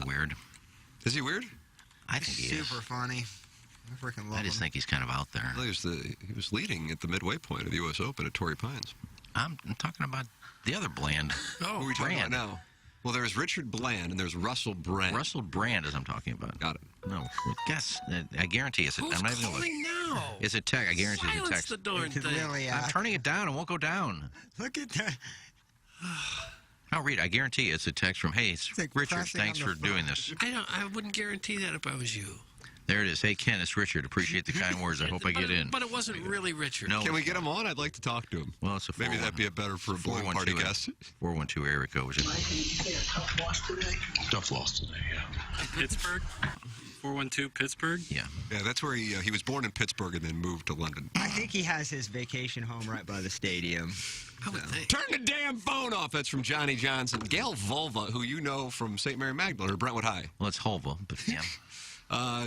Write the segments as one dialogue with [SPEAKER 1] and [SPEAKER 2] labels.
[SPEAKER 1] weird.
[SPEAKER 2] Is he weird?
[SPEAKER 1] I think he is.
[SPEAKER 3] Super funny. I freaking love
[SPEAKER 1] I just
[SPEAKER 3] him.
[SPEAKER 1] think he's kind of out there.
[SPEAKER 2] Well, he was leading at the midway point of the U.S. Open at Torrey Pines.
[SPEAKER 1] I'm talking about the other Bland.
[SPEAKER 2] Who are we talking about now? Well, there's Richard Bland and there's Russell Brand.
[SPEAKER 1] Russell Brand is I'm talking about.
[SPEAKER 2] Got it.
[SPEAKER 1] No, guess. I guarantee it's.
[SPEAKER 4] Who's
[SPEAKER 1] I'm not even
[SPEAKER 4] calling now?
[SPEAKER 1] It's a text. I guarantee it's a
[SPEAKER 4] Silence
[SPEAKER 1] text.
[SPEAKER 4] the darn
[SPEAKER 3] It's
[SPEAKER 4] thing.
[SPEAKER 3] really,
[SPEAKER 1] I'm turning it down. It won't go down.
[SPEAKER 3] Look at that.
[SPEAKER 1] I'll read. I guarantee it's a text from. Hey, it's
[SPEAKER 3] like
[SPEAKER 1] Richard.
[SPEAKER 3] pressing
[SPEAKER 1] Thanks
[SPEAKER 3] on
[SPEAKER 1] for
[SPEAKER 3] the phone.
[SPEAKER 1] doing this.
[SPEAKER 4] I wouldn't guarantee that if I was you.
[SPEAKER 1] There it is. Hey, Ken, it's Richard. Appreciate the kind words. I hope I get in.
[SPEAKER 4] But it wasn't really Richard.
[SPEAKER 1] No.
[SPEAKER 2] Can we get him on? I'd like to talk to him.
[SPEAKER 1] Well, it's a
[SPEAKER 2] Maybe that'd be a better for a balloon party guest.
[SPEAKER 1] 412 area code. Was it?
[SPEAKER 5] Tough loss today, yeah.
[SPEAKER 6] Pittsburgh? 412 Pittsburgh?
[SPEAKER 1] Yeah.
[SPEAKER 2] Yeah, that's where he was born in Pittsburgh and then moved to London.
[SPEAKER 3] I think he has his vacation home right by the stadium.
[SPEAKER 4] I would think.
[SPEAKER 2] Turn the damn phone off. That's from Johnny Johnson. Gail Volva, who you know from St. Mary Magdalene or Brentwood High.
[SPEAKER 1] Well, it's Hulva, but yeah.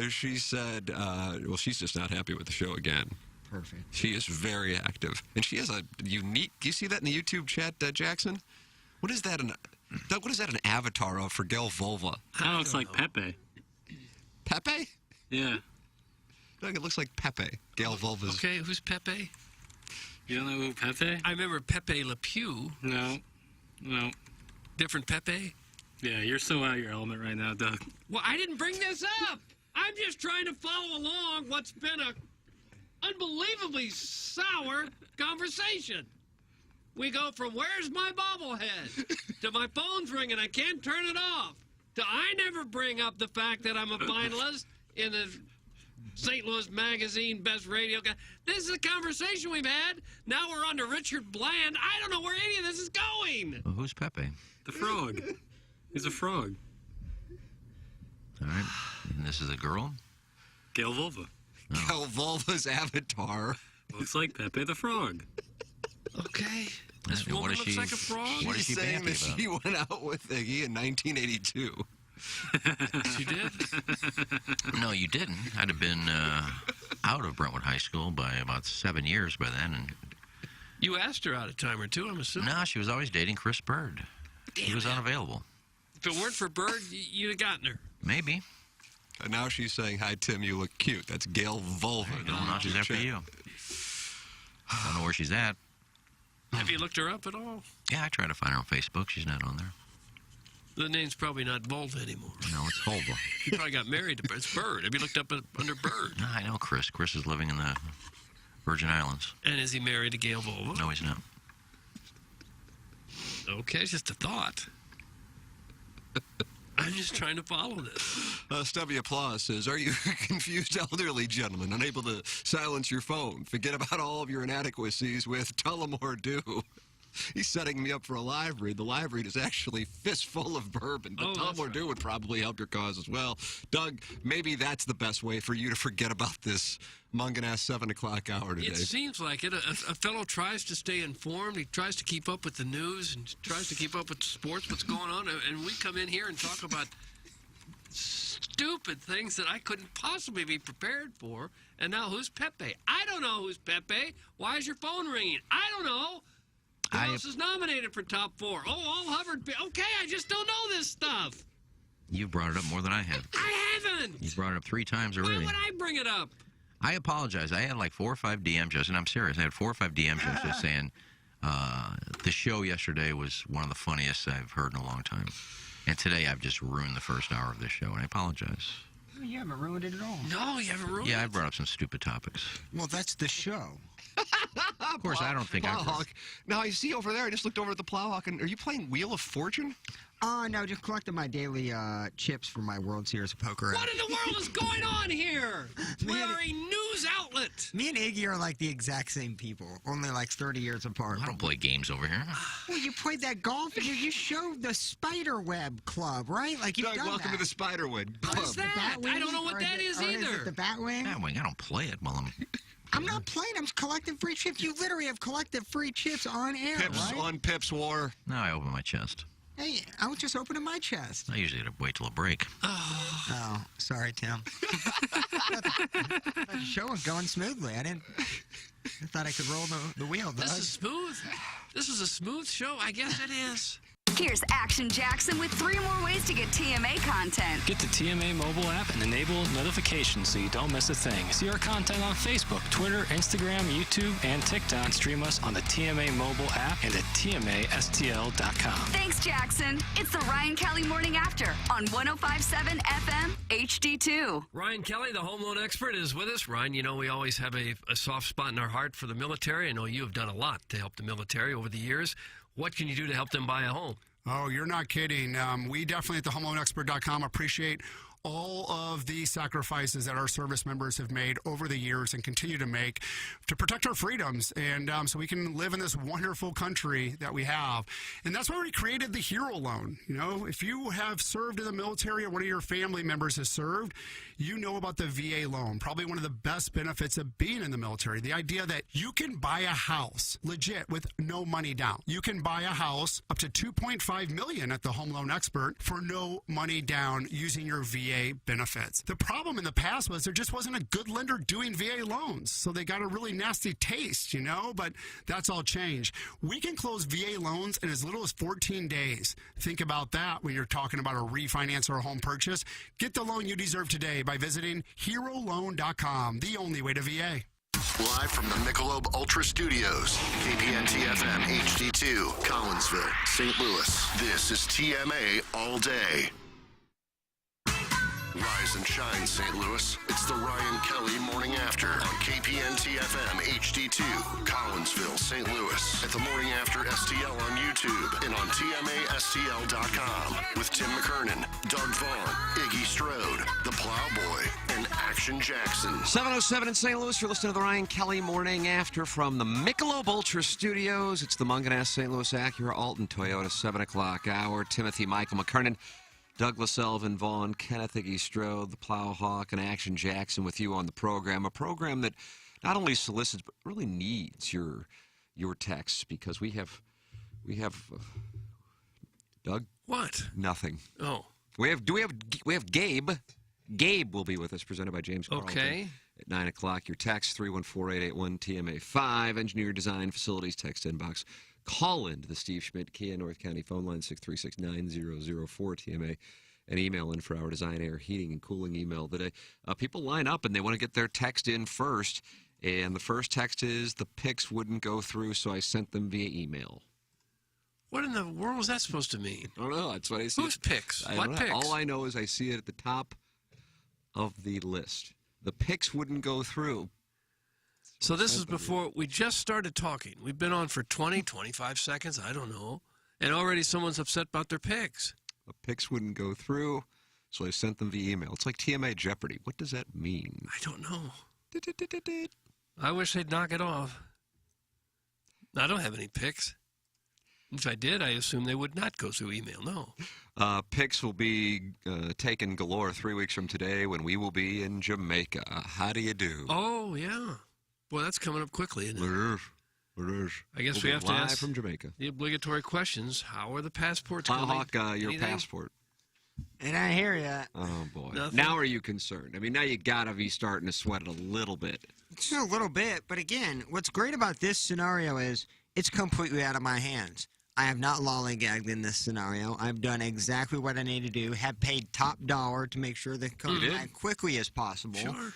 [SPEAKER 2] She said, well, she's just not happy with the show again.
[SPEAKER 3] Perfect.
[SPEAKER 2] She is very active. And she has a unique, do you see that in the YouTube chat, Jackson? What is that, Doug, what is that an avatar of for Gail Volva?
[SPEAKER 6] That looks like Pepe.
[SPEAKER 2] Pepe?
[SPEAKER 6] Yeah.
[SPEAKER 2] Doug, it looks like Pepe. Gail Volva's.
[SPEAKER 4] Okay, who's Pepe?
[SPEAKER 6] You don't know who Pepe?
[SPEAKER 4] I remember Pepe Le Pew.
[SPEAKER 6] No.
[SPEAKER 4] Different Pepe?
[SPEAKER 6] Yeah, you're so out of your element right now, Doug.
[SPEAKER 4] Well, I didn't bring this up. I'm just trying to follow along what's been a unbelievably sour conversation. We go from where's my bobblehead to my phone's ringing, I can't turn it off, to I never bring up the fact that I'm a finalist in the St. Louis Magazine Best Radio Guy. This is a conversation we've had. Now we're on to Richard Bland. I don't know where any of this is going.
[SPEAKER 1] Well, who's Pepe?
[SPEAKER 6] The frog. He's a frog.
[SPEAKER 1] All right. And this is a girl?
[SPEAKER 6] Gail Volva.
[SPEAKER 2] Gail Volva's avatar.
[SPEAKER 6] Looks like Pepe the frog.
[SPEAKER 4] Okay. This
[SPEAKER 1] And
[SPEAKER 4] woman
[SPEAKER 1] what is
[SPEAKER 4] looks
[SPEAKER 1] she-
[SPEAKER 4] like a frog.
[SPEAKER 1] What is she
[SPEAKER 2] She's saying
[SPEAKER 1] happy
[SPEAKER 2] that
[SPEAKER 1] about?
[SPEAKER 2] she went out with Iggy in 1982.
[SPEAKER 4] She did?
[SPEAKER 1] No, you didn't. I'd have been out of Brentwood High School by about 7 years by then. And
[SPEAKER 4] You asked her out a time or two, I'm assuming.
[SPEAKER 1] no, she was always dating Chris Bird. He was unavailable.
[SPEAKER 4] If it weren't for Bird, you'd have gotten her.
[SPEAKER 1] Maybe.
[SPEAKER 2] And now she's saying, hi, Tim, you look cute. That's Gail Volva.
[SPEAKER 1] No, now she's after you. I don't know where she's at.
[SPEAKER 4] Have you looked her up at all?
[SPEAKER 1] Yeah, I tried to find her on Facebook. She's not on there.
[SPEAKER 4] The name's probably not Volva anymore.
[SPEAKER 1] No, it's Hulva.
[SPEAKER 4] He probably got married to it's Bird. Have you looked up under Bird?
[SPEAKER 1] No, I know Chris. Chris is living in the Virgin Islands.
[SPEAKER 4] And is he married to Gail Volva?
[SPEAKER 1] No, he's not.
[SPEAKER 4] Okay, it's just a thought. I'm just trying to follow this.
[SPEAKER 2] Stubby Applause says, are you a confused elderly gentleman, unable to silence your phone? Forget about all of your inadequacies with Tullamore Dew. He's setting me up for a live read. The live read is actually fistful of bourbon, but
[SPEAKER 4] Oh, that's
[SPEAKER 2] Tullamore
[SPEAKER 4] right.
[SPEAKER 2] Dew would probably help your cause as well. Doug, maybe that's the best way for you to forget about this Mungan-ass 7 o'clock hour today.
[SPEAKER 4] It seems like it. A fellow tries to stay informed. He tries to keep up with the news and tries to keep up with sports, what's going on. And we come in here and talk about stupid things that I couldn't possibly be prepared for. And now who's Pepe? I don't know who's Pepe. Why is your phone ringing? I don't know. Who else is nominated for top 4? Oh, all Hubbard. Okay, I just don't know this stuff.
[SPEAKER 1] You've brought it up more than I have.
[SPEAKER 4] I haven't.
[SPEAKER 1] You've brought it up 3 times
[SPEAKER 4] Why
[SPEAKER 1] already.
[SPEAKER 4] would I bring it up?
[SPEAKER 1] I apologize. I had like 4 or 5 DMs just, and I'm serious. I had 4 or 5 DMs just saying the show yesterday was one of the funniest I've heard in a long time. And today I've just ruined the first hour of this show, and I apologize.
[SPEAKER 3] You haven't ruined it at all.
[SPEAKER 4] No, you haven't ruined
[SPEAKER 1] Yeah, I
[SPEAKER 4] it.
[SPEAKER 1] brought up some stupid topics.
[SPEAKER 3] Well, that's the show.
[SPEAKER 1] Of course, I don't think I...
[SPEAKER 2] Plowhawk. Now, I see over there, I just looked over at the Plowhawk, and are you playing Wheel of Fortune?
[SPEAKER 3] No, just collecting my daily chips for my World Series of Poker.
[SPEAKER 4] What in the world is going on here? We
[SPEAKER 3] Man,
[SPEAKER 4] are a news outlet.
[SPEAKER 3] Me and Iggy are like the exact same people, only like 30 years apart.
[SPEAKER 1] I don't play games over here.
[SPEAKER 3] Well, you played that golf. You showed the Spiderweb Club, right? Like you've
[SPEAKER 2] Doug,
[SPEAKER 3] done
[SPEAKER 2] welcome
[SPEAKER 3] that.
[SPEAKER 2] to the Spiderwood
[SPEAKER 4] What
[SPEAKER 2] Club.
[SPEAKER 4] is that? I don't know what that is
[SPEAKER 3] Is
[SPEAKER 4] either.
[SPEAKER 3] it the Batwing?
[SPEAKER 1] I don't play it while
[SPEAKER 3] I'm not playing. I'm collecting free chips. You literally have collected free chips on air,
[SPEAKER 2] Pips
[SPEAKER 3] right?
[SPEAKER 2] on Pips War.
[SPEAKER 1] Now I open my chest.
[SPEAKER 3] Hey, I was just opening my chest.
[SPEAKER 1] I usually wait till a break.
[SPEAKER 3] Oh, sorry, Tim. The show was going smoothly. I thought I could roll the wheel.
[SPEAKER 4] This is smooth. This is a smooth show. I guess it is.
[SPEAKER 7] Here's Action Jackson with 3 more ways to get TMA content.
[SPEAKER 8] Get the TMA mobile app and enable notifications so you don't miss a thing. See our content on Facebook, Twitter, Instagram, YouTube, and TikTok. Stream us on the TMA mobile app and at TMASTL.com.
[SPEAKER 7] Thanks, Jackson. It's the Ryan Kelly Morning After on 105.7 FM HD2.
[SPEAKER 4] Ryan Kelly, the home loan expert, is with us. Ryan, you know we always have a soft spot in our heart for the military. I know you have done a lot to help the military over the years. What can you do to help them buy a home?
[SPEAKER 9] Oh, you're not kidding. We definitely at the homeloanexpert.com appreciate all of the sacrifices that our service members have made over the years and continue to make to protect our freedoms and so we can live in this wonderful country that we have. And that's why we created the Hero Loan. You know, if you have served in the military or one of your family members has served, you know about the VA loan, probably one of the best benefits of being in the military. The idea that you can buy a house legit with no money down. You can buy a house up to $2.5 million at the Home Loan Expert for no money down using your VA benefits. The problem in the past was there just wasn't a good lender doing VA loans, so they got a really nasty taste, you know, but that's all changed. We can close VA loans in as little as 14 days. Think about that when you're talking about a refinance or a home purchase. Get the loan you deserve today by visiting HeroLoan.com, the only way to VA.
[SPEAKER 10] Live from the Michelob Ultra Studios, KPNT FM HD2, Collinsville, St. Louis. This is TMA All Day. Rise and shine, St. Louis. It's the Ryan Kelly Morning After on KPNT FM HD2, Collinsville, St. Louis. At the Morning After STL on YouTube and on TMASTL.com with Tim McKernan, Doug Vaughn, Iggy Strode, The Plowboy, and Action Jackson.
[SPEAKER 2] 7:07 in St. Louis. You're listening to the Ryan Kelly Morning After from the Michelob Ultra Studios. It's the Munganess St. Louis Acura Alton Toyota 7 o'clock hour. Timothy Michael McKernan, Douglas Elvin Vaughn, Kenneth Iggy Strode, the Plowhawk, and Action Jackson with you on the program. A program that not only solicits but really needs your texts because we have Doug.
[SPEAKER 4] What?
[SPEAKER 2] Nothing.
[SPEAKER 4] Oh.
[SPEAKER 2] We have Gabe. Gabe will be with us, presented by James Carlton.
[SPEAKER 4] Okay.
[SPEAKER 2] At 9 o'clock, your text, 314-881-TMA5. Engineer Design Facilities text inbox. Call in to the Steve Schmidt Kia North County phone line, 636-9004-TMA. And email in for our design, air, heating, and cooling email today. People line up, and they want to get their text in first. And the first text is, the pics wouldn't go through, so I sent them via email.
[SPEAKER 4] What in the world is that supposed to mean?
[SPEAKER 2] I don't know. That's what I see.
[SPEAKER 4] Whose picks?
[SPEAKER 2] I
[SPEAKER 4] What
[SPEAKER 2] don't know.
[SPEAKER 4] picks?
[SPEAKER 2] All I know is I see it at the top of the list. The pics wouldn't go through.
[SPEAKER 4] So this is before we just started talking. We've been on for 20, 25 seconds, I don't know. And already someone's upset about their picks.
[SPEAKER 2] The pics wouldn't go through, so I sent them via email. It's like TMA Jeopardy. What does that mean?
[SPEAKER 4] I don't know. I wish they'd knock it off. I don't have any picks. If I did, I assume they would not go through email, no.
[SPEAKER 2] Pics will be taken galore 3 weeks from today when we will be in Jamaica. How do you do?
[SPEAKER 4] Oh, yeah. Boy, that's coming up quickly, isn't it?
[SPEAKER 2] It is.
[SPEAKER 4] I guess
[SPEAKER 2] We'll
[SPEAKER 4] we
[SPEAKER 2] be
[SPEAKER 4] have to
[SPEAKER 2] live
[SPEAKER 4] ask
[SPEAKER 2] from Jamaica.
[SPEAKER 4] the obligatory questions. How are the passports
[SPEAKER 2] Plowhawk,
[SPEAKER 4] coming?
[SPEAKER 2] your
[SPEAKER 4] Anything?
[SPEAKER 2] passport.
[SPEAKER 3] And I hear ya.
[SPEAKER 2] Oh, boy.
[SPEAKER 4] Nothing?
[SPEAKER 2] Now are you concerned? I mean, now you got to be starting to sweat it a little bit.
[SPEAKER 3] Just a little bit, but again, what's great about this scenario is it's completely out of my hands. I have not lollygagged in this scenario. I've done exactly what I need to do. Have paid top dollar to make sure they come back quickly as possible.
[SPEAKER 4] Sure.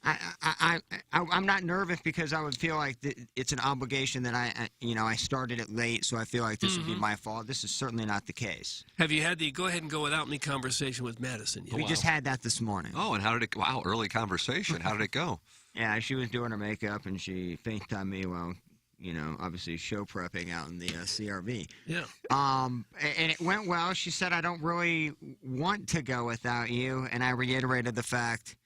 [SPEAKER 3] I'm not nervous because I would feel like it's an obligation that I started it late, so I feel like this would be my fault. This is certainly not the case.
[SPEAKER 4] Have you had the go ahead and go without me conversation with Madison yet?
[SPEAKER 3] We just had that this morning.
[SPEAKER 2] Oh, and how did it go? Wow, early conversation. How did it go?
[SPEAKER 3] Yeah, she was doing her makeup, and she FaceTimed me while, obviously show prepping out in the CRV.
[SPEAKER 4] Yeah.
[SPEAKER 3] And it went well. She said, I don't really want to go without you, and I reiterated the fact,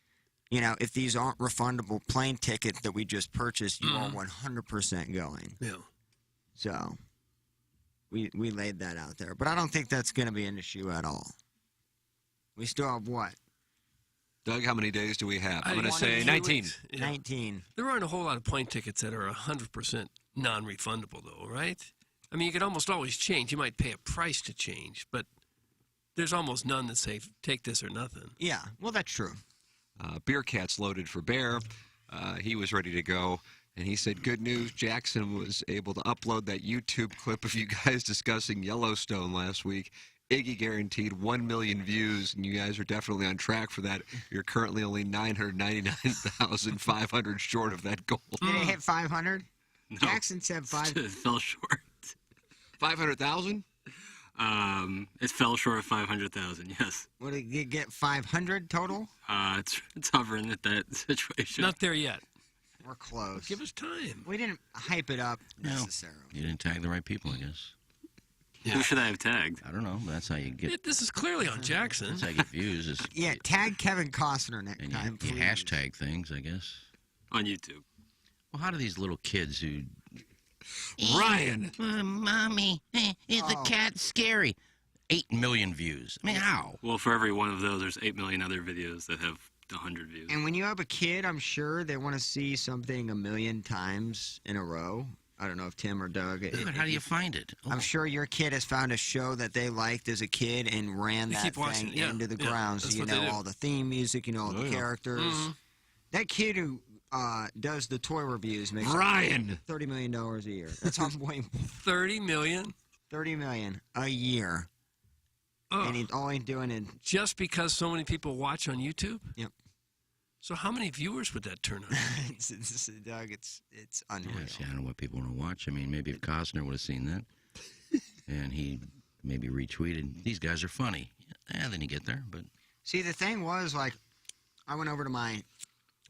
[SPEAKER 3] if these aren't refundable plane tickets that we just purchased, you are 100% going.
[SPEAKER 4] Yeah.
[SPEAKER 3] So we laid that out there. But I don't think that's going to be an issue at all. We still have what?
[SPEAKER 2] Doug, how many days do we have? I'm going to
[SPEAKER 3] 22
[SPEAKER 2] say 19.
[SPEAKER 4] Yeah.
[SPEAKER 3] 19.
[SPEAKER 4] There aren't a whole lot of plane tickets that are 100% non-refundable, though, right? I mean, you could almost always change. You might pay a price to change, but there's almost none that say, take this or nothing.
[SPEAKER 3] Yeah, well, that's true.
[SPEAKER 2] Beer Cat's loaded for Bear. He was ready to go. And he said, good news, Jackson was able to upload that YouTube clip of you guys discussing Yellowstone last week. Iggy guaranteed 1 million views, and you guys are definitely on track for that. You're currently only 999,500 short of that goal.
[SPEAKER 3] Did it hit 500?
[SPEAKER 6] No.
[SPEAKER 3] Jackson said 500.
[SPEAKER 6] It fell short.
[SPEAKER 2] 500,000?
[SPEAKER 6] It fell short of 500,000. Yes.
[SPEAKER 3] What did you get? 500 total?
[SPEAKER 6] It's hovering at that situation.
[SPEAKER 4] Not there yet.
[SPEAKER 3] We're close.
[SPEAKER 4] Give us time.
[SPEAKER 3] We didn't hype it up necessarily.
[SPEAKER 1] You didn't tag the right people, I guess.
[SPEAKER 6] Who should I have tagged?
[SPEAKER 1] I don't know. But that's how you get.
[SPEAKER 4] This is clearly on Jackson.
[SPEAKER 1] That's how you get views. Is,
[SPEAKER 3] Yeah, tag Kevin Costner next
[SPEAKER 1] and
[SPEAKER 3] time,
[SPEAKER 1] you
[SPEAKER 3] please.
[SPEAKER 1] hashtag things, I guess.
[SPEAKER 6] On YouTube.
[SPEAKER 1] Well, how do these little kids who...
[SPEAKER 2] Ryan!
[SPEAKER 1] Mommy, is the cat scary? 8 million views. I mean, how?
[SPEAKER 6] Well, for every one of those, there's 8 million other videos that have 100 views.
[SPEAKER 3] And when you have a kid, I'm sure they want to see something 1 million times in a row. I don't know if Tim or Doug.
[SPEAKER 1] But how do you find it?
[SPEAKER 3] I'm sure your kid has found a show that they liked as a kid and ran that
[SPEAKER 4] keep watching
[SPEAKER 3] thing
[SPEAKER 4] it, yeah.
[SPEAKER 3] into the
[SPEAKER 4] Yeah,
[SPEAKER 3] ground. So
[SPEAKER 4] that's
[SPEAKER 3] you
[SPEAKER 4] what they
[SPEAKER 3] know
[SPEAKER 4] do.
[SPEAKER 3] all the theme music, you know all the characters.
[SPEAKER 4] Mm-hmm.
[SPEAKER 3] That kid who does the toy reviews makes
[SPEAKER 2] Ryan!
[SPEAKER 3] $30 million a year. That's how I'm waiting for.
[SPEAKER 4] 30 million?
[SPEAKER 3] $30 million a year.
[SPEAKER 4] Oh,
[SPEAKER 3] And all he's doing is
[SPEAKER 4] just because so many people watch on YouTube?
[SPEAKER 3] Yep.
[SPEAKER 4] So how many viewers would that turn on?
[SPEAKER 3] Doug, it's unreal.
[SPEAKER 1] Yeah, see, I don't know what people want to watch. I mean, maybe if Costner would have seen that, and he maybe retweeted, these guys are funny. And then you get there, but...
[SPEAKER 3] See, the thing was, like, I went over to my...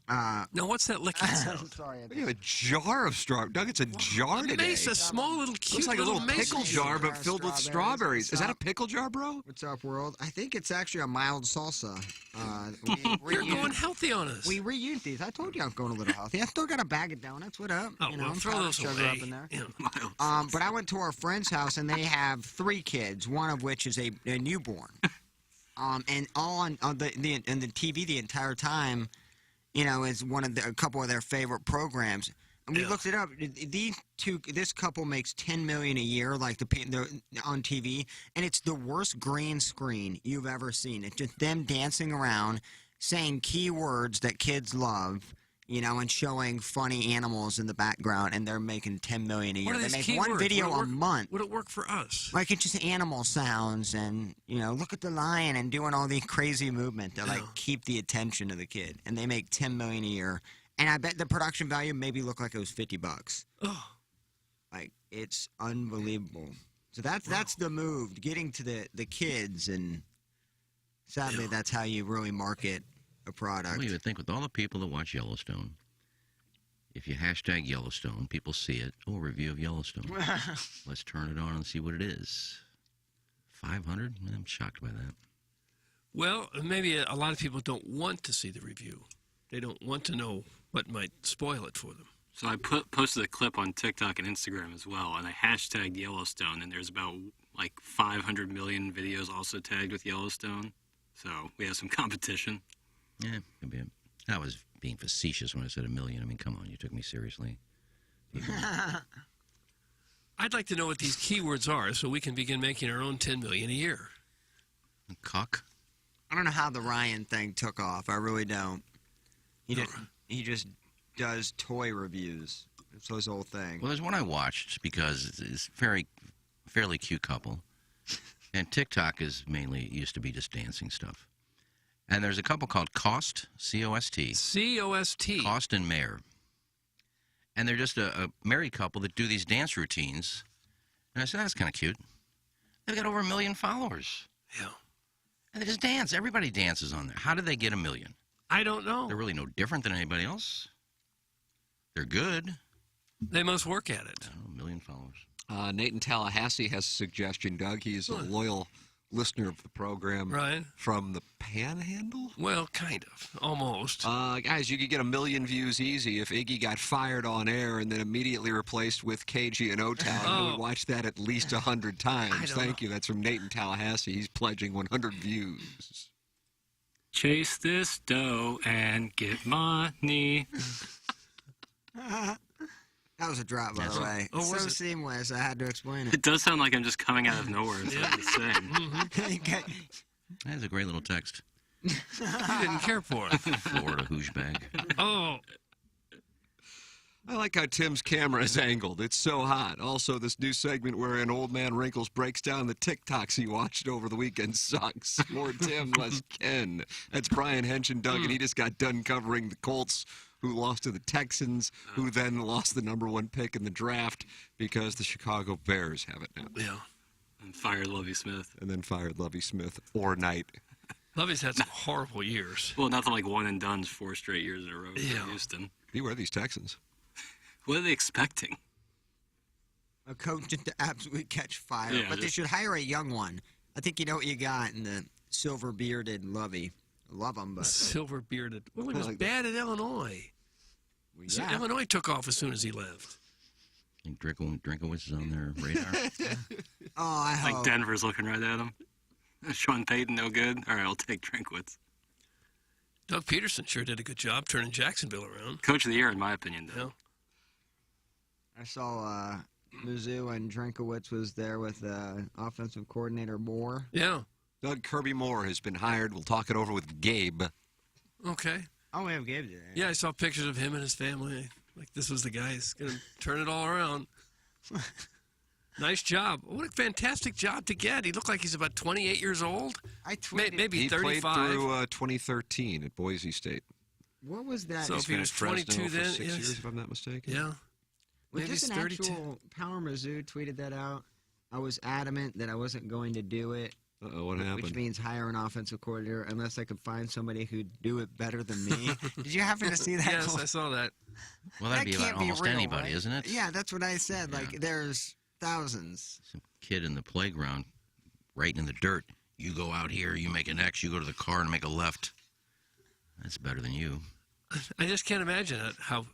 [SPEAKER 4] Now, what's that licking sound?
[SPEAKER 3] Sorry.
[SPEAKER 2] We have a jar of strawberries. Doug, it's a jar today.
[SPEAKER 4] Mace, a small little cute
[SPEAKER 2] Looks like a little pickle
[SPEAKER 4] mason
[SPEAKER 2] jar,
[SPEAKER 3] jar
[SPEAKER 2] but
[SPEAKER 3] of
[SPEAKER 2] filled with
[SPEAKER 3] strawberries.
[SPEAKER 2] strawberries. Is that a pickle jar, bro?
[SPEAKER 3] What's up, world? I think it's actually a mild salsa.
[SPEAKER 4] You're going healthy on us.
[SPEAKER 3] We reused these. I told you I'm going a little healthy. I still got a bag of donuts. What up?
[SPEAKER 4] Oh,
[SPEAKER 3] you know,
[SPEAKER 4] well,
[SPEAKER 3] I'm
[SPEAKER 4] throw
[SPEAKER 3] powdered
[SPEAKER 4] those
[SPEAKER 3] sugar
[SPEAKER 4] away.
[SPEAKER 3] up in there.
[SPEAKER 4] Yeah.
[SPEAKER 3] But I went to our friend's house, and they have 3 kids, one of which is a newborn. And all on the TV the entire time, you know, is a couple of their favorite programs. And we looked it up. This couple makes $10 million a year, like they're on TV, and it's the worst green screen you've ever seen. It's just them dancing around, saying keywords that kids love, you know, and showing funny animals in the background, and they're making $10 million a year.
[SPEAKER 4] What are
[SPEAKER 3] They
[SPEAKER 4] these
[SPEAKER 3] make one
[SPEAKER 4] keywords?
[SPEAKER 3] video a month.
[SPEAKER 4] Would it work for us?
[SPEAKER 3] Like it's just animal sounds, and you know, look at the lion and doing all these crazy movement to like keep the attention of the kid, and they make $10 million a year. And I bet the production value maybe looked like it was $50.
[SPEAKER 4] Oh.
[SPEAKER 3] Like it's unbelievable. So that's the move, getting to the kids, and sadly that's how you really market a product.
[SPEAKER 1] Well, you would think with all the people that watch Yellowstone, if you hashtag Yellowstone, people see it. Oh, review of Yellowstone. Let's turn it on and see what it is. 500? I'm shocked by that.
[SPEAKER 4] Well, maybe a lot of people don't want to see the review. They don't want to know what might spoil it for them.
[SPEAKER 6] So I posted a clip on TikTok and Instagram as well, and I hashtagged Yellowstone, and there's about like 500 million videos also tagged with Yellowstone. So we have some competition.
[SPEAKER 1] Yeah, could be. I was being facetious when I said 1 million. I mean, come on, you took me seriously.
[SPEAKER 4] I'd like to know what these keywords are so we can begin making our own $10 million a year.
[SPEAKER 1] Cock?
[SPEAKER 3] I don't know how the Ryan thing took off. I really don't. He just does toy reviews. It's his whole thing.
[SPEAKER 1] Well, there's one I watched because it's fairly cute couple. And TikTok is mainly used to be just dancing stuff. And there's a couple called Cost, C-O-S-T.
[SPEAKER 4] C-O-S-T.
[SPEAKER 1] Cost and Mayor. And they're just a married couple that do these dance routines. And I said, that's kind of cute. They've got over 1 million followers.
[SPEAKER 4] Yeah.
[SPEAKER 1] And they just dance. Everybody dances on there. How did they get 1 million?
[SPEAKER 4] I don't know.
[SPEAKER 1] They're really no different than anybody else. They're good.
[SPEAKER 4] They must work at it.
[SPEAKER 1] I don't know, 1 million followers.
[SPEAKER 2] Nate in Tallahassee has a suggestion, Doug. He's a loyal listener of the program.
[SPEAKER 4] Right.
[SPEAKER 2] From the Panhandle?
[SPEAKER 4] Well, kind of. Almost.
[SPEAKER 2] Guys, you could get 1 million views easy if Iggy got fired on air and then immediately replaced with KG and O-Town. I would watch that at least 100 times. Thank you. That's from Nate in Tallahassee. He's pledging 100 views.
[SPEAKER 6] Chase this dough and get money.
[SPEAKER 3] That was a drop, by the way.
[SPEAKER 4] Oh, was
[SPEAKER 3] so
[SPEAKER 4] it?
[SPEAKER 3] seamless, I had to explain it.
[SPEAKER 6] It does sound like I'm just coming out of nowhere and starting to sing.
[SPEAKER 1] That's a great little text.
[SPEAKER 4] You didn't care for it.
[SPEAKER 1] Florida hoosh bag.
[SPEAKER 4] Oh.
[SPEAKER 2] I like how Tim's camera is angled. It's so hot. Also, this new segment where an old man Wrinkles breaks down the TikToks he watched over the weekend sucks. More Tim, less Ken. That's Brian Hench and Doug, and he just got done covering the Colts, who lost to the Texans, who then lost the #1 pick in the draft because the Chicago Bears have it now.
[SPEAKER 11] Yeah.
[SPEAKER 6] And fired Lovie Smith.
[SPEAKER 2] And then fired Lovie Smith overnight.
[SPEAKER 11] Lovie's had some horrible years.
[SPEAKER 6] Well, nothing like one and done's 4 straight years in a row
[SPEAKER 11] Yeah.
[SPEAKER 6] for Houston.
[SPEAKER 2] Beware these Texans.
[SPEAKER 6] What are they expecting?
[SPEAKER 3] A coach to absolutely catch fire.
[SPEAKER 6] Yeah,
[SPEAKER 3] But they should hire a young one. I think you know what you got in the silver-bearded Lovey. Love him, but...
[SPEAKER 11] Silver-bearded. Well, he was
[SPEAKER 3] Like
[SPEAKER 11] bad at Illinois.
[SPEAKER 3] Well,
[SPEAKER 11] So
[SPEAKER 3] yeah.
[SPEAKER 11] Illinois took off as soon as he left.
[SPEAKER 1] I think Drinkowitz is on their radar.
[SPEAKER 3] Oh, I hope.
[SPEAKER 6] Like Denver's looking right at him. Sean Payton, no good? All right, I'll take Drinkwitz.
[SPEAKER 11] Doug Peterson sure did a good job turning Jacksonville around.
[SPEAKER 6] Coach of the year, in my opinion, though.
[SPEAKER 11] Yeah.
[SPEAKER 3] I saw Mizzou and Drinkowitz was there with offensive coordinator Moore.
[SPEAKER 11] Yeah.
[SPEAKER 2] Doug Kirby Moore has been hired. We'll talk it over with Gabe.
[SPEAKER 11] Okay.
[SPEAKER 3] Oh, we have Gabe today.
[SPEAKER 11] Yeah, I saw pictures of him and his family. Like, this was the guy who's going to turn it all around. Nice job. What a fantastic job to get. He looked like he's about 28 years old.
[SPEAKER 3] I tweeted.
[SPEAKER 11] Maybe
[SPEAKER 2] He
[SPEAKER 11] 35.
[SPEAKER 2] played through 2013 at Boise State.
[SPEAKER 3] What was that?
[SPEAKER 11] So
[SPEAKER 2] He's
[SPEAKER 11] if he
[SPEAKER 2] been
[SPEAKER 11] was
[SPEAKER 2] at Fresno
[SPEAKER 11] 22
[SPEAKER 2] for
[SPEAKER 11] then,
[SPEAKER 2] 6
[SPEAKER 11] yes.
[SPEAKER 2] years, if I'm not mistaken.
[SPEAKER 11] Yeah.
[SPEAKER 3] Was
[SPEAKER 11] Maybe
[SPEAKER 3] this
[SPEAKER 11] he's
[SPEAKER 3] an
[SPEAKER 11] 32.
[SPEAKER 3] actual Power Mizzou tweeted that out? I was adamant that I wasn't going to do it.
[SPEAKER 2] Uh-oh, what happened?
[SPEAKER 3] Which means hire an offensive coordinator unless I could find somebody who'd do it better than me. Did you happen to see that?
[SPEAKER 11] Yes, I saw that.
[SPEAKER 1] Well, that'd
[SPEAKER 3] That
[SPEAKER 1] be about
[SPEAKER 3] can't be
[SPEAKER 1] almost
[SPEAKER 3] real,
[SPEAKER 1] anybody,
[SPEAKER 3] right?
[SPEAKER 1] isn't it?
[SPEAKER 3] Yeah, that's what I said.
[SPEAKER 1] Yeah.
[SPEAKER 3] Like, there's thousands.
[SPEAKER 1] Some kid in the playground, right in the dirt. You go out here, you make an X, you go to the car and make a left. That's better than you.
[SPEAKER 11] I just can't imagine how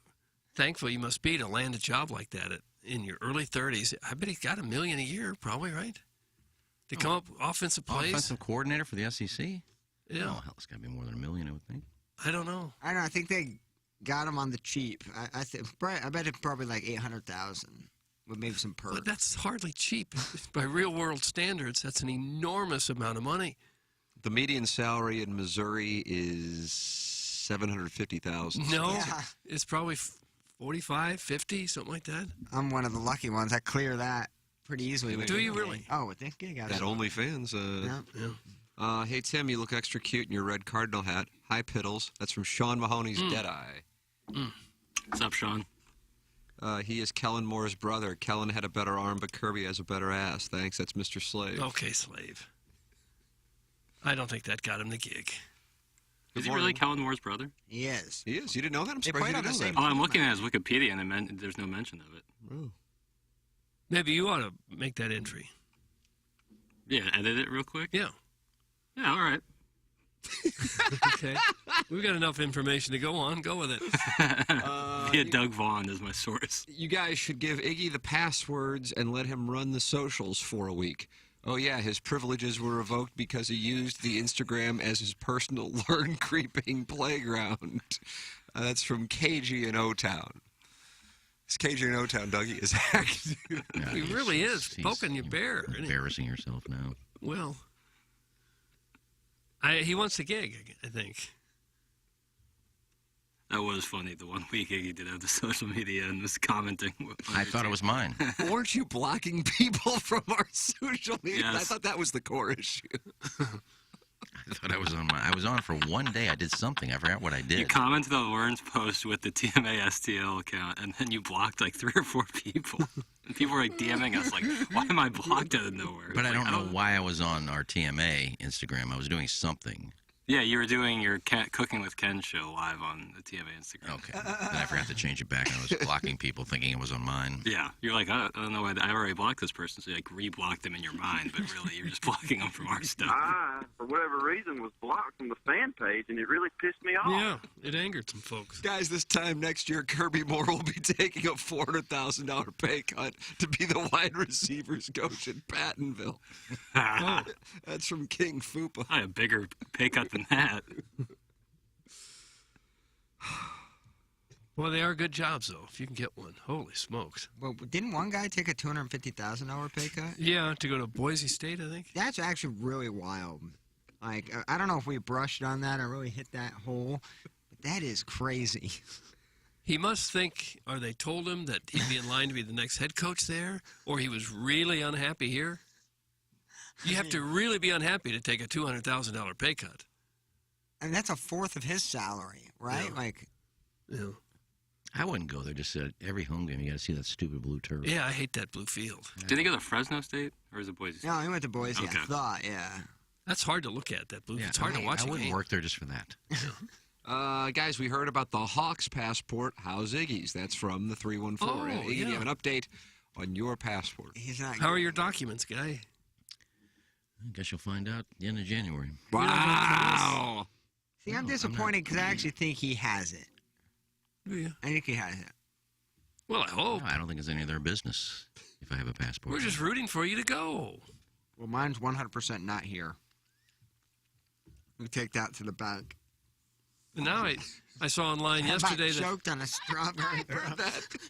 [SPEAKER 11] thankful you must be to land a job like that in your early 30s. I bet he got $1 million a year, probably, right? To come up offensive plays.
[SPEAKER 1] Offensive coordinator for the SEC?
[SPEAKER 11] Yeah.
[SPEAKER 1] Oh, hell, it's got to be more than $1 million, I would think.
[SPEAKER 11] I don't know.
[SPEAKER 3] I don't know. I think they got him on the cheap. I bet it's probably like 800,000 with maybe some perks.
[SPEAKER 11] But that's hardly cheap. By real-world standards, that's an enormous amount of money.
[SPEAKER 2] The median salary in Missouri is $750,000.
[SPEAKER 11] No,
[SPEAKER 3] Yeah.
[SPEAKER 11] it's probably 45, 50, something like that.
[SPEAKER 3] I'm one of the lucky ones. I clear that pretty easily. with
[SPEAKER 11] Do you
[SPEAKER 3] the
[SPEAKER 11] really?
[SPEAKER 3] gig. Oh, with that gig, I
[SPEAKER 2] That
[SPEAKER 3] don't-
[SPEAKER 2] OnlyFans.
[SPEAKER 3] Yeah.
[SPEAKER 11] Yeah.
[SPEAKER 2] Hey, Tim, you look extra cute in your red Cardinal hat. Hi, Piddles. That's from Sean Mahoney's Deadeye.
[SPEAKER 6] What's up, Sean?
[SPEAKER 2] He is Kellen Moore's brother. Kellen had a better arm, but Kirby has a better ass. Thanks. That's Mr. Slave.
[SPEAKER 11] Okay, Slave. I don't think that got him the gig.
[SPEAKER 6] Is he really Kellen Moore's brother?
[SPEAKER 3] He is.
[SPEAKER 2] He is. You didn't know that? I'm
[SPEAKER 3] They
[SPEAKER 2] surprised
[SPEAKER 3] played
[SPEAKER 2] you
[SPEAKER 3] on the
[SPEAKER 2] didn't know
[SPEAKER 3] same
[SPEAKER 2] that.
[SPEAKER 6] Oh, I'm looking at his Wikipedia, and there's no mention of it.
[SPEAKER 2] Oh.
[SPEAKER 11] Maybe you ought to make that entry.
[SPEAKER 6] Yeah, edit it real quick.
[SPEAKER 11] Yeah.
[SPEAKER 6] Yeah, all right.
[SPEAKER 11] Okay. We've got enough information to go on. Go with it.
[SPEAKER 6] Yeah, Doug Vaughn is my source.
[SPEAKER 2] You guys should give Iggy the passwords and let him run the socials for a week. Oh, yeah, his privileges were revoked because he used the Instagram as his personal learn creeping playground. That's from KG in O-Town. This KG in O-Town, Dougie, is active.
[SPEAKER 1] Yeah,
[SPEAKER 11] He really is poking your bear. isn't he?
[SPEAKER 1] Embarrassing yourself now.
[SPEAKER 11] Well, he wants a gig, I think.
[SPEAKER 6] That was funny. The one week Iggy did have the social media and was commenting.
[SPEAKER 1] I thought it was mine.
[SPEAKER 2] Weren't you blocking people from our social media?
[SPEAKER 6] Yes.
[SPEAKER 2] I thought that was the core issue.
[SPEAKER 1] I thought I was on I was on for one day. I did something. I forgot what I did.
[SPEAKER 6] You commented on Warren's post with the TMA STL account, and then you blocked like 3 or 4 people. And people were like DMing us, like, why am I blocked out of nowhere?
[SPEAKER 1] But I
[SPEAKER 6] Like,
[SPEAKER 1] don't know why I was on our TMA Instagram. I was doing something.
[SPEAKER 6] Yeah, you were doing your Cooking with Ken show live on the TMA Instagram.
[SPEAKER 1] Okay. Then I forgot to change it back, and I was blocking people thinking it was on mine.
[SPEAKER 6] Yeah, you're like, I don't know why I already blocked this person, so you like re-blocked them in your mind, but really you're just blocking them from our stuff.
[SPEAKER 12] I, for whatever reason, was blocked from the fan page, and it really pissed me off.
[SPEAKER 11] Yeah, it angered some folks.
[SPEAKER 2] Guys, this time next year, Kirby Moore will be taking a $400,000 pay cut to be the wide receivers coach in Pattonville.
[SPEAKER 11] Oh,
[SPEAKER 2] That's from King Fupa.
[SPEAKER 6] I had a bigger pay cut than that.
[SPEAKER 11] well, they are good jobs, though, if you can get one. Holy smokes.
[SPEAKER 3] Well, didn't one guy take a $250,000 pay cut?
[SPEAKER 11] Yeah, to go to Boise State, I think.
[SPEAKER 3] That's actually really wild. Like, I don't know if we brushed on that or really hit that hole, but that is crazy.
[SPEAKER 11] He must think, or they told him that he'd be in line to be the next head coach there, or he was really unhappy here. You have to really be unhappy to take a $200,000 pay cut.
[SPEAKER 3] And that's a fourth of his salary, right?
[SPEAKER 11] Yeah.
[SPEAKER 3] Like,
[SPEAKER 11] Yeah.
[SPEAKER 1] I wouldn't go there. Just said every home game, you got to see that stupid blue turf.
[SPEAKER 11] Yeah, I hate that blue field.
[SPEAKER 6] Did he go to Fresno State or is it Boise State?
[SPEAKER 3] no, he went to Boise.
[SPEAKER 6] Okay.
[SPEAKER 3] I thought, yeah.
[SPEAKER 11] That's hard to look at, that blue.
[SPEAKER 1] Yeah,
[SPEAKER 11] It's hard to watch
[SPEAKER 1] I
[SPEAKER 11] a
[SPEAKER 1] wouldn't
[SPEAKER 11] game.
[SPEAKER 1] work there just for that.
[SPEAKER 2] Guys, we heard about the Hawks passport. How's Iggy's? That's from the 314.
[SPEAKER 11] Oh,
[SPEAKER 2] Iggy, do
[SPEAKER 11] yeah.
[SPEAKER 2] you have an update on your passport?
[SPEAKER 3] He's not.
[SPEAKER 11] How are your documents, guy?
[SPEAKER 1] I guess you'll find out at the end of January.
[SPEAKER 2] Wow.
[SPEAKER 3] See, I'm disappointed because I actually think he has it.
[SPEAKER 11] Yeah.
[SPEAKER 3] I think he has it.
[SPEAKER 11] Well, I hope.
[SPEAKER 1] No, I don't think it's any of their business if I have a passport.
[SPEAKER 11] We're just rooting for you to go.
[SPEAKER 3] Well, mine's 100% not here. We take that to the bank.
[SPEAKER 11] And now I saw online
[SPEAKER 3] I
[SPEAKER 11] yesterday that
[SPEAKER 3] choked on a strawberry. Bro.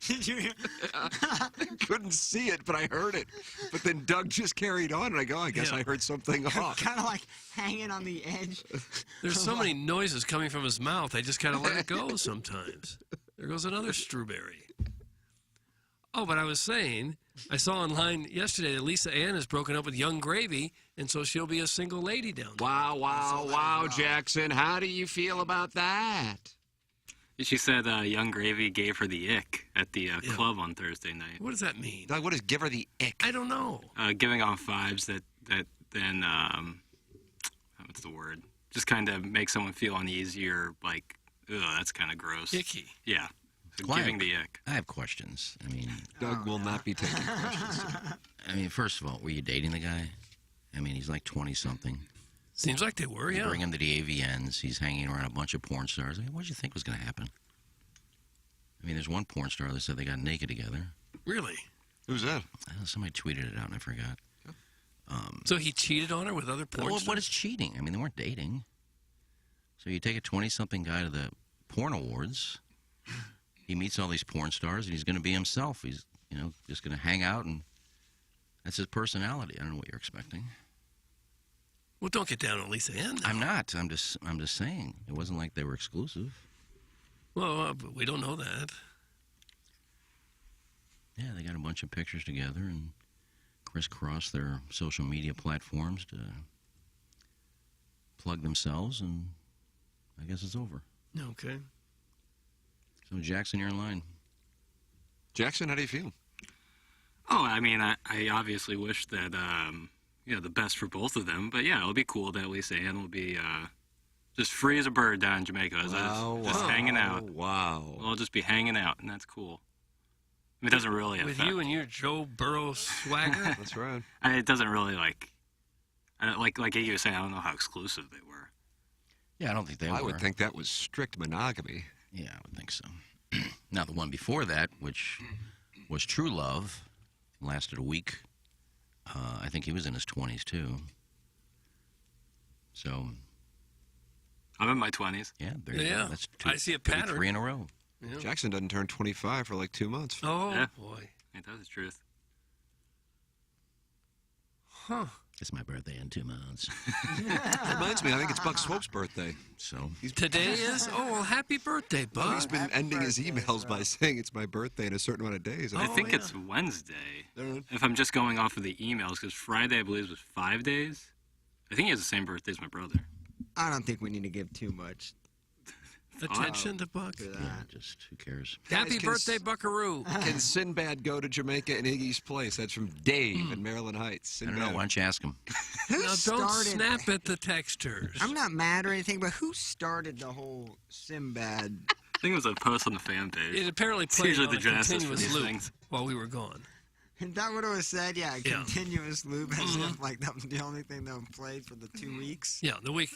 [SPEAKER 3] Did you hear?
[SPEAKER 2] I couldn't see it, but I heard it. But then Doug just carried on, and I go, I guess
[SPEAKER 11] Yeah.
[SPEAKER 2] I heard something off.
[SPEAKER 3] Kind of like hanging on the edge.
[SPEAKER 11] there's so many noises coming from his mouth, I just kind of let it go sometimes. There goes another strawberry. Oh, but I was saying, I saw online yesterday that Lisa Ann has broken up with Young Gravy, and so she'll be a single lady down there.
[SPEAKER 2] Wow, Jackson. How do you feel about that?
[SPEAKER 6] She said Young Gravy gave her the ick at the club on Thursday night.
[SPEAKER 11] What does that mean?
[SPEAKER 2] Doug, what does give her the ick?
[SPEAKER 11] I don't know.
[SPEAKER 6] Giving off vibes that then, what's the word? Just kind of make someone feel uneasy or like, ugh, that's kind of gross.
[SPEAKER 11] Icky.
[SPEAKER 6] Yeah. So
[SPEAKER 1] Well,
[SPEAKER 6] giving the ick.
[SPEAKER 1] I have questions. I mean,
[SPEAKER 2] Doug will not be taking questions.
[SPEAKER 1] I mean, first of all, were you dating the guy? I mean, he's like 20-something.
[SPEAKER 11] Seems like they were,
[SPEAKER 1] You
[SPEAKER 11] yeah.
[SPEAKER 1] bring him to the AVNs. He's hanging around a bunch of porn stars. I mean, what did you think was going to happen? I mean, there's one porn star that said they got naked together.
[SPEAKER 11] Really?
[SPEAKER 2] Who's that?
[SPEAKER 1] Somebody tweeted it out, and I forgot.
[SPEAKER 11] So he cheated on her with other porn
[SPEAKER 1] Well,
[SPEAKER 11] stars?
[SPEAKER 1] what is cheating? I mean, they weren't dating. So you take a 20-something guy to the porn awards. He meets all these porn stars, and he's going to be himself. He's, just going to hang out, and that's his personality. I don't know what you're expecting.
[SPEAKER 11] Well, don't get down on Lisa Ann.
[SPEAKER 1] I'm not. I'm just saying. It wasn't like they were exclusive.
[SPEAKER 11] Well, but we don't know that.
[SPEAKER 1] Yeah, they got a bunch of pictures together and crisscrossed their social media platforms to plug themselves, and I guess it's over.
[SPEAKER 11] Okay.
[SPEAKER 1] So, Jackson, you're in line.
[SPEAKER 2] Jackson, how do you feel?
[SPEAKER 6] Oh, I mean, I obviously wish that, the best for both of them. But, yeah, it'll be cool that Lisa Ann will be just free as a bird down in Jamaica. Just hanging out.
[SPEAKER 2] Wow.
[SPEAKER 6] We'll just be hanging out, and that's cool. I mean, it doesn't really
[SPEAKER 11] With
[SPEAKER 6] affect.
[SPEAKER 11] you and your Joe Burrow swagger?
[SPEAKER 2] That's right.
[SPEAKER 6] It doesn't really, like Iggy was saying, I don't know how exclusive they were.
[SPEAKER 1] Yeah, I don't think they were.
[SPEAKER 2] I would think that was strict monogamy.
[SPEAKER 1] Yeah, I would think so. Now, the one before that, which was True Love, lasted a week. I think he was in his 20s, too. So,
[SPEAKER 6] I'm in my 20s.
[SPEAKER 1] yeah, there you
[SPEAKER 11] Yeah,
[SPEAKER 1] go. That's
[SPEAKER 11] I see a pattern.
[SPEAKER 1] 3 in a row.
[SPEAKER 11] Yeah.
[SPEAKER 2] Jackson doesn't turn 25 for like 2 months.
[SPEAKER 11] Oh,
[SPEAKER 6] Yeah.
[SPEAKER 11] boy.
[SPEAKER 6] Ain't that the truth?
[SPEAKER 11] Huh.
[SPEAKER 1] It's my birthday in 2 months.
[SPEAKER 2] Reminds me, I think it's Buck Swope's birthday.
[SPEAKER 1] So,
[SPEAKER 11] Today is? Oh, well, happy birthday, Buck.
[SPEAKER 2] He's been ending his emails by saying it's my birthday in a certain amount of days.
[SPEAKER 6] I think
[SPEAKER 11] yeah.
[SPEAKER 6] it's Wednesday.
[SPEAKER 2] Alright.
[SPEAKER 6] If I'm just going off of the emails, because Friday, I believe, was 5 days. I think he has the same birthday as my brother.
[SPEAKER 3] I don't think we need to give too much
[SPEAKER 11] Attention to Buck.
[SPEAKER 3] to that.
[SPEAKER 1] yeah, just who cares?
[SPEAKER 11] Happy
[SPEAKER 2] can
[SPEAKER 11] birthday, Buckaroo.
[SPEAKER 2] Can Sinbad go to Jamaica in Iggy's place? That's from Dave in Maryland Heights.
[SPEAKER 1] I don't
[SPEAKER 2] Sinbad.
[SPEAKER 1] know. Why don't you ask him?
[SPEAKER 3] Who
[SPEAKER 11] Now, don't
[SPEAKER 3] started?
[SPEAKER 11] snap at the texters.
[SPEAKER 3] I'm not mad or anything, but who started the whole Sinbad?
[SPEAKER 6] I think it was a post on the fan page.
[SPEAKER 11] It apparently
[SPEAKER 6] It's
[SPEAKER 11] played
[SPEAKER 6] usually
[SPEAKER 11] on
[SPEAKER 6] the
[SPEAKER 11] a
[SPEAKER 6] genesis for
[SPEAKER 11] continuous
[SPEAKER 6] these
[SPEAKER 11] loop
[SPEAKER 6] things.
[SPEAKER 11] while we were gone.
[SPEAKER 3] Is that what it was said? Yeah,
[SPEAKER 11] Yeah.
[SPEAKER 3] continuous loop, as if like that was the only thing that played for the 2 weeks.
[SPEAKER 11] Yeah, the week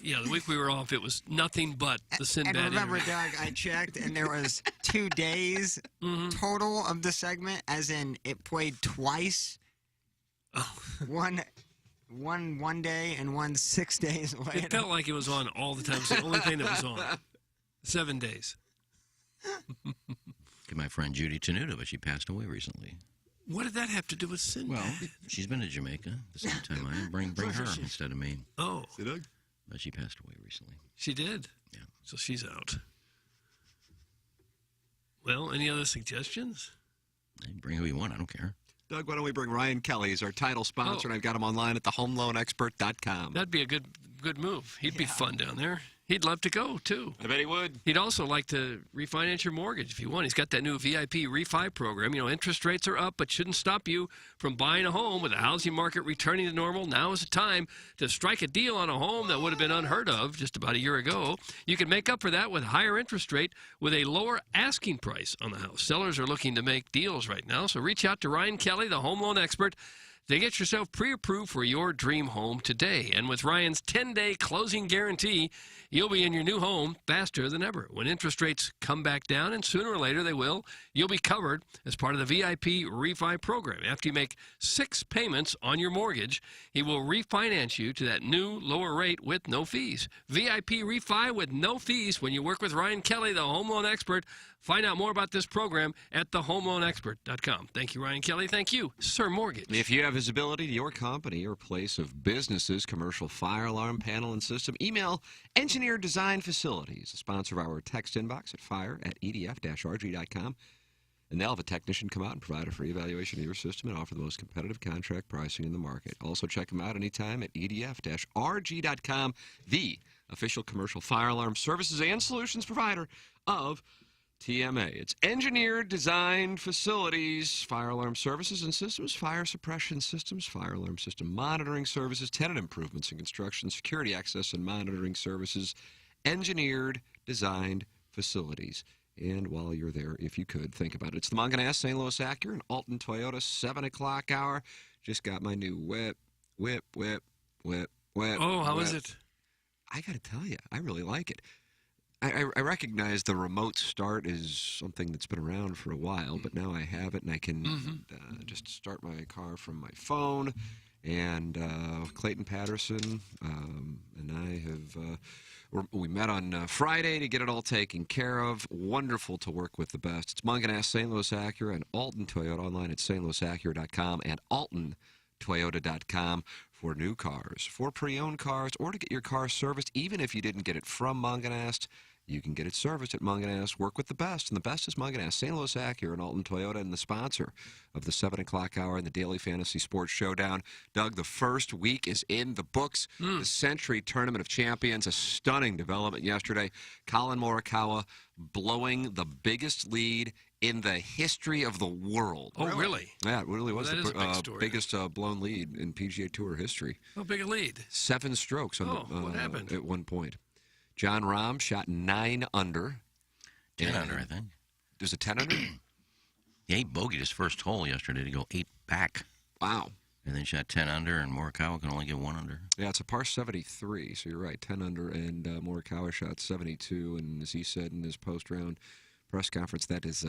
[SPEAKER 11] we were off, it was nothing but the Sinbad.
[SPEAKER 3] And remember,
[SPEAKER 11] interview.
[SPEAKER 3] Doug, I checked, and there was 2 days total of the segment, as in it played twice.
[SPEAKER 11] Oh.
[SPEAKER 3] One day and one 6 days later.
[SPEAKER 11] It felt like it was on all the time. It's the only thing that was on. 7 days.
[SPEAKER 1] Get my friend Judy Tenuta, but she passed away recently.
[SPEAKER 11] What did that have to do with Sinbad?
[SPEAKER 1] Well, she's been to Jamaica the same time I am. Bring her instead of me.
[SPEAKER 11] Oh,
[SPEAKER 2] See, Doug?
[SPEAKER 1] But she passed away recently.
[SPEAKER 11] she did?
[SPEAKER 1] Yeah.
[SPEAKER 11] So she's out. Well, any other suggestions?
[SPEAKER 1] Bring who you want. I don't care.
[SPEAKER 2] Doug, why don't we bring Ryan Kelly as our title sponsor, and I've got him online at thehomeloanexpert.com.
[SPEAKER 11] That'd be a good move. He'd be fun down there. He'd love to go, too.
[SPEAKER 2] I bet he would.
[SPEAKER 11] He'd also like to refinance your mortgage if you want. He's got that new VIP refi program. You know, interest rates are up, but shouldn't stop you from buying a home. With the housing market returning to normal, now is the time to strike a deal on a home that would have been unheard of just about a year ago. You can make up for that with higher interest rate with a lower asking price on the house. Sellers are looking to make deals right now, so reach out to Ryan Kelly, the home loan expert, to get yourself pre-approved for your dream home today. And with Ryan's 10-day closing guarantee, you'll be in your new home faster than ever. When interest rates come back down, and sooner or later they will, you'll be covered as part of the VIP refi program. After you make 6 payments on your mortgage, he will refinance you to that new lower rate with no fees. VIP refi with no fees when you work with Ryan Kelly, the home loan expert. Find out more about this program at thehomeloanexpert.com. Thank you, Ryan Kelly. Thank you, Sir Mortgage.
[SPEAKER 2] If you have visibility to your company or place of business's commercial fire alarm panel and system, email Engineered Design Facilities, a sponsor of our text inbox at fire@edf-rg.com. And they'll have a technician come out and provide a free evaluation of your system and offer the most competitive contract pricing in the market. Also, check them out anytime at edf-rg.com, the official commercial fire alarm services and solutions provider of TMA. It's Engineered Designed Facilities, fire alarm services and systems, fire suppression systems, fire alarm system monitoring services, tenant improvements and construction, security access and monitoring services, Engineered Designed Facilities. And while you're there, if you could, think about it. It's the Munganess, St. Louis Acura, and Alton Toyota, 7 o'clock hour. Just got my new whip.
[SPEAKER 11] Oh, how is it?
[SPEAKER 2] I got to tell you, I really like it. I recognize the remote start is something that's been around for a while, but now I have it, and I can just start my car from my phone. And Clayton Patterson and I have we met on Friday to get it all taken care of. Wonderful to work with the best. It's Munganess, St. Louis Acura, and Alton Toyota online at stlouisacura.com and altontoyota.com for new cars, for pre-owned cars, or to get your car serviced. Even if you didn't get it from Munganess, you can get it serviced at Munganess. Work with the best, and the best is Munganess, St. Louis Acura, and Alton Toyota, and the sponsor of the 7 o'clock hour and the Daily Fantasy Sports Showdown. Doug, the first week is in the books. The Century Tournament of Champions, a stunning development yesterday. Colin Morikawa blowing the biggest lead in the history of the world.
[SPEAKER 11] Oh, really?
[SPEAKER 2] Yeah, it really was
[SPEAKER 11] That is a big story.
[SPEAKER 2] Biggest blown lead in PGA Tour history.
[SPEAKER 11] How big a lead?
[SPEAKER 2] 7 strokes on
[SPEAKER 11] what happened?
[SPEAKER 2] At one point. John Rahm shot 9 under.
[SPEAKER 1] 10 under, I think.
[SPEAKER 2] There's a 10 under?
[SPEAKER 1] Yeah, he bogeyed his first hole yesterday to go 8 back.
[SPEAKER 2] Wow.
[SPEAKER 1] And then shot 10 under, and Morikawa can only get 1 under.
[SPEAKER 2] Yeah, it's a par 73, so you're right, 10 under, and Morikawa shot 72, and as he said in his post-round press conference, that's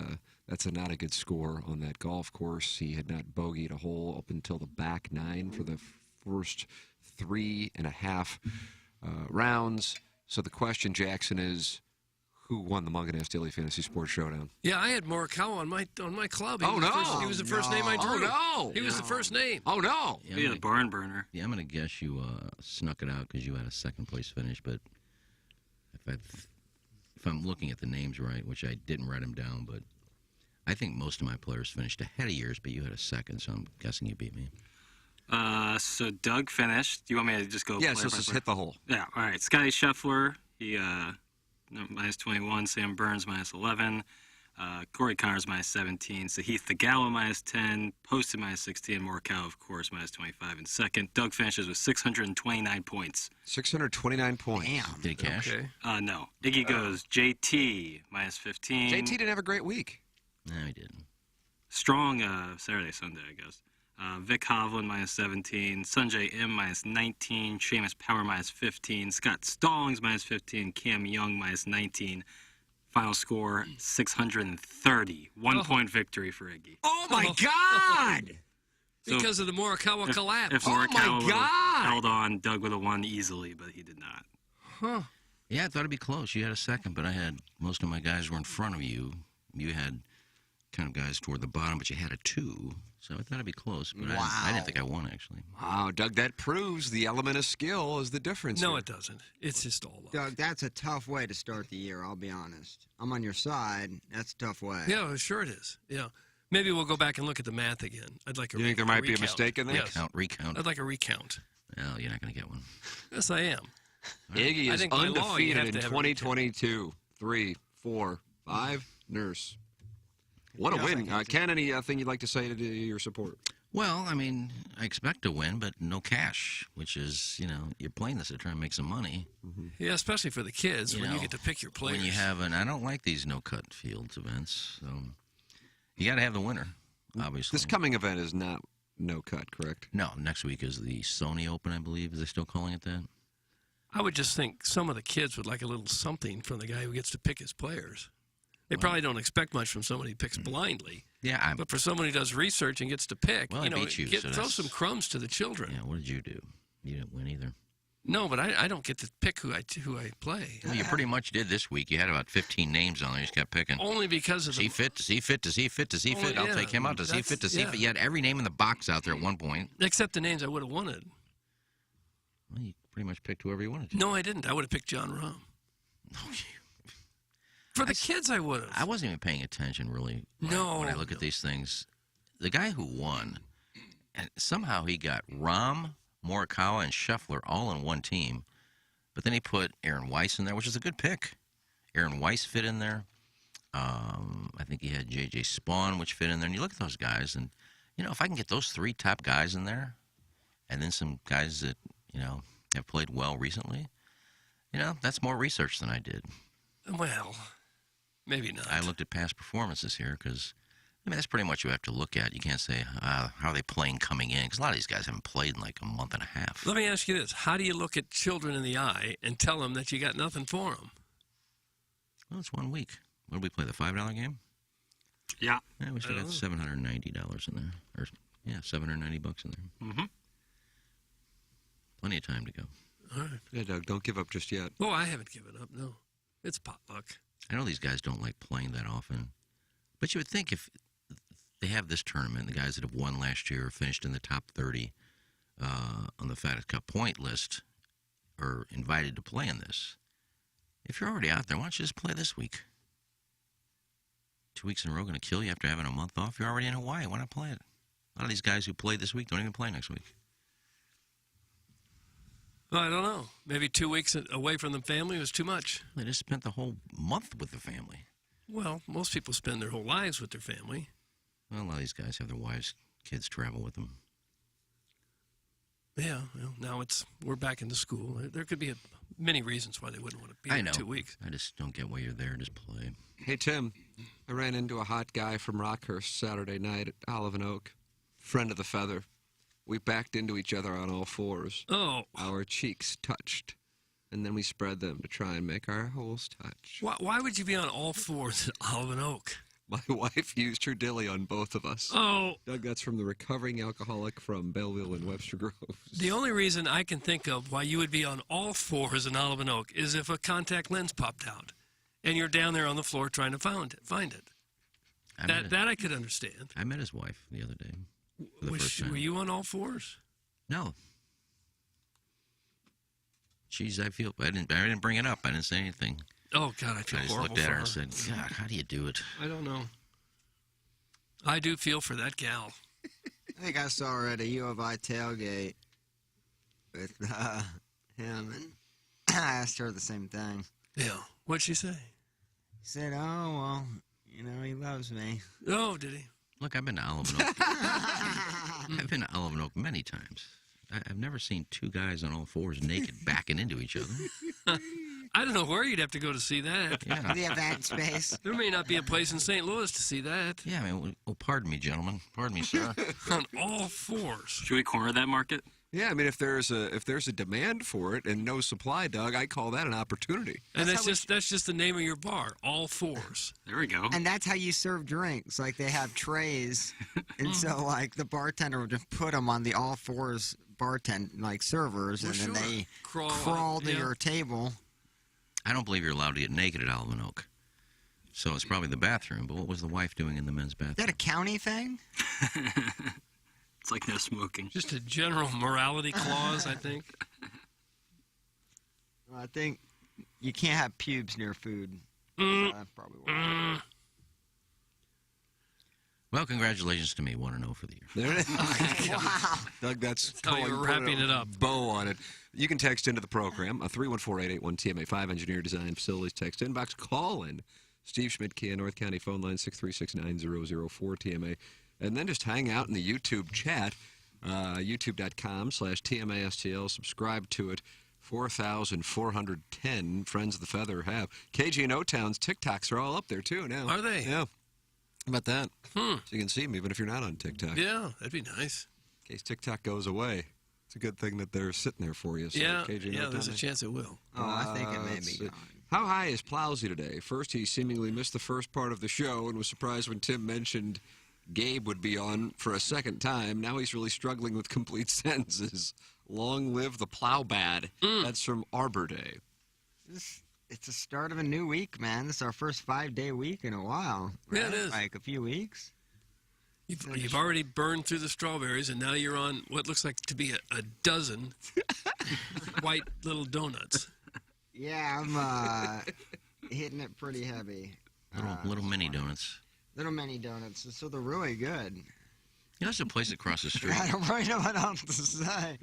[SPEAKER 2] not a good score on that golf course. He had not bogeyed a hole up until the back 9 for the first 3.5 rounds. So the question, Jackson, is who won the Munganess Daily Fantasy Sports Showdown?
[SPEAKER 11] Yeah, I had Morikawa on my club.
[SPEAKER 2] He
[SPEAKER 11] was the first name I drew.
[SPEAKER 2] Oh, no.
[SPEAKER 11] He was the first name.
[SPEAKER 2] Oh, no.
[SPEAKER 6] Yeah, the barn burner.
[SPEAKER 1] Yeah, I'm going to guess you snuck it out because you had a second-place finish, but if I'm looking at the names right, which I didn't write them down, but I think most of my players finished ahead of yours, but you had a second, so I'm guessing you beat me.
[SPEAKER 6] So Doug finished. Do you want me to just go?
[SPEAKER 2] Yeah, so just hit the hole.
[SPEAKER 6] Yeah, all right. Scotty Scheffler, he minus 21. Sam Burns minus 11. Corey Connors minus 17. Sahith Theegala minus 10. Poston minus 16. Morikawa, of course, minus 25 in second. Doug finishes with 629 points.
[SPEAKER 2] 629 points.
[SPEAKER 3] Damn.
[SPEAKER 1] Did he cash?
[SPEAKER 11] Okay.
[SPEAKER 6] No. Iggy goes JT minus 15.
[SPEAKER 2] JT didn't have a great week.
[SPEAKER 1] No, he didn't.
[SPEAKER 6] Strong Saturday, Sunday, I guess. Vic Hovland minus 17, Sanjay M minus 19, Seamus Power minus 15, Scott Stallings minus 15, Cam Young minus 19. Final score 630. 1 point victory for Iggy.
[SPEAKER 3] Oh my God!
[SPEAKER 11] Because of the Morikawa collapse.
[SPEAKER 6] If Morikawa would have held on, Doug would have won easily, but he did not.
[SPEAKER 11] Huh.
[SPEAKER 1] Yeah, I thought it'd be close. You had a second, but I had most of my guys were in front of you. You had kind of guys toward the bottom, but you had a 2. So I thought it'd be close, but I didn't think I won, actually.
[SPEAKER 2] Wow, Doug, that proves the element of skill is the difference.
[SPEAKER 11] No,
[SPEAKER 2] here.
[SPEAKER 11] it doesn't. It's just all luck.
[SPEAKER 3] Doug, that's a tough way to start the year, I'll be honest. I'm on your side. That's a tough way.
[SPEAKER 11] Yeah, sure it is. Yeah. Maybe we'll go back and look at the math again. I'd like a
[SPEAKER 2] You think there might be a
[SPEAKER 11] recount.
[SPEAKER 2] mistake in there?
[SPEAKER 11] Yes.
[SPEAKER 1] Recount.
[SPEAKER 11] I'd like a recount.
[SPEAKER 1] Well, you're not going to get one.
[SPEAKER 11] Yes, I am.
[SPEAKER 2] Iggy
[SPEAKER 11] I
[SPEAKER 2] is
[SPEAKER 11] think by law, you
[SPEAKER 2] undefeated
[SPEAKER 11] have
[SPEAKER 2] in
[SPEAKER 11] to have a
[SPEAKER 2] 2022. 3, 4, 5. Nurse. What a
[SPEAKER 3] Yeah,
[SPEAKER 2] win. Ken, anything you'd like to say to your support?
[SPEAKER 1] Well, I mean, I expect to win, but no cash, which is, you're playing this to try and make some money.
[SPEAKER 11] Yeah, especially for the kids when you get to pick your players.
[SPEAKER 1] When you have I don't like these no-cut fields events, so you got to have the winner, obviously.
[SPEAKER 2] This coming event is not no cut, correct?
[SPEAKER 1] No, next week is the Sony Open, I believe. Is they still calling it that?
[SPEAKER 11] I would just think some of the kids would like a little something from the guy who gets to pick his players. They probably don't expect much from somebody who picks blindly.
[SPEAKER 1] Yeah,
[SPEAKER 11] but for someone who does research and gets to pick,
[SPEAKER 1] Well, I beat you, so
[SPEAKER 11] throw
[SPEAKER 1] that's-
[SPEAKER 11] some crumbs to the children.
[SPEAKER 1] Yeah, what did you do? You didn't win either.
[SPEAKER 11] No, but I don't get to pick who I play.
[SPEAKER 1] Well, you pretty much did this week. You had about 15 names on there. You just kept picking.
[SPEAKER 11] Only because of
[SPEAKER 1] see fit, to see fit, to see fit, to see fit. I'll take him out to see fit, to see fit. You had every name in the box out there at one point.
[SPEAKER 11] Except the names I would have wanted.
[SPEAKER 1] Well, you pretty much picked whoever you wanted to.
[SPEAKER 11] No, I didn't. I would have picked John Rahm. For the kids, I would have.
[SPEAKER 1] I wasn't even paying attention, really. When I look at these things. The guy who won, and somehow he got Rahm, Morikawa, and Scheffler all in one team. But then he put Aaron Weiss in there, which is a good pick. Aaron Weiss fit in there. I think he had J.J. Spawn, which fit in there. And you look at those guys, and, if I can get those three top guys in there, and then some guys that, have played well recently, that's more research than I did.
[SPEAKER 11] Well, maybe not.
[SPEAKER 1] I looked at past performances here because, that's pretty much what you have to look at. You can't say, how are they playing coming in? Because a lot of these guys haven't played in like a month and a half.
[SPEAKER 11] Let me ask you this. How do you look at children in the eye and tell them that you got nothing for them?
[SPEAKER 1] Well, it's 1 week. What did we play, the $5 game?
[SPEAKER 6] Yeah.
[SPEAKER 1] Yeah, we still got $790 in there. Or, $790 in there.
[SPEAKER 6] Mm-hmm.
[SPEAKER 1] Plenty of time to go.
[SPEAKER 11] All right.
[SPEAKER 2] Yeah, Doug, don't give up just yet.
[SPEAKER 11] Oh, I haven't given up, no. It's potluck.
[SPEAKER 1] I know these guys don't like playing that often. But you would think if they have this tournament, the guys that have won last year finished in the top 30 on the FedEx Cup point list are invited to play in this. If you're already out there, why don't you just play this week? 2 weeks in a row going to kill you after having a month off? You're already in Hawaii. Why not play it? A lot of these guys who played this week don't even play next week.
[SPEAKER 11] Well, I don't know. Maybe 2 weeks away from the family was too much.
[SPEAKER 1] They just spent the whole month with the family.
[SPEAKER 11] Well, most people spend their whole lives with their family.
[SPEAKER 1] Well, a lot of these guys have their wives, kids travel with them.
[SPEAKER 11] Yeah, well, now we're back into school. There could be many reasons why they wouldn't want to be there 2 weeks.
[SPEAKER 1] I just don't get why you're there. Just play.
[SPEAKER 2] Hey, Tim, I ran into a hot guy from Rockhurst Saturday night at Olive and Oak. Friend of the feather. We backed into each other on all fours.
[SPEAKER 11] Oh.
[SPEAKER 2] Our cheeks touched. And then we spread them to try and make our holes touch.
[SPEAKER 11] Why would you be on all fours at Olive and Oak?
[SPEAKER 2] My wife used her dilly on both of us.
[SPEAKER 11] Oh.
[SPEAKER 2] Doug, that's from the recovering alcoholic from Belleville and Webster Groves.
[SPEAKER 11] The only reason I can think of why you would be on all fours in Olive and Oak is if a contact lens popped out and you're down there on the floor trying to find it. That I could understand.
[SPEAKER 1] I met his wife the other day. For the first time.
[SPEAKER 11] Were you on all fours?
[SPEAKER 1] No. I didn't bring it up. I didn't say anything.
[SPEAKER 11] Oh, God, I feel
[SPEAKER 1] I just
[SPEAKER 11] horrible
[SPEAKER 1] looked at
[SPEAKER 11] for
[SPEAKER 1] her and said, God, how do you do it?
[SPEAKER 11] I don't know. I do feel for that gal.
[SPEAKER 3] I think I saw her at a U of I tailgate with him, and I asked her the same thing.
[SPEAKER 11] Yeah. What'd she say?
[SPEAKER 3] She said, oh, well, he loves me.
[SPEAKER 11] Oh, did he?
[SPEAKER 1] Look, I've been to Olive and Oak. I've been to Olive and Oak many times. I've never seen two guys on all fours naked backing into each other.
[SPEAKER 11] I don't know where you'd have to go to see that.
[SPEAKER 1] Yeah.
[SPEAKER 3] The event space.
[SPEAKER 11] There may not be a place in St. Louis to see that.
[SPEAKER 1] Yeah, I mean, pardon me, gentlemen. Pardon me, sir.
[SPEAKER 11] On all fours.
[SPEAKER 6] Should we corner that market?
[SPEAKER 2] Yeah, I mean, if there's a demand for it and no supply, Doug, I call that an opportunity.
[SPEAKER 11] And that's just the name of your bar, all fours.
[SPEAKER 6] There we go.
[SPEAKER 3] And that's how you serve drinks. Like, they have trays, and so, like, the bartender would just put them on the all fours servers, and then they crawl to your table.
[SPEAKER 1] I don't believe you're allowed to get naked at Olive and Oak. So it's probably the bathroom. But what was the wife doing in the men's bathroom?
[SPEAKER 3] Is that a county thing?
[SPEAKER 6] It's like no smoking.
[SPEAKER 11] Just a general morality clause, I think.
[SPEAKER 3] Well, I think you can't have pubes near food. That's probably why.
[SPEAKER 1] Well, congratulations to me. 1-0 for the year.
[SPEAKER 2] There it is.
[SPEAKER 3] Wow.
[SPEAKER 2] Doug, that's
[SPEAKER 11] how you're wrapping it up.
[SPEAKER 2] Bow on it. You can text into the program. 314-881-TMA5 Engineer Design Facilities text inbox. Call in. Steve Schmidt, Kia, North County phone line 636-9004-TMA. And then just hang out in the YouTube chat, youtube.com/TMASTL. Subscribe to it. 4,410 Friends of the Feather have. KG and O-Town's TikToks are all up there, too, now.
[SPEAKER 11] Are they?
[SPEAKER 2] Yeah. How about that? So you can see them even if you're not on TikTok.
[SPEAKER 11] Yeah, that'd be nice.
[SPEAKER 2] In case TikTok goes away. It's a good thing that they're sitting there for you. So
[SPEAKER 11] Yeah,
[SPEAKER 2] KG and O-Town,
[SPEAKER 11] there's a chance it will.
[SPEAKER 3] Oh, I think it may
[SPEAKER 2] let's
[SPEAKER 3] be
[SPEAKER 2] see.
[SPEAKER 3] gone.
[SPEAKER 2] How high is Plowsy today? First, he seemingly missed the first part of the show and was surprised when Tim mentioned Gabe would be on for a second time. Now he's really struggling with complete sentences. Long live the plow bad. That's from Arbor Day.
[SPEAKER 3] It's the start of a new week, man. This is our first 5-day week in a while. Right?
[SPEAKER 11] Yeah, it is.
[SPEAKER 3] Like a few weeks.
[SPEAKER 11] You've already burned through the strawberries, and now you're on what looks like to be a dozen white little donuts.
[SPEAKER 3] Yeah, I'm hitting it pretty heavy.
[SPEAKER 1] Little mini donuts.
[SPEAKER 3] Little mini donuts, so they're really good.
[SPEAKER 1] You know, there's a place across the street.
[SPEAKER 3] I don't really know what else to say.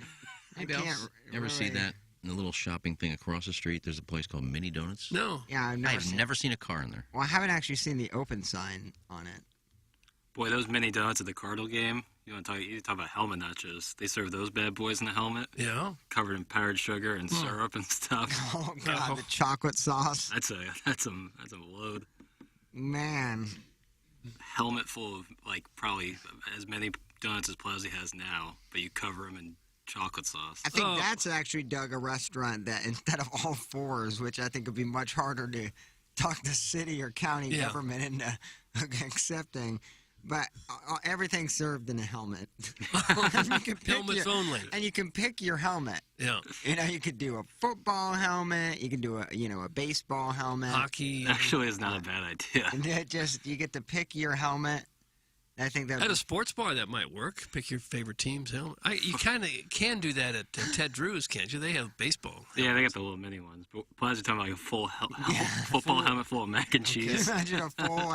[SPEAKER 1] Anybody else ever see that in the little shopping thing across the street? There's a place called Mini Donuts.
[SPEAKER 11] No.
[SPEAKER 3] Yeah, I've
[SPEAKER 1] never seen a car in there.
[SPEAKER 3] Well, I haven't actually seen the open sign on it.
[SPEAKER 6] Boy, those mini donuts at the Cardinal game. You talk about helmet nachos. They serve those bad boys in a helmet.
[SPEAKER 11] Yeah.
[SPEAKER 6] Covered in powdered sugar and syrup and stuff.
[SPEAKER 3] Oh God, the chocolate sauce.
[SPEAKER 6] That's a load.
[SPEAKER 3] Man.
[SPEAKER 6] Helmet full of probably as many donuts as Plowsy has now, but you cover them in chocolate sauce.
[SPEAKER 3] I think that's actually, Doug, a restaurant that instead of all fours, which I think would be much harder to talk the city or county government into accepting, but everything's served in a helmet.
[SPEAKER 11] Helmets only.
[SPEAKER 3] And you can pick your helmet.
[SPEAKER 11] Yeah.
[SPEAKER 3] You know, you could do a football helmet. You can do a baseball helmet.
[SPEAKER 11] Hockey.
[SPEAKER 6] Actually, it's not a bad idea.
[SPEAKER 3] And you get to pick your helmet. I think that
[SPEAKER 11] at a sports bar that might work. Pick your favorite team's helmet. You kind of can do that at Ted Drew's, can't you? They have baseball helmets.
[SPEAKER 6] Yeah, they got the little mini ones. But Plowsy's talking about like a full football helmet full of mac and cheese.
[SPEAKER 3] Imagine a full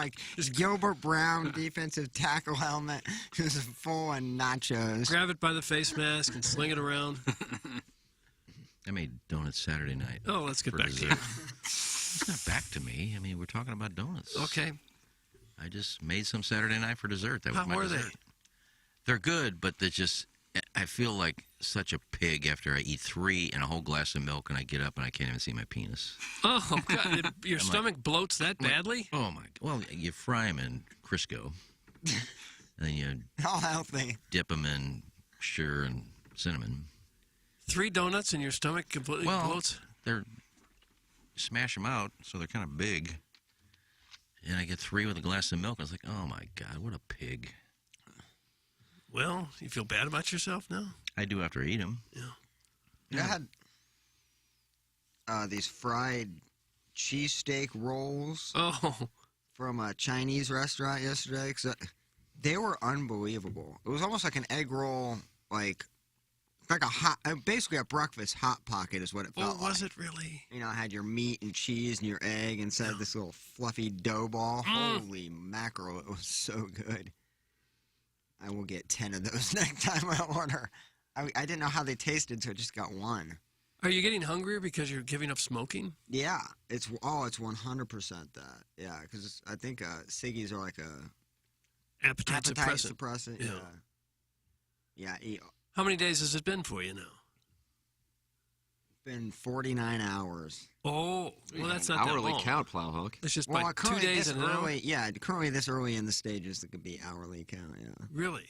[SPEAKER 3] Gilbert Brown defensive tackle helmet who's full of nachos.
[SPEAKER 11] Grab it by the face mask and sling it around.
[SPEAKER 1] I made donuts Saturday night.
[SPEAKER 11] Oh, let's get back to
[SPEAKER 1] dessert. It's not back to me. I mean, we're talking about donuts.
[SPEAKER 11] Okay.
[SPEAKER 1] I just made some Saturday night for dessert. That was my
[SPEAKER 11] How are
[SPEAKER 1] dessert.
[SPEAKER 11] they?
[SPEAKER 1] They're good, but I feel like such a pig after I eat 3 and a whole glass of milk, and I get up and I can't even see my penis.
[SPEAKER 11] Oh, God. Your stomach bloats that badly?
[SPEAKER 1] Oh, my. Well, you fry them in Crisco, and then you
[SPEAKER 3] all healthy.
[SPEAKER 1] Dip them in sugar and cinnamon.
[SPEAKER 11] 3 donuts and your stomach completely bloats?
[SPEAKER 1] You smash them out, so they're kind of big. And I get 3 with a glass of milk. I was like, oh, my God, what a pig.
[SPEAKER 11] Well, you feel bad about yourself now?
[SPEAKER 1] I do after I eat them.
[SPEAKER 3] Yeah. I had these fried cheesesteak rolls from a Chinese restaurant yesterday. They were unbelievable. It was almost like an egg roll, like basically a breakfast hot pocket is what it felt like.
[SPEAKER 11] Oh, was it really?
[SPEAKER 3] You know, it had your meat and cheese and your egg inside this little fluffy dough ball. Holy mackerel, it was so good. I will get 10 of those next time I order. I didn't know how they tasted, so I just got 1.
[SPEAKER 11] Are you getting hungrier because you're giving up smoking?
[SPEAKER 3] Yeah, it's 100% that. Yeah, because I think ciggies are like a
[SPEAKER 11] appetite
[SPEAKER 3] suppressant. Yeah.
[SPEAKER 11] How many days has it been for you now?
[SPEAKER 3] Been 49 hours.
[SPEAKER 11] Oh, well, that's not that long.
[SPEAKER 2] Hourly count, Plowhawk.
[SPEAKER 11] It's just by 2 days and an hour?
[SPEAKER 3] Yeah, currently this early in the stages, it could be hourly count, yeah.
[SPEAKER 11] Really?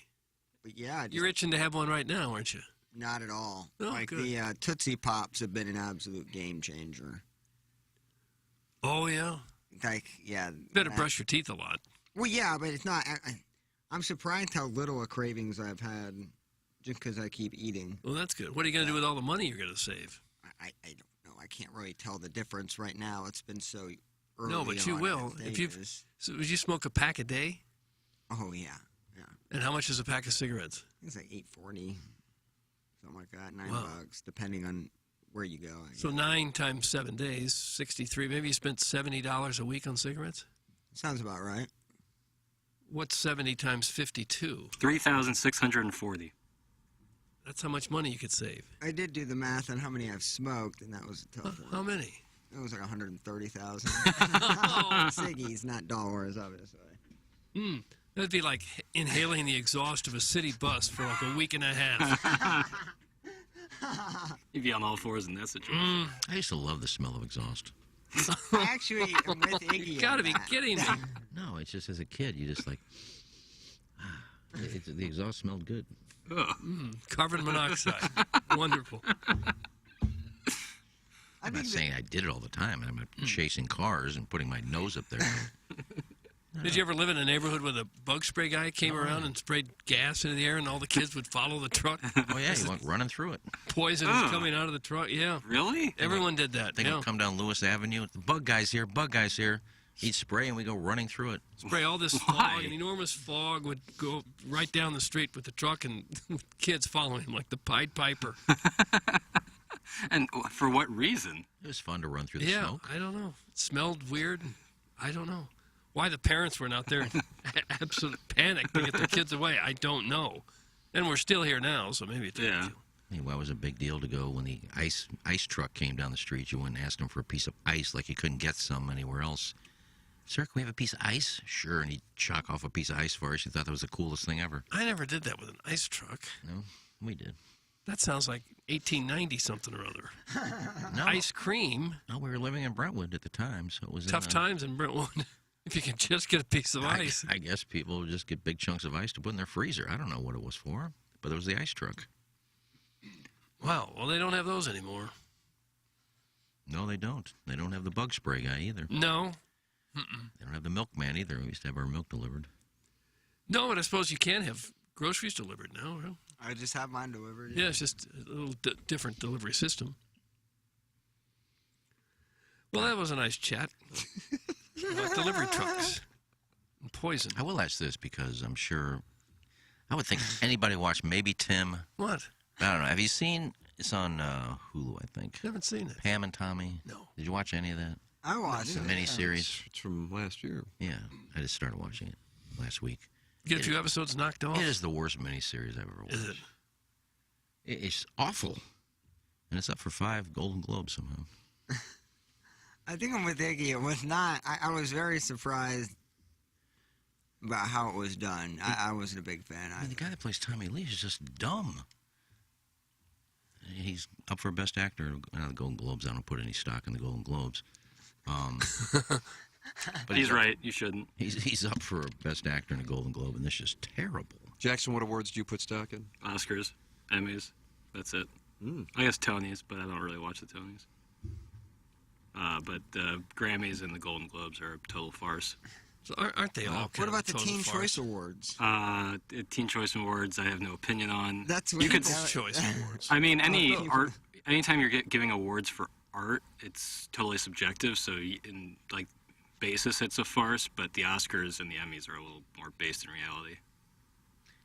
[SPEAKER 3] But yeah.
[SPEAKER 11] You're itching to have one right now, aren't you?
[SPEAKER 3] Not at all.
[SPEAKER 11] Oh,
[SPEAKER 3] like
[SPEAKER 11] good.
[SPEAKER 3] the Tootsie Pops have been an absolute game changer.
[SPEAKER 11] Oh, yeah?
[SPEAKER 3] Better
[SPEAKER 11] brush your teeth a lot.
[SPEAKER 3] Well, yeah, but it's not. I'm surprised how little cravings I've had just because I keep eating.
[SPEAKER 11] Well, that's good. What are you going to do with all the money you're going to save?
[SPEAKER 3] I don't know. I can't really tell the difference right now. It's been so early
[SPEAKER 4] No, but you
[SPEAKER 3] on
[SPEAKER 4] will.
[SPEAKER 3] in
[SPEAKER 4] If you
[SPEAKER 3] stages.
[SPEAKER 4] so would you smoke a pack a day?
[SPEAKER 3] Oh yeah.
[SPEAKER 4] And how much is a pack of cigarettes?
[SPEAKER 3] It's like $8.40, something like that.
[SPEAKER 4] Wow.
[SPEAKER 3] $9, depending on where you go. I
[SPEAKER 4] So
[SPEAKER 3] guess.
[SPEAKER 4] 9 times 7 days, 63. Maybe you spent $70 a week on cigarettes.
[SPEAKER 3] Sounds about right.
[SPEAKER 4] What's 70 times 52?
[SPEAKER 6] 3,640.
[SPEAKER 4] That's how much money you could save.
[SPEAKER 3] I did do the math on how many I've smoked, and that was a tough one.
[SPEAKER 4] How many?
[SPEAKER 3] It was like 130,000.
[SPEAKER 4] Oh.
[SPEAKER 3] Ciggies, not dollars, obviously.
[SPEAKER 4] That'd be like inhaling the exhaust of a city bus for like a week and a half.
[SPEAKER 6] You'd be on all fours in that situation.
[SPEAKER 1] I used to love the smell of exhaust.
[SPEAKER 3] Actually, I'm with Iggy.
[SPEAKER 4] You gotta
[SPEAKER 3] on
[SPEAKER 4] be
[SPEAKER 3] that.
[SPEAKER 4] kidding me.
[SPEAKER 1] No, it's just as a kid, you just like, the exhaust smelled good.
[SPEAKER 4] Carbon monoxide. Wonderful.
[SPEAKER 1] I'm not saying I did it all the time. I'm chasing cars and putting my nose up there.
[SPEAKER 4] Did you ever live in a neighborhood where the bug spray guy came around and sprayed gas into the air and all the kids would follow the truck?
[SPEAKER 1] Oh, yeah, he went running through it.
[SPEAKER 4] Poison was coming out of the truck. Yeah.
[SPEAKER 6] Really?
[SPEAKER 4] Everyone did that.
[SPEAKER 1] They would come down Lewis Avenue. The bug guy's here, bug guy's here. He'd spray and we go running through it.
[SPEAKER 4] Spray all this fog, an enormous fog would go right down the street with the truck and kids following him like the Pied Piper.
[SPEAKER 6] And for what reason?
[SPEAKER 1] It was fun to run through the smoke.
[SPEAKER 4] I don't know. It smelled weird. I don't know. Why the parents weren't out there in absolute panic to get their kids away, I don't know. And we're still here now, so maybe it's
[SPEAKER 1] Anyway, it was a big deal to go when the ice truck came down the street. You went and asked him for a piece of ice like you couldn't get some anywhere else. Sir, can we have a piece of ice? Sure, and he'd chalk off a piece of ice for us. He thought that was the coolest thing ever.
[SPEAKER 4] I never did that with an ice truck.
[SPEAKER 1] No, we did.
[SPEAKER 4] That sounds like 1890 something or other.
[SPEAKER 1] No.
[SPEAKER 4] Ice cream.
[SPEAKER 1] No, we were living in Brentwood at the time, so it was
[SPEAKER 4] Tough times in Brentwood. If you can just get a piece of ice.
[SPEAKER 1] I guess people would just get big chunks of ice to put in their freezer. I don't know what it was for, but it was the ice truck.
[SPEAKER 4] Wow, well, they don't have those anymore.
[SPEAKER 1] No, they don't. They don't have the bug spray guy either.
[SPEAKER 4] No.
[SPEAKER 1] They don't have the milkman either. We used to have our milk delivered.
[SPEAKER 4] No, but I suppose you can have groceries delivered now. Right?
[SPEAKER 3] I just have mine delivered.
[SPEAKER 4] Yeah, it's just a little different delivery system. Well, that was a nice chat about delivery trucks and poison.
[SPEAKER 1] I will ask this because I'm sure, I would think anybody watched, maybe Tim.
[SPEAKER 4] What?
[SPEAKER 1] I don't know. Have you seen, it's on Hulu, I think.
[SPEAKER 4] Haven't seen it.
[SPEAKER 1] Pam and Tommy?
[SPEAKER 4] No.
[SPEAKER 1] Did you watch any of that?
[SPEAKER 3] I watched
[SPEAKER 1] The
[SPEAKER 3] it.
[SPEAKER 1] miniseries?
[SPEAKER 2] It's from last year.
[SPEAKER 1] Yeah, I just started watching it last week.
[SPEAKER 4] Get a few episodes knocked off?
[SPEAKER 1] It is the worst miniseries I've ever watched.
[SPEAKER 4] Is it?
[SPEAKER 1] It's awful. And it's up for 5 Golden Globes somehow.
[SPEAKER 3] I think I'm with Iggy. It was not. I was very surprised about how it was done. I wasn't a big fan.
[SPEAKER 1] I mean, the guy that plays Tommy Lee is just dumb. He's up for Best Actor. The Golden Globes. I don't put any stock in the Golden Globes.
[SPEAKER 6] But he's right. You shouldn't.
[SPEAKER 1] He's up for Best Actor in a Golden Globe, and this is terrible.
[SPEAKER 2] Jackson, what awards do you put stock in?
[SPEAKER 6] Oscars, Emmys. That's it. I guess Tonys, but I don't really watch the Tonys. But the Grammys and the Golden Globes are a total farce.
[SPEAKER 4] So aren't they all?
[SPEAKER 3] What about the Teen Choice Awards?
[SPEAKER 6] Teen Choice Awards, I have no opinion on.
[SPEAKER 3] That's what
[SPEAKER 6] you could.
[SPEAKER 4] Choice Awards.
[SPEAKER 6] I mean, any art. Anytime you're giving awards for art, it's totally subjective. So, in like basis, it's a farce. But the Oscars and the Emmys are a little more based in reality.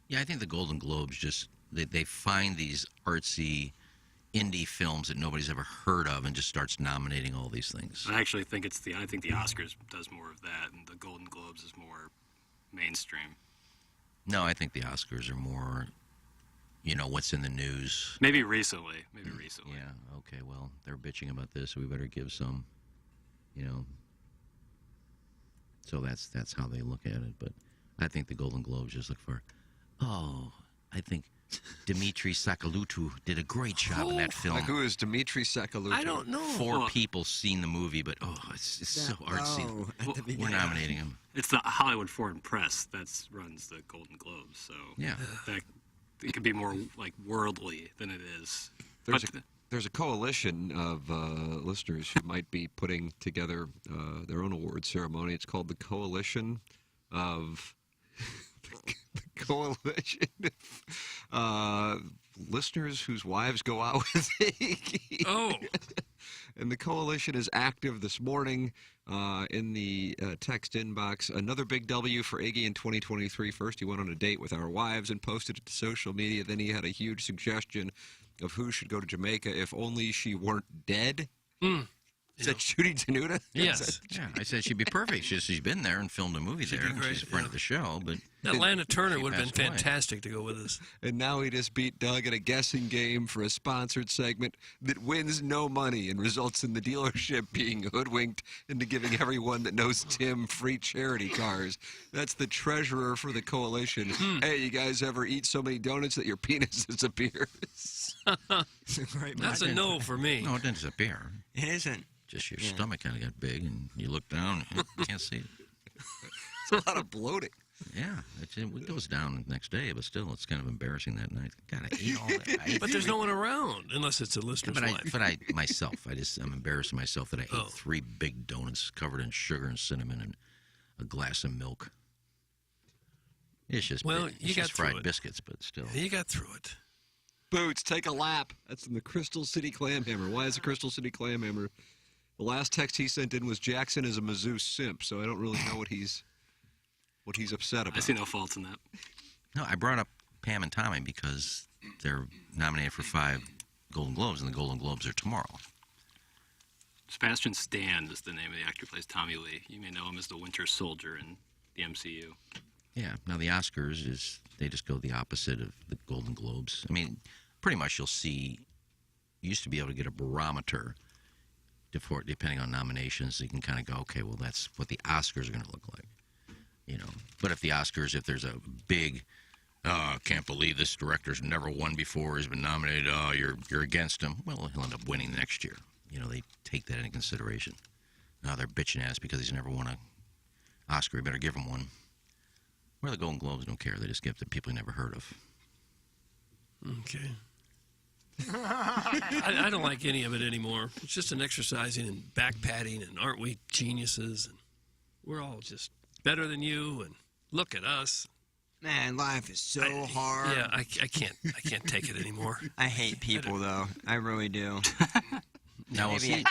[SPEAKER 1] Yeah, I think the Golden Globes just they find these artsy indie films that nobody's ever heard of and just starts nominating all these things.
[SPEAKER 6] I actually think I think the Oscars does more of that, and the Golden Globes is more mainstream.
[SPEAKER 1] No, I think the Oscars are more, what's in the news.
[SPEAKER 6] Maybe recently.
[SPEAKER 1] Yeah, okay, well, they're bitching about this, so we better give some, So that's how they look at it. But I think the Golden Globes just look for, I think Dimitri Sakhalutu did a great job in that film.
[SPEAKER 2] Like, who is Dimitri Sakhalutu?
[SPEAKER 4] I don't know.
[SPEAKER 1] 4 people seen the movie, but it's so artsy. We're nominating him.
[SPEAKER 6] It's the Hollywood Foreign Press that runs the Golden Globes, so
[SPEAKER 1] yeah,
[SPEAKER 6] that it could be more like worldly than it is.
[SPEAKER 2] There's a coalition of listeners who might be putting together their own award ceremony. It's called the Coalition of the Coalition of listeners whose wives go out with Iggy.
[SPEAKER 4] Oh.
[SPEAKER 2] And the coalition is active this morning in the text inbox. Another big W for Iggy in 2023. First, he went on a date with our wives and posted it to social media. Then he had a huge suggestion of who should go to Jamaica if only she weren't dead. Is that Judy Tenuta?
[SPEAKER 11] Yes.
[SPEAKER 1] Yeah, I said she'd be perfect. She's been there and filmed a movie there.
[SPEAKER 11] be great,
[SPEAKER 1] She's a friend of the show. But
[SPEAKER 11] That Lana Turner would have been
[SPEAKER 1] passed away.
[SPEAKER 11] fantastic to go with us.
[SPEAKER 2] And now he just beat Doug at a guessing game for a sponsored segment that wins no money and results in the dealership being hoodwinked into giving everyone that knows Tim free charity cars. That's the treasurer for the coalition. Hey, you guys ever eat so many donuts that your penis disappears?
[SPEAKER 11] That's a no for me.
[SPEAKER 1] no, it didn't disappear.
[SPEAKER 3] It isn't.
[SPEAKER 1] Just your stomach kind of got big, and you look down and you can't see it.
[SPEAKER 2] It's a lot of bloating.
[SPEAKER 1] Yeah, it goes down the next day, but still, it's kind of embarrassing that night. God, I ate all that.
[SPEAKER 11] But there's no one around, unless it's a listener's wife.
[SPEAKER 1] But I myself, I'm embarrassing myself that I ate 3 big donuts covered in sugar and cinnamon and a glass of milk. It's just fried biscuits, but still.
[SPEAKER 11] You got through it.
[SPEAKER 2] Boots, take a lap. That's in the Crystal City Clamhammer. Why is the Crystal City Clamhammer? The last text he sent in was Jackson is a Mizzou simp, so I don't really know what he's upset about.
[SPEAKER 6] I see no faults in that.
[SPEAKER 1] No, I brought up Pam and Tommy because they're nominated for 5 Golden Globes, and the Golden Globes are tomorrow.
[SPEAKER 6] Sebastian Stan is the name of the actor who plays Tommy Lee. You may know him as the Winter Soldier in the MCU.
[SPEAKER 1] Yeah. Now the Oscars they just go the opposite of the Golden Globes. I mean, pretty much you used to be able to get a barometer depending on nominations. You can kind of go, okay, well that's what the Oscars are going to look like, you know. But if the Oscars, if there's a big, can't believe this director's never won before, has been nominated, you're against him. Well, he'll end up winning next year. You know, they take that into consideration. Now they're bitching at us because he's never won an Oscar. You better give him one. Where the Golden Globes don't care. They just give it to people you never heard of.
[SPEAKER 11] Okay. I don't like any of it anymore. It's just an exercising and back patting, and aren't we geniuses? And we're all just better than you, and look at us.
[SPEAKER 3] Man, life is so hard.
[SPEAKER 11] Yeah, I can't take it anymore.
[SPEAKER 3] I hate people, though. I really do.
[SPEAKER 1] Now we'll see.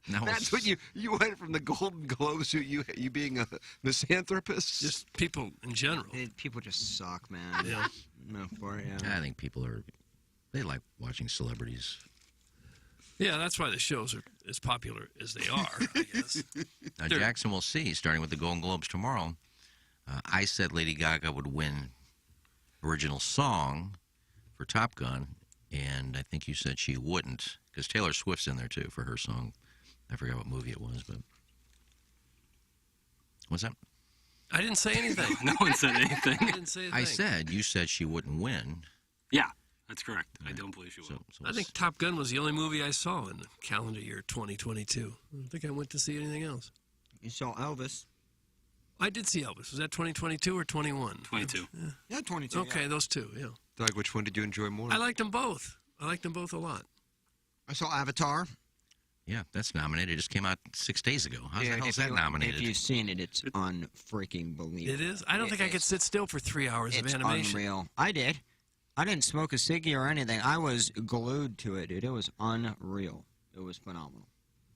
[SPEAKER 2] That's what you went from the Golden Globes to you being a misanthropist?
[SPEAKER 11] Just people in general.
[SPEAKER 3] People just suck, man.
[SPEAKER 11] Yeah.
[SPEAKER 3] No, for it, yeah.
[SPEAKER 1] I think people they like watching celebrities.
[SPEAKER 11] Yeah, that's why the shows are as popular as they are, I guess.
[SPEAKER 1] Now, Jackson will see, starting with the Golden Globes tomorrow. I said Lady Gaga would win original song for Top Gun, and I think you said she wouldn't, because Taylor Swift's in there, too, for her song. I forgot what movie it was, but... What's that?
[SPEAKER 11] I didn't say anything.
[SPEAKER 6] No one said anything.
[SPEAKER 11] I didn't say a thing.
[SPEAKER 1] You said she wouldn't win.
[SPEAKER 6] Yeah, that's correct. I don't believe she will.
[SPEAKER 11] I think Top Gun was the only movie I saw in the calendar year 2022. I don't think I went to see anything else.
[SPEAKER 3] You saw Elvis.
[SPEAKER 11] I did see Elvis. Was that 2022 or 21?
[SPEAKER 6] 22.
[SPEAKER 3] Yeah, 22.
[SPEAKER 11] Okay, those two, yeah.
[SPEAKER 2] Doug, which one did you enjoy more?
[SPEAKER 11] I liked them both. I liked them both a lot.
[SPEAKER 3] I saw Avatar.
[SPEAKER 1] Yeah, that's nominated. It just came out 6 days ago. How the hell is that nominated?
[SPEAKER 3] If you've seen it, it's unfreaking believable.
[SPEAKER 11] It is? I don't think I could sit still for 3 hours of animation.
[SPEAKER 3] It's unreal. I did. I didn't smoke a ciggy or anything. I was glued to it, dude. It was unreal. It was phenomenal.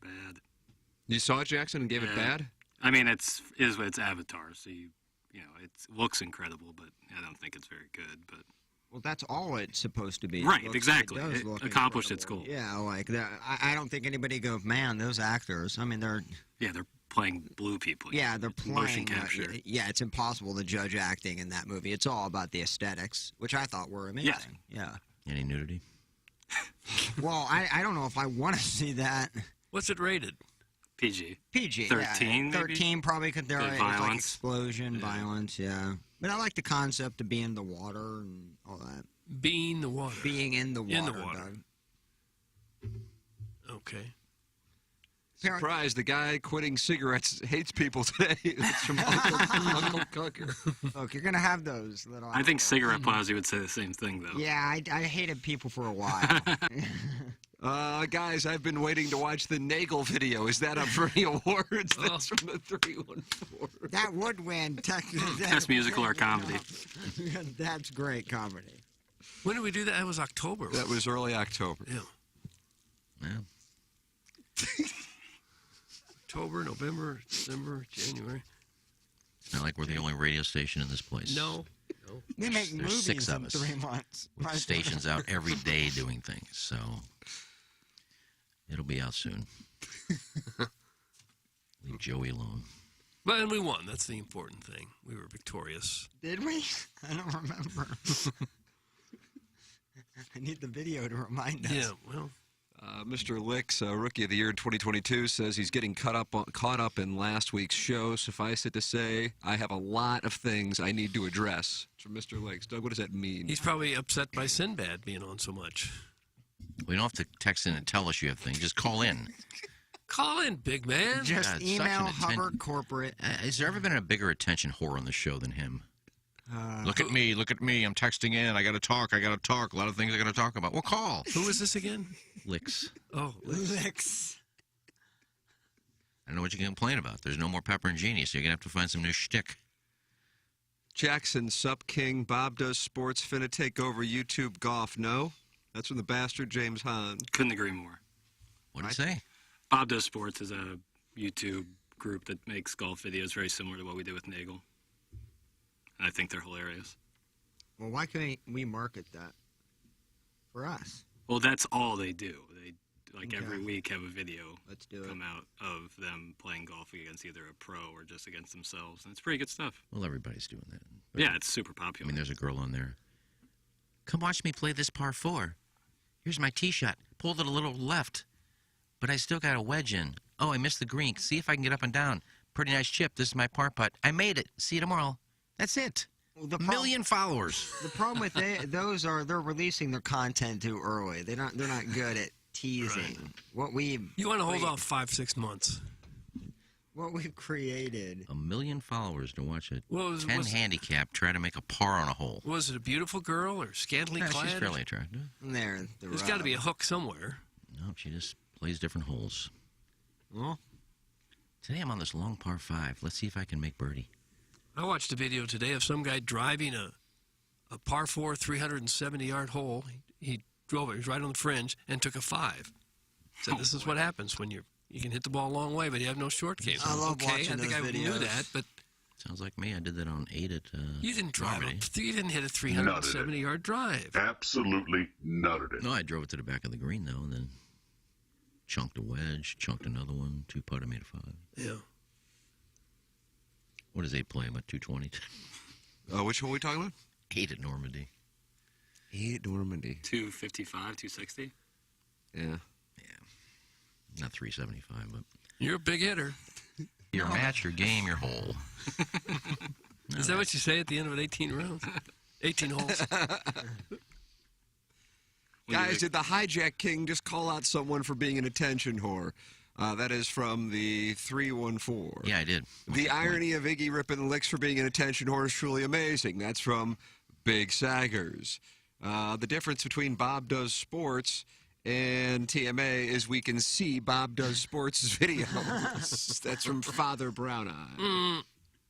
[SPEAKER 6] Bad.
[SPEAKER 2] You saw it, Jackson, and gave it bad?
[SPEAKER 6] I mean, it's Avatar, so you know, it looks incredible, but I don't think it's very good. But
[SPEAKER 3] well, that's all it's supposed to be.
[SPEAKER 6] Right, exactly.
[SPEAKER 3] It
[SPEAKER 6] accomplished its goal.
[SPEAKER 3] Yeah, like that. I don't think anybody goes, man, those actors. I mean, they're
[SPEAKER 6] playing blue people.
[SPEAKER 3] Yeah, they're playing
[SPEAKER 6] motion capture.
[SPEAKER 3] Yeah, it's impossible to judge acting in that movie. It's all about the aesthetics, which I thought were amazing. Yeah.
[SPEAKER 1] Any nudity?
[SPEAKER 3] Well, I don't know if I want to see that.
[SPEAKER 11] What's it rated?
[SPEAKER 6] PG.
[SPEAKER 3] 13,
[SPEAKER 6] yeah.
[SPEAKER 3] 13 probably because there is like
[SPEAKER 6] violence.
[SPEAKER 3] explosion, violence, yeah. But I like the concept of being in the water and all that.
[SPEAKER 11] Being the water.
[SPEAKER 3] Being in the water.
[SPEAKER 11] In the water.
[SPEAKER 3] Doug.
[SPEAKER 11] Okay.
[SPEAKER 2] Surprise, the guy quitting cigarettes hates people today. It's from Uncle Cucker.
[SPEAKER 3] Look, you're going to have those little...
[SPEAKER 6] I think Cigarette Plowsy would say the same thing, though.
[SPEAKER 3] Yeah, I hated people for a while.
[SPEAKER 2] Guys, I've been waiting to watch the Nagel video. Is that up for any awards? That's from the 314.
[SPEAKER 3] That would win.
[SPEAKER 6] Best musical or comedy.
[SPEAKER 3] That's great comedy.
[SPEAKER 11] When did we do that? It was October.
[SPEAKER 2] That was early October.
[SPEAKER 11] Yeah.
[SPEAKER 1] Yeah.
[SPEAKER 11] October, November, December, January.
[SPEAKER 1] It's not like we're the only radio station in this place.
[SPEAKER 11] No.
[SPEAKER 3] We make
[SPEAKER 1] There's
[SPEAKER 3] movies
[SPEAKER 1] 6 of
[SPEAKER 3] in
[SPEAKER 1] us.
[SPEAKER 3] 3 months.
[SPEAKER 1] With stations out every day doing things, so it'll be out soon. Leave Joey alone.
[SPEAKER 11] But and we won. That's the important thing. We were victorious.
[SPEAKER 3] Did we? I don't remember. I need the video to remind us.
[SPEAKER 11] Yeah, well.
[SPEAKER 2] Mr. Licks, Rookie of the Year in 2022, says he's getting caught up in last week's show. Suffice it to say, I have a lot of things I need to address. It's from Mr. Licks. Doug, what does that mean?
[SPEAKER 11] He's probably upset by Sinbad being on so much.
[SPEAKER 1] We don't have to text in and tell us you have things. Just call in.
[SPEAKER 11] Call in, big man.
[SPEAKER 3] Just
[SPEAKER 1] God,
[SPEAKER 3] email Hubbard Corporate.
[SPEAKER 1] Has there ever been a bigger attention whore on the show than him? Look at me. I'm texting in. I got to talk. A lot of things I got to talk about. Well, call.
[SPEAKER 11] Who is this again?
[SPEAKER 1] Licks.
[SPEAKER 11] Oh,
[SPEAKER 3] Licks.
[SPEAKER 1] I don't know what you can complain about. There's no more Pepper and Genie, so you're going to have to find some new shtick.
[SPEAKER 2] Jackson, Sup King, Bob Does Sports, finna take over YouTube Golf. No? That's from the bastard James Hahn.
[SPEAKER 6] Couldn't agree more.
[SPEAKER 1] What did he say?
[SPEAKER 6] Bob Does Sports is a YouTube group that makes golf videos very similar to what we did with Nagel. And I think they're hilarious.
[SPEAKER 3] Well, why can't we market that for us?
[SPEAKER 6] Well, that's all they do. They
[SPEAKER 3] Okay.
[SPEAKER 6] every week have a video
[SPEAKER 3] Let's do it.
[SPEAKER 6] come out of them playing golf against either a pro or just against themselves. And it's pretty good stuff.
[SPEAKER 1] Well, everybody's doing that. But,
[SPEAKER 6] Yeah, it's super
[SPEAKER 1] I
[SPEAKER 6] popular.
[SPEAKER 1] mean, there's a girl on there. Come watch me play this par 4. Here's my tee shot. Pulled it a little left, but I still got a wedge in. Oh, I missed the green. See if I can get up and down. Pretty nice chip. This is my par putt. I made it. See you tomorrow. That's it.
[SPEAKER 3] Well, the
[SPEAKER 1] million followers.
[SPEAKER 3] The problem with those are they're releasing their content too early. They're not good at teasing.
[SPEAKER 11] Right. You want to hold off 5-6 months.
[SPEAKER 3] What we've created.
[SPEAKER 1] 1 million followers to watch a
[SPEAKER 11] was
[SPEAKER 1] 10 handicap try to make a par on a hole.
[SPEAKER 11] Was it a beautiful girl or scantily
[SPEAKER 1] Yeah,
[SPEAKER 11] clad?
[SPEAKER 1] she's fairly attractive.
[SPEAKER 11] There's got to be a hook somewhere.
[SPEAKER 1] No, she just plays different holes.
[SPEAKER 3] Well,
[SPEAKER 1] today I'm on this long par 5. Let's see if I can make birdie.
[SPEAKER 11] I watched a video today of some guy driving a par 4 370-yard hole. He drove it. He was right on the fringe and took a 5. Said this is what happens when you can hit the ball a long way, but you have no short game.
[SPEAKER 3] I love watching
[SPEAKER 11] I think
[SPEAKER 3] those
[SPEAKER 11] I
[SPEAKER 3] videos.
[SPEAKER 11] knew that, but
[SPEAKER 1] sounds like me. I did that on 8 at
[SPEAKER 11] you didn't drive
[SPEAKER 1] Normandy.
[SPEAKER 11] You didn't hit a 370-yard drive.
[SPEAKER 13] Absolutely nutted it.
[SPEAKER 1] No, I drove it to the back of the green, though, and then chunked a wedge, chunked another one, 2-putter, made a 5.
[SPEAKER 11] Yeah.
[SPEAKER 1] What does 8 play? About 220?
[SPEAKER 2] Which one are we talking about?
[SPEAKER 1] 8 at Normandy.
[SPEAKER 2] 8 at Normandy.
[SPEAKER 6] 255, 260?
[SPEAKER 2] Yeah.
[SPEAKER 1] Not 375, but...
[SPEAKER 11] You're a big hitter.
[SPEAKER 1] Your match, your game, your hole.
[SPEAKER 11] Is that what you say at the end of an 18 rounds? 18 holes.
[SPEAKER 2] Guys, did the Hijack King just call out someone for being an attention whore? That is from the 314.
[SPEAKER 1] Yeah, I did.
[SPEAKER 2] The irony of Iggy ripping Licks for being an attention whore is truly amazing. That's from Big Saggers. The difference between Bob Does Sports and TMA is we can see Bob Does Sports' video. That's from Father Brown Eye.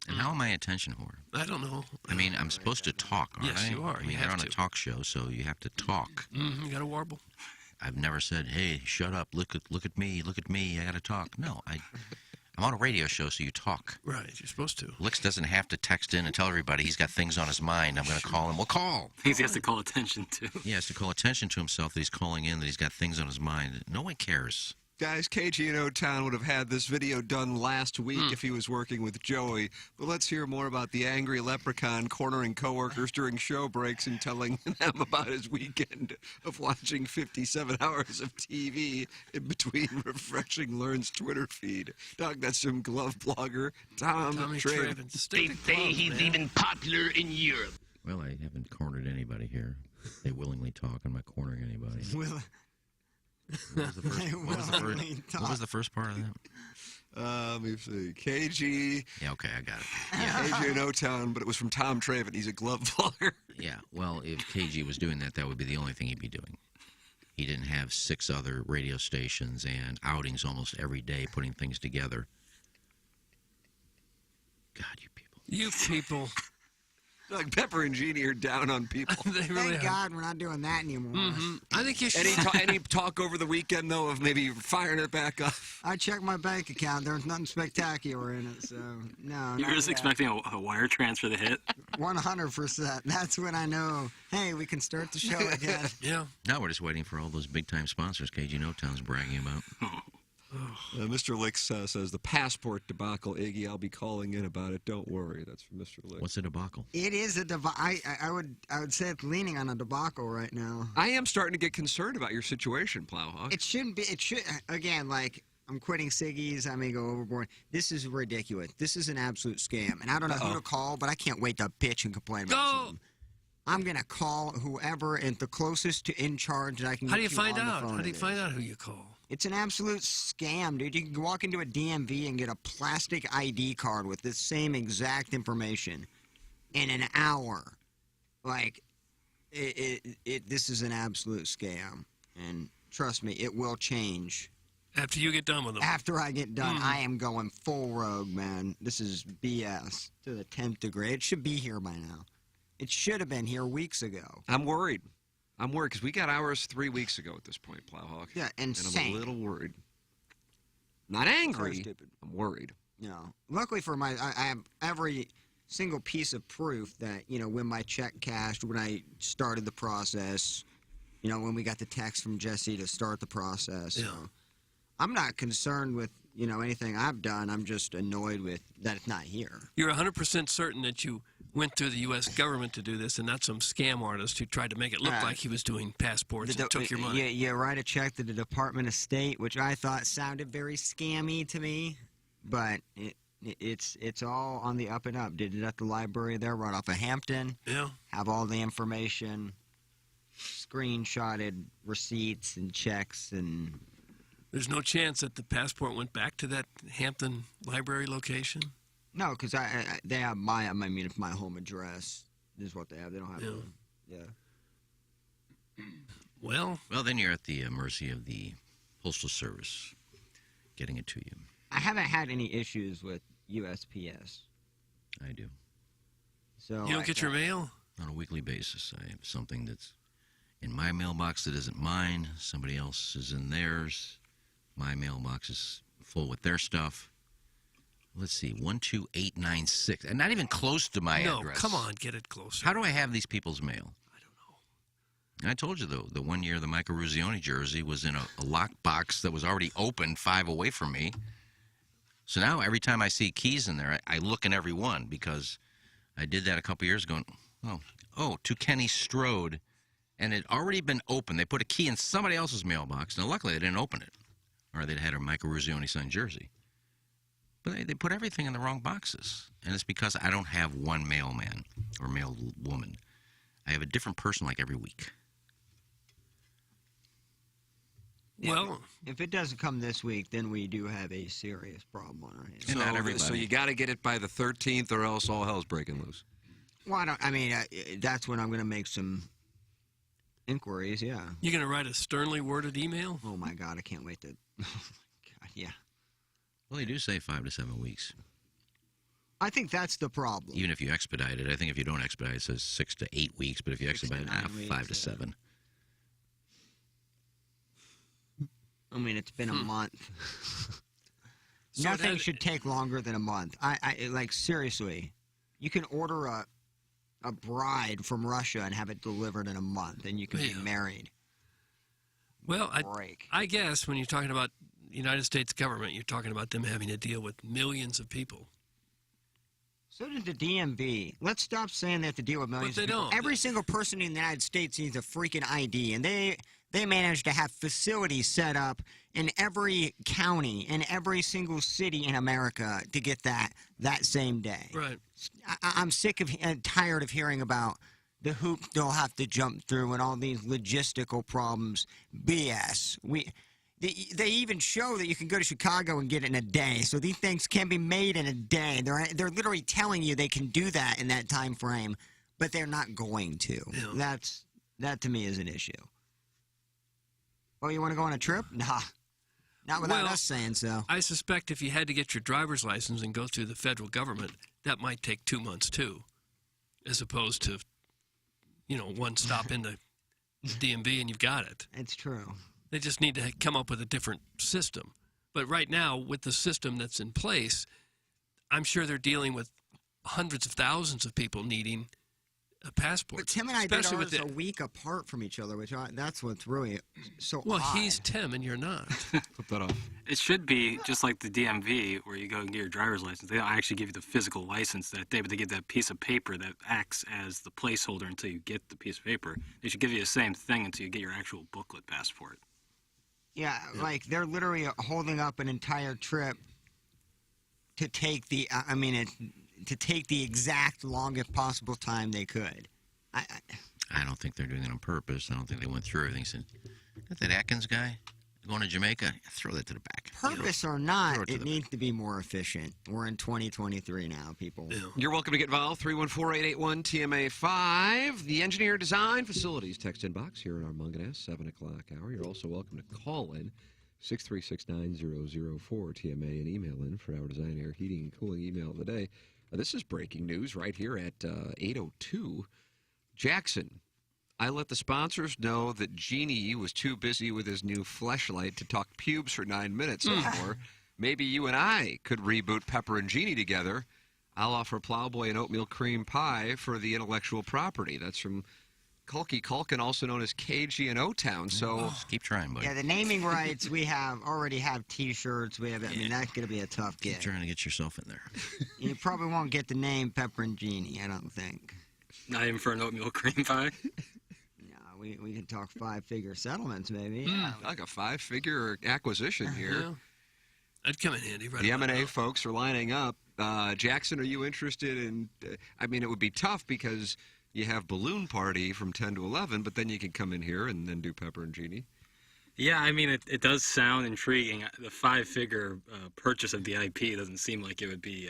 [SPEAKER 1] And how am I attention whore?
[SPEAKER 11] I don't know.
[SPEAKER 1] I mean, I'm supposed to talk, aren't
[SPEAKER 11] Yes,
[SPEAKER 1] I?
[SPEAKER 11] you are.
[SPEAKER 1] I mean,
[SPEAKER 11] You
[SPEAKER 1] they're
[SPEAKER 11] have
[SPEAKER 1] on a
[SPEAKER 11] to.
[SPEAKER 1] talk show, so you have to talk.
[SPEAKER 11] You got to warble.
[SPEAKER 1] I've never said, hey, shut up, look at me, I got to talk. No, I'm on a radio show, so you talk.
[SPEAKER 11] Right, you're supposed to.
[SPEAKER 1] Licks doesn't have to text in and tell everybody he's got things on his mind. I'm going to call him. Well, call.
[SPEAKER 6] Things he has to call attention to.
[SPEAKER 1] He has to call attention to himself that he's calling in, that he's got things on his mind. No one cares.
[SPEAKER 2] Guys, KG in O-Town would have had this video done last week if he was working with Joey. But let's hear more about the angry leprechaun cornering coworkers during show breaks and telling them about his weekend of watching 57 hours of TV in between refreshing Learn's Twitter feed. Doug, that's from glove blogger Tommy Traven.
[SPEAKER 5] They say he's even popular in Europe.
[SPEAKER 1] Well, I haven't cornered anybody here. They willingly talk. I'm not cornering anybody. What was the first part of that?
[SPEAKER 2] Let me see. KG.
[SPEAKER 1] Yeah, okay, I got it.
[SPEAKER 2] KG in O-Town, but it was from Tom Traven. He's a glove blogger.
[SPEAKER 1] Yeah, well, if KG was doing that, that would be the only thing he'd be doing. He didn't have 6 other radio stations and outings almost every day putting things together. God, you people.
[SPEAKER 11] You people.
[SPEAKER 2] Like Pepper and Jeannie are down on people.
[SPEAKER 11] They really
[SPEAKER 3] Thank
[SPEAKER 11] are.
[SPEAKER 3] God we're not doing that anymore.
[SPEAKER 11] I think you should.
[SPEAKER 2] Any talk over the weekend, though, of maybe firing it back up?
[SPEAKER 3] I checked my bank account. There was nothing spectacular in it, so no.
[SPEAKER 6] You were just expecting a wire transfer to hit?
[SPEAKER 3] 100%. That's when I know, hey, we can start the show again.
[SPEAKER 11] Yeah.
[SPEAKER 1] Now we're just waiting for all those big-time sponsors KG No Town's bragging about.
[SPEAKER 2] Mr. Licks says the passport debacle, Iggy. I'll be calling in about it. Don't worry. That's from Mr. Licks.
[SPEAKER 1] What's a debacle?
[SPEAKER 3] It is a debacle. I would say it's leaning on a debacle right now.
[SPEAKER 2] I am starting to get concerned about your situation, Plowhawk.
[SPEAKER 3] It shouldn't be. It should. Again, like, I'm quitting Siggy's. I may go overboard. This is ridiculous. This is an absolute scam. And I don't know who to call, but I can't wait to bitch and complain about something. I'm going to call whoever and the closest to in charge that I can get
[SPEAKER 11] How do you find
[SPEAKER 3] on the
[SPEAKER 11] out?
[SPEAKER 3] phone
[SPEAKER 11] How do you
[SPEAKER 3] it
[SPEAKER 11] find
[SPEAKER 3] is.
[SPEAKER 11] out who you call?
[SPEAKER 3] It's an absolute scam, dude. You can walk into a DMV and get a plastic ID card with the same exact information in an hour. Like, this is an absolute scam. And trust me, it will change.
[SPEAKER 11] After you get done with them.
[SPEAKER 3] After I get done, I am going full rogue, man. This is BS to the 10th degree. It should be here by now. It should have been here weeks ago.
[SPEAKER 2] I'm worried. I'm worried because we got ours 3 weeks ago at this point, Plowhawk.
[SPEAKER 3] Yeah, insane.
[SPEAKER 2] And I'm a little worried. Not angry.
[SPEAKER 3] Stupid.
[SPEAKER 2] I'm worried.
[SPEAKER 3] Luckily for I have every single piece of proof that, when my check cashed, when I started the process, when we got the text from Jesse to start the process.
[SPEAKER 11] Yeah.
[SPEAKER 3] So I'm not concerned with, anything I've done. I'm just annoyed with that it's not here.
[SPEAKER 11] You're 100% certain that you went through the U.S. government to do this and not some scam artist who tried to make it look like he was doing passports and took your money.
[SPEAKER 3] You write a check to the Department of State, which I thought sounded very scammy to me, but it's all on the up and up. Did it at the library there, right off of Hampton.
[SPEAKER 11] Yeah.
[SPEAKER 3] Have all the information, screenshotted receipts and checks, and
[SPEAKER 11] There's no chance that the passport went back to that Hampton library location?
[SPEAKER 3] no, because they have it's my home address is what they have. They don't have
[SPEAKER 11] Well,
[SPEAKER 1] then you're at the mercy of the Postal Service getting it to you.
[SPEAKER 3] I haven't had any issues with USPS.
[SPEAKER 1] I do.
[SPEAKER 3] So
[SPEAKER 11] you don't get your mail?
[SPEAKER 1] On a weekly basis. I have something that's in my mailbox that isn't mine. Somebody else is in theirs. My mailbox is full with their stuff. Let's see, 12896. And not even close to my address.
[SPEAKER 11] No, come on, get it closer.
[SPEAKER 1] How do I have these people's mail? I don't know. I told you, though, the one year the Michael Ruzioni jersey was in a locked box that was already open 5 away from me. So now every time I see keys in there, I look in every one because I did that a couple years ago. To Kenny Strode. And it had already been opened. They put a key in somebody else's mailbox. Now, luckily, they didn't open it. Or they'd had a Michael Ruzioni signed jersey. But they put everything in the wrong boxes. And it's because I don't have one mailman or mail woman. I have a different person like every week.
[SPEAKER 11] Well,
[SPEAKER 3] if it doesn't come this week, then we do have a serious problem on our hands.
[SPEAKER 1] And not everybody.
[SPEAKER 2] So you got to get it by the 13th or else all hell's breaking loose.
[SPEAKER 3] Well, that's when I'm going to make some inquiries, yeah.
[SPEAKER 11] you're going to write a sternly worded email?
[SPEAKER 3] Oh, my God, I can't wait to... Oh, my God, yeah.
[SPEAKER 1] Well, they do say 5 to 7 weeks.
[SPEAKER 3] I think that's the problem.
[SPEAKER 1] Even if you expedite it. I think if you don't expedite it, it says 6 to 8 weeks. But if you
[SPEAKER 3] 6 to
[SPEAKER 1] expedite it,
[SPEAKER 3] 9
[SPEAKER 1] 5
[SPEAKER 3] weeks,
[SPEAKER 1] to 7.
[SPEAKER 3] I mean, it's been a month.
[SPEAKER 11] So
[SPEAKER 3] Nothing should take longer than a month. I seriously, you can order a bride from Russia and have it delivered in a month, and you can be married.
[SPEAKER 11] Well, I guess when you're talking about the United States government, you're talking about them having to deal with millions of people.
[SPEAKER 3] So does the DMV. Let's stop saying they have to deal with millions
[SPEAKER 11] But they
[SPEAKER 3] of people.
[SPEAKER 11] don't.
[SPEAKER 3] Every single person in the United States needs a freaking ID, and they manage to have facilities set up in every county and every single city in America to get that same day.
[SPEAKER 11] Right.
[SPEAKER 3] I'm sick of and tired of hearing about the hoop they'll have to jump through and all these logistical problems. BS. They even show that you can go to Chicago and get it in a day. So these things can be made in a day. They're literally telling you they can do that in that time frame, but they're not going to.
[SPEAKER 11] Yeah.
[SPEAKER 3] That to me is an issue. Oh, you want to go on a trip? Nah. Not without us saying so.
[SPEAKER 11] I suspect if you had to get your driver's license and go through the federal government, that might take 2 months too. as opposed to, one stop in the DMV and you've got it.
[SPEAKER 3] It's true.
[SPEAKER 11] They just need to come up with a different system. But right now, with the system that's in place, I'm sure they're dealing with hundreds of thousands of people needing a passport.
[SPEAKER 3] But Tim and I did ours a week apart from each other, that's what's really so
[SPEAKER 11] Well,
[SPEAKER 3] odd.
[SPEAKER 11] he's Tim and you're not.
[SPEAKER 2] Flip that off.
[SPEAKER 6] It should be just like the DMV, where you go and get your driver's license. They don't actually give you the physical license that day, but they give that piece of paper that acts as the placeholder until you get the piece of paper. They should give you the same thing until you get your actual booklet passport.
[SPEAKER 3] Yeah, like they're literally holding up an entire trip to take the, to take the exact longest possible time they could.
[SPEAKER 1] I don't think they're doing it on purpose. I don't think they went through everything. Said, got that Atkins guy going to Jamaica? Throw that to the back.
[SPEAKER 3] Purpose or not, it needs to be more efficient. We're in 2023 now, people.
[SPEAKER 11] Yeah.
[SPEAKER 2] You're welcome to get involved. 314-881-TMA5. The Engineer Design Facilities text inbox here in our Munganess 7 o'clock hour. You're also welcome to call in 636-9004 TMA and email in for our Design Air Heating and Cooling email of the day. This is breaking news right here at 8:02. Jackson, I let the sponsors know that Genie was too busy with his new fleshlight to talk pubes for 9 minutes anymore. Maybe you and I could reboot Pepper and Genie together. I'll offer Plowboy and oatmeal cream pie for the intellectual property. That's from Kulky Culkin, also known as KG and O-Town. So
[SPEAKER 1] just keep trying, buddy.
[SPEAKER 3] Yeah, the naming rights, we already have T-shirts. I mean, that's going to be a tough
[SPEAKER 1] Keep
[SPEAKER 3] gig.
[SPEAKER 1] trying to get yourself in there.
[SPEAKER 3] You probably won't get the name Pepper and Genie, I don't think.
[SPEAKER 6] Not even for an oatmeal cream pie?
[SPEAKER 3] No, we can talk 5-figure settlements, maybe.
[SPEAKER 2] like a 5-figure acquisition here.
[SPEAKER 11] Yeah. That'd come in handy, right?
[SPEAKER 2] The M&A folks are lining up. Jackson, are you interested in... it would be tough because you have Balloon Party from 10 to 11, but then you can come in here and then do Pepper and Genie.
[SPEAKER 6] Yeah, it does sound intriguing. The 5-figure purchase of the IP doesn't seem like it would be...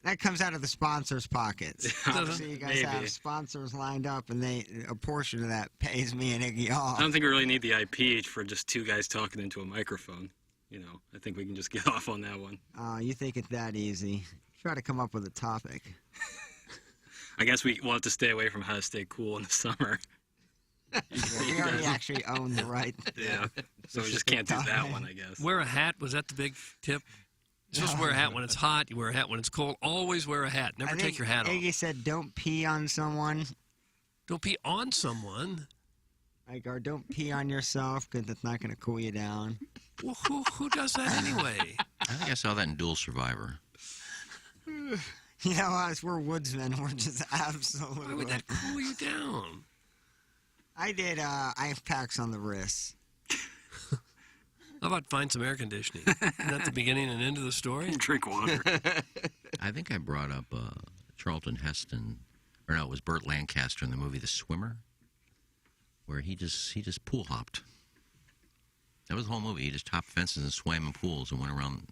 [SPEAKER 3] That comes out of the sponsors' pockets. Obviously, you guys
[SPEAKER 6] Maybe.
[SPEAKER 3] have sponsors lined up, and a portion of that pays me and Iggy off.
[SPEAKER 6] I don't think we really need the IP for just two guys talking into a microphone. I think we can just get off on that one.
[SPEAKER 3] You think it's that easy? Try to come up with a topic.
[SPEAKER 6] I guess we'll have to stay away from how to stay cool in the summer.
[SPEAKER 3] We already actually own the right.
[SPEAKER 6] Yeah, so we just can't do that one, I guess.
[SPEAKER 11] Wear a hat. Was that the big tip? You're supposed to wear a hat when it's hot. You wear a hat when it's cold. Always wear a hat. Never take your hat off.
[SPEAKER 3] Iggy said, "Don't pee on someone."
[SPEAKER 11] Don't pee on someone.
[SPEAKER 3] Or don't pee on yourself because it's not going to cool you down.
[SPEAKER 11] Well, who does that anyway?
[SPEAKER 1] I think I saw that in Dual Survivor.
[SPEAKER 3] You know, us, we're woodsmen. We're just absolutely...
[SPEAKER 11] Why would that cool you down?
[SPEAKER 3] I did ice packs on the wrists.
[SPEAKER 11] How about find some air conditioning? Isn't that the beginning and end of the story?
[SPEAKER 6] Drink water.
[SPEAKER 1] I think I brought up Charlton Heston, or no, it was Burt Lancaster in the movie The Swimmer, where he just pool hopped. That was the whole movie. He just topped fences and swam in pools and went around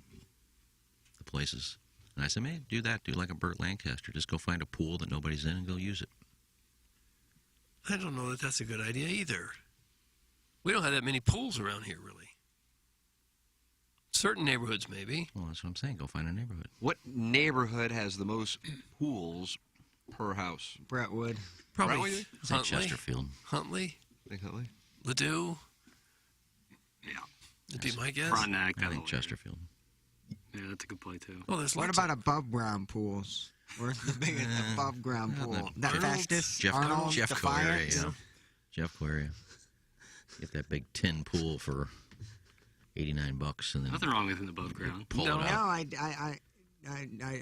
[SPEAKER 1] the places. And I said, man, do that. Do like a Burt Lancaster. Just go find a pool that nobody's in and go use it.
[SPEAKER 11] I don't know that that's a good idea either. We don't have that many pools around here, really. Certain neighborhoods, maybe.
[SPEAKER 1] Well, that's what I'm saying. Go find a neighborhood.
[SPEAKER 2] What neighborhood has the most pools per house?
[SPEAKER 3] Brentwood.
[SPEAKER 11] Probably
[SPEAKER 2] Brentwood?
[SPEAKER 1] Is that
[SPEAKER 11] Huntley.
[SPEAKER 1] Chesterfield?
[SPEAKER 11] Huntley.
[SPEAKER 2] Think Huntley?
[SPEAKER 11] Ladue.
[SPEAKER 6] Yeah.
[SPEAKER 11] That'd be my guess.
[SPEAKER 6] Frontenac.
[SPEAKER 1] I think Chesterfield.
[SPEAKER 6] Yeah, that's a good play, too.
[SPEAKER 11] Oh, there's
[SPEAKER 3] What
[SPEAKER 11] lots
[SPEAKER 3] about above ground pools? Where's the biggest above ground pool? That
[SPEAKER 11] Arnold's?
[SPEAKER 3] Festus?
[SPEAKER 1] Arnold,
[SPEAKER 3] Arnold?
[SPEAKER 1] Jeff
[SPEAKER 3] Defiance?
[SPEAKER 1] Claria, Jeff Claria. Get that big tin pool for $89, and then
[SPEAKER 6] Nothing wrong with an above ground.
[SPEAKER 1] pull
[SPEAKER 11] No.
[SPEAKER 1] it
[SPEAKER 3] No,
[SPEAKER 1] out.
[SPEAKER 3] I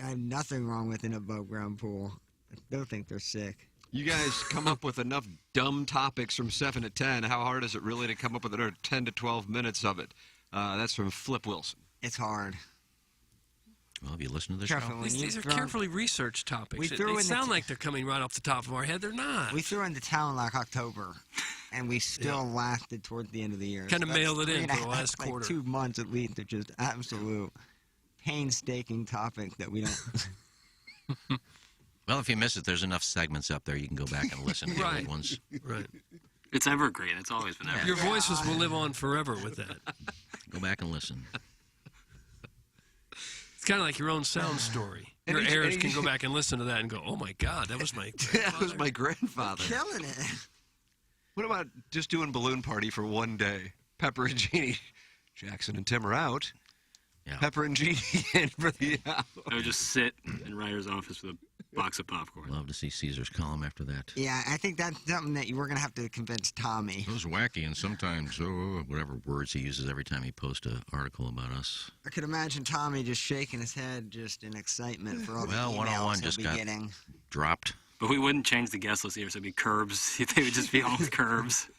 [SPEAKER 3] have nothing wrong with an above ground pool. I still think they're sick.
[SPEAKER 2] You guys come up with enough dumb topics from 7 to 10. How hard is it really to come up with another 10 to 12 minutes of it? That's from Flip Wilson.
[SPEAKER 3] It's hard.
[SPEAKER 1] Well, have you listened to the
[SPEAKER 3] Careful,
[SPEAKER 1] show?
[SPEAKER 3] when
[SPEAKER 11] These are
[SPEAKER 3] throw-
[SPEAKER 11] carefully researched topics.
[SPEAKER 3] We threw
[SPEAKER 11] They
[SPEAKER 3] in the
[SPEAKER 11] sound like they're coming right off the top of our head. They're not.
[SPEAKER 3] We threw in the town like October, and we still lasted towards the end of the year.
[SPEAKER 11] Kinda
[SPEAKER 3] that's
[SPEAKER 11] mailed it in
[SPEAKER 3] 3.5,
[SPEAKER 11] for the last
[SPEAKER 3] like
[SPEAKER 11] quarter.
[SPEAKER 3] 2 months at least of just absolute painstaking topic that we don't...
[SPEAKER 1] Well, if you miss it, there's enough segments up there you can go back and listen to the
[SPEAKER 11] Right.
[SPEAKER 1] old ones.
[SPEAKER 11] Right.
[SPEAKER 6] It's evergreen. It's always been evergreen.
[SPEAKER 11] Your voices will live on forever with that.
[SPEAKER 1] Go back and listen.
[SPEAKER 11] It's kind of like your own sound story. Your heirs can go back and listen to that and go, "Oh my God, that was my grandfather."
[SPEAKER 2] That was my grandfather.
[SPEAKER 3] Killing it.
[SPEAKER 2] What about just doing balloon party for one day? Pepper and Jeannie, Jackson and Tim are out.
[SPEAKER 1] Yeah.
[SPEAKER 2] Pepper and Jeannie in for the hour.
[SPEAKER 6] I would just sit in Ryder's office with a box of popcorn.
[SPEAKER 1] Love to see Caesar's column after that.
[SPEAKER 3] Yeah, I think that's something that we're going to have to convince Tommy.
[SPEAKER 1] It was wacky, and sometimes, whatever words he uses every time he posts an article about us.
[SPEAKER 3] I could imagine Tommy just shaking his head just in excitement for all the emails
[SPEAKER 1] 101
[SPEAKER 3] he'll
[SPEAKER 1] just
[SPEAKER 3] be
[SPEAKER 1] got
[SPEAKER 3] getting.
[SPEAKER 1] dropped.
[SPEAKER 6] But we wouldn't change the guest list here, so it'd be Curbs. They would just be all Curbs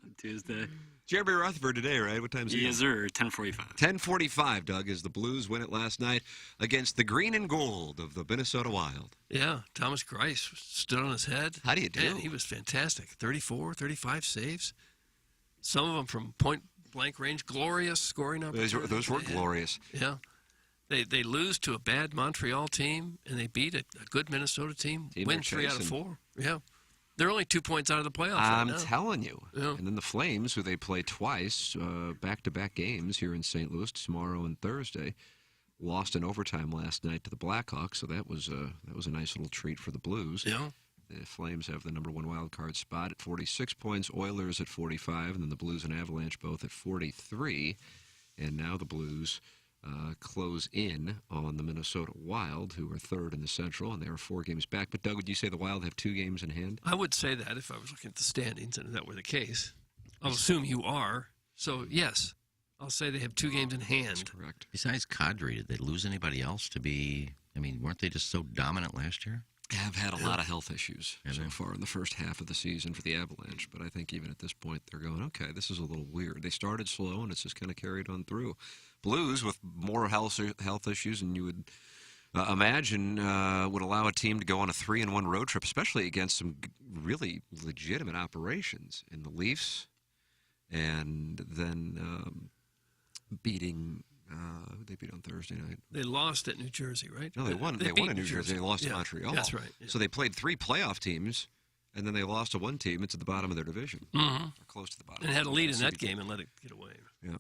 [SPEAKER 6] on Tuesday.
[SPEAKER 2] Jeremy Rutherford today, right? What time is it?
[SPEAKER 6] Yes, sir. 10:45.
[SPEAKER 2] 10:45, Doug, as the Blues win it last night against the green and gold of the Minnesota Wild.
[SPEAKER 11] Yeah, Thomas Grice stood on his head.
[SPEAKER 2] How do you do?
[SPEAKER 11] Man, he was fantastic. 34, 35 saves. Some of them from point-blank range. Glorious scoring opportunities.
[SPEAKER 2] Those were glorious.
[SPEAKER 11] Yeah. They lose to a bad Montreal team, and they beat a good Minnesota team. Win 3 out of 4. Yeah. They're only 2 points out of the playoffs right now.
[SPEAKER 2] I'm telling you.
[SPEAKER 11] Yeah.
[SPEAKER 2] And then the Flames, who they play twice, back-to-back games here in St. Louis tomorrow and Thursday, lost in overtime last night to the Blackhawks, so that was a nice little treat for the Blues.
[SPEAKER 11] Yeah.
[SPEAKER 2] The Flames have the number 1 wild card spot at 46 points, Oilers at 45, and then the Blues and Avalanche both at 43. And now the Blues close in on the Minnesota Wild, who are third in the Central, and they are 4 games back. But, Doug, would you say the Wild have 2 games in hand?
[SPEAKER 11] I would say that if I was looking at the standings, and if that were the case. I'll assume you are. So, yes, I'll say they have 2 games in hand.
[SPEAKER 2] That's correct.
[SPEAKER 1] Besides Kadri, did they lose anybody else to be... I mean, weren't they just so dominant last year?
[SPEAKER 2] Have had a lot of health issues so far in the first half of the season for the Avalanche, but I think even at this point they're going, okay, this is a little weird. They started slow, and it's just kind of carried on through. Blues, with more health issues than you would imagine, would allow a team to go on a 3-1 road trip, especially against some really legitimate operations in the Leafs, and then beating... they beat on Thursday night.
[SPEAKER 11] They lost at New Jersey, right?
[SPEAKER 2] No, they won. They won in New Jersey. They lost to Montreal.
[SPEAKER 11] That's right. Yeah.
[SPEAKER 2] So they played 3 playoff teams, and then they lost to one team. It's at the bottom of their division.
[SPEAKER 11] Mm-hmm.
[SPEAKER 2] Or close to the bottom.
[SPEAKER 11] And had a lead in that game and let it get away.
[SPEAKER 2] Yeah.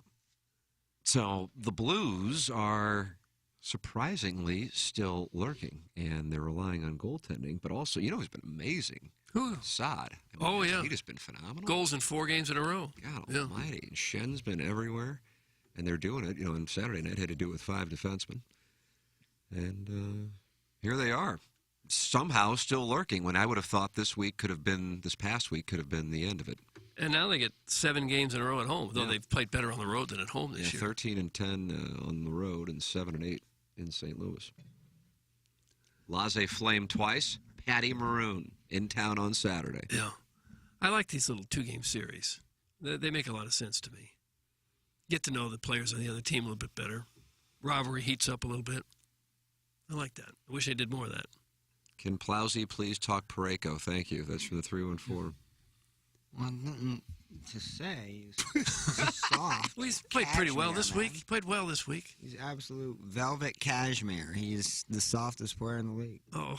[SPEAKER 2] So the Blues are surprisingly still lurking, and they're relying on goaltending. But also, you know who's been amazing?
[SPEAKER 11] Who?
[SPEAKER 2] Saad.
[SPEAKER 11] Yeah.
[SPEAKER 2] He's just been phenomenal.
[SPEAKER 11] Goals in 4 games in a row.
[SPEAKER 2] God almighty. And Shen's been everywhere. And they're doing it. You know, on Saturday night had to do it with 5 defensemen. And here they are. Somehow still lurking, when I would have thought this past week could have been the end of it.
[SPEAKER 11] And now they get 7 games in a row at home, though they've played better on the road than at home this year.
[SPEAKER 2] 13-10 on the road and 7-8 in St. Louis. Laissez Flame twice. Patty Maroon in town on Saturday.
[SPEAKER 11] Yeah. I like these little 2-game series. They make a lot of sense to me. Get to know the players on the other team a little bit better. Rivalry heats up a little bit. I like that. I wish they did more of that.
[SPEAKER 2] Can Plowsy please talk Parayko? Thank you. That's from the 314.
[SPEAKER 3] Well, nothing to say. He's soft.
[SPEAKER 11] Well, he's played pretty well
[SPEAKER 3] cashmere,
[SPEAKER 11] this
[SPEAKER 3] man.
[SPEAKER 11] week. He played well this week.
[SPEAKER 3] He's absolute velvet cashmere. He's the softest player in the league.
[SPEAKER 11] Oh.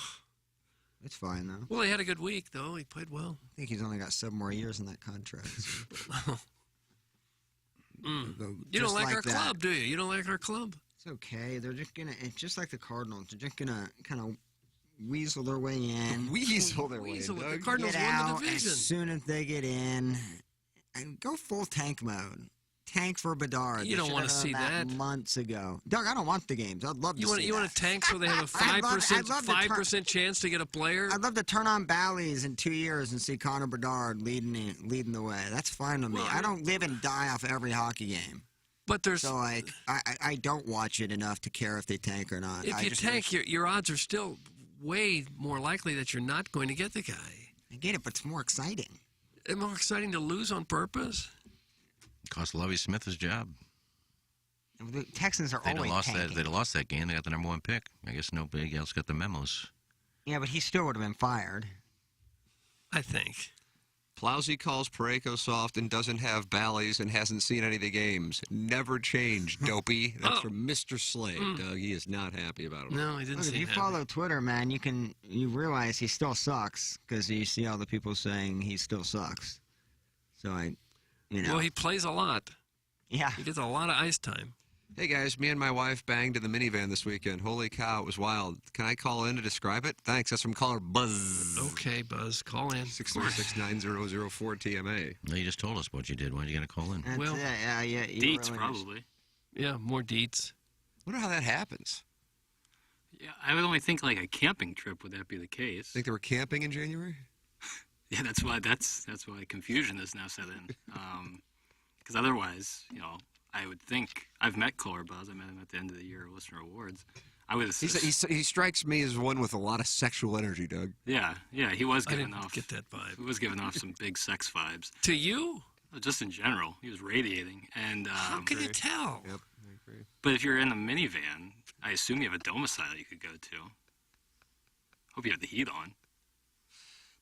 [SPEAKER 3] It's fine, though.
[SPEAKER 11] Well, he had a good week, though. He played well.
[SPEAKER 3] I think he's only got 7 more years in that contract.
[SPEAKER 11] You don't like our club, do you? You don't like our club?
[SPEAKER 3] It's okay. They're just going to, it's just like the Cardinals. They're just going to kind of weasel their way in.
[SPEAKER 2] Weasel their way in.
[SPEAKER 11] The Cardinals
[SPEAKER 3] get
[SPEAKER 11] won
[SPEAKER 3] out
[SPEAKER 11] the division.
[SPEAKER 3] as soon as they get in. And go full tank mode. Tank for Bedard.
[SPEAKER 11] You don't want to see that
[SPEAKER 3] months ago. Doug, I don't want the games. I'd love to see that.
[SPEAKER 11] You want a tank so they have a 5% chance to get a player?
[SPEAKER 3] I'd love to turn on Bally's in 2 years and see Connor Bedard leading the way. That's fine with me. I don't live and die off every hockey game.
[SPEAKER 11] But there's
[SPEAKER 3] so I don't watch it enough to care if they tank or not.
[SPEAKER 11] If you tank, your odds are still way more likely that you're not going to get the guy.
[SPEAKER 3] I get it, but it's more exciting.
[SPEAKER 11] It's more exciting to lose on purpose.
[SPEAKER 1] Cost Lovie Smith his job.
[SPEAKER 3] The Texans are always tanking.
[SPEAKER 1] They'd have lost that game. They got the number 1 pick. I guess nobody else got the memos.
[SPEAKER 3] Yeah, but he still would have been fired.
[SPEAKER 11] I think.
[SPEAKER 2] Plowsy calls Parayko soft and doesn't have Bally's and hasn't seen any of the games. Never changed, dopey. That's from Mr. Slade, Doug. He is not happy about it.
[SPEAKER 11] No, he didn't
[SPEAKER 3] Look,
[SPEAKER 11] seem
[SPEAKER 3] if you
[SPEAKER 11] happy.
[SPEAKER 3] follow Twitter, man, you realize he still sucks because you see all the people saying he still sucks. So
[SPEAKER 11] Well, he plays a lot.
[SPEAKER 3] Yeah.
[SPEAKER 11] He gets a lot of ice time.
[SPEAKER 2] Hey guys, me and my wife banged in the minivan this weekend. Holy cow, it was wild. Can I call in to describe it? Thanks. That's from caller Buzz.
[SPEAKER 11] Okay, Buzz, call in.
[SPEAKER 2] 636-9004-TMA.
[SPEAKER 1] No, you just told us what you did. Why did you got to call in?
[SPEAKER 3] That's
[SPEAKER 11] Well,
[SPEAKER 3] it. Yeah, you
[SPEAKER 6] Deets,
[SPEAKER 3] really
[SPEAKER 6] probably.
[SPEAKER 11] Yeah, more deets.
[SPEAKER 2] Wonder how that happens.
[SPEAKER 6] Yeah, I would only think like a camping trip would that be the case.
[SPEAKER 2] Think they were camping in January?
[SPEAKER 6] Yeah, that's why confusion is now set in. Because otherwise, I would think I've met Caller Buzz. I met him at the end of the year listener awards. I would.
[SPEAKER 2] He strikes me as one with a lot of sexual energy, Doug.
[SPEAKER 6] Yeah, he was
[SPEAKER 11] I
[SPEAKER 6] giving
[SPEAKER 11] didn't
[SPEAKER 6] off.
[SPEAKER 11] get that vibe.
[SPEAKER 6] He was giving off some big sex vibes.
[SPEAKER 11] To you?
[SPEAKER 6] Just in general, he was radiating. And
[SPEAKER 11] How can you tell?
[SPEAKER 2] Yep, I agree.
[SPEAKER 6] But if you're in a minivan, I assume you have a domicile you could go to. Hope you have the heat on.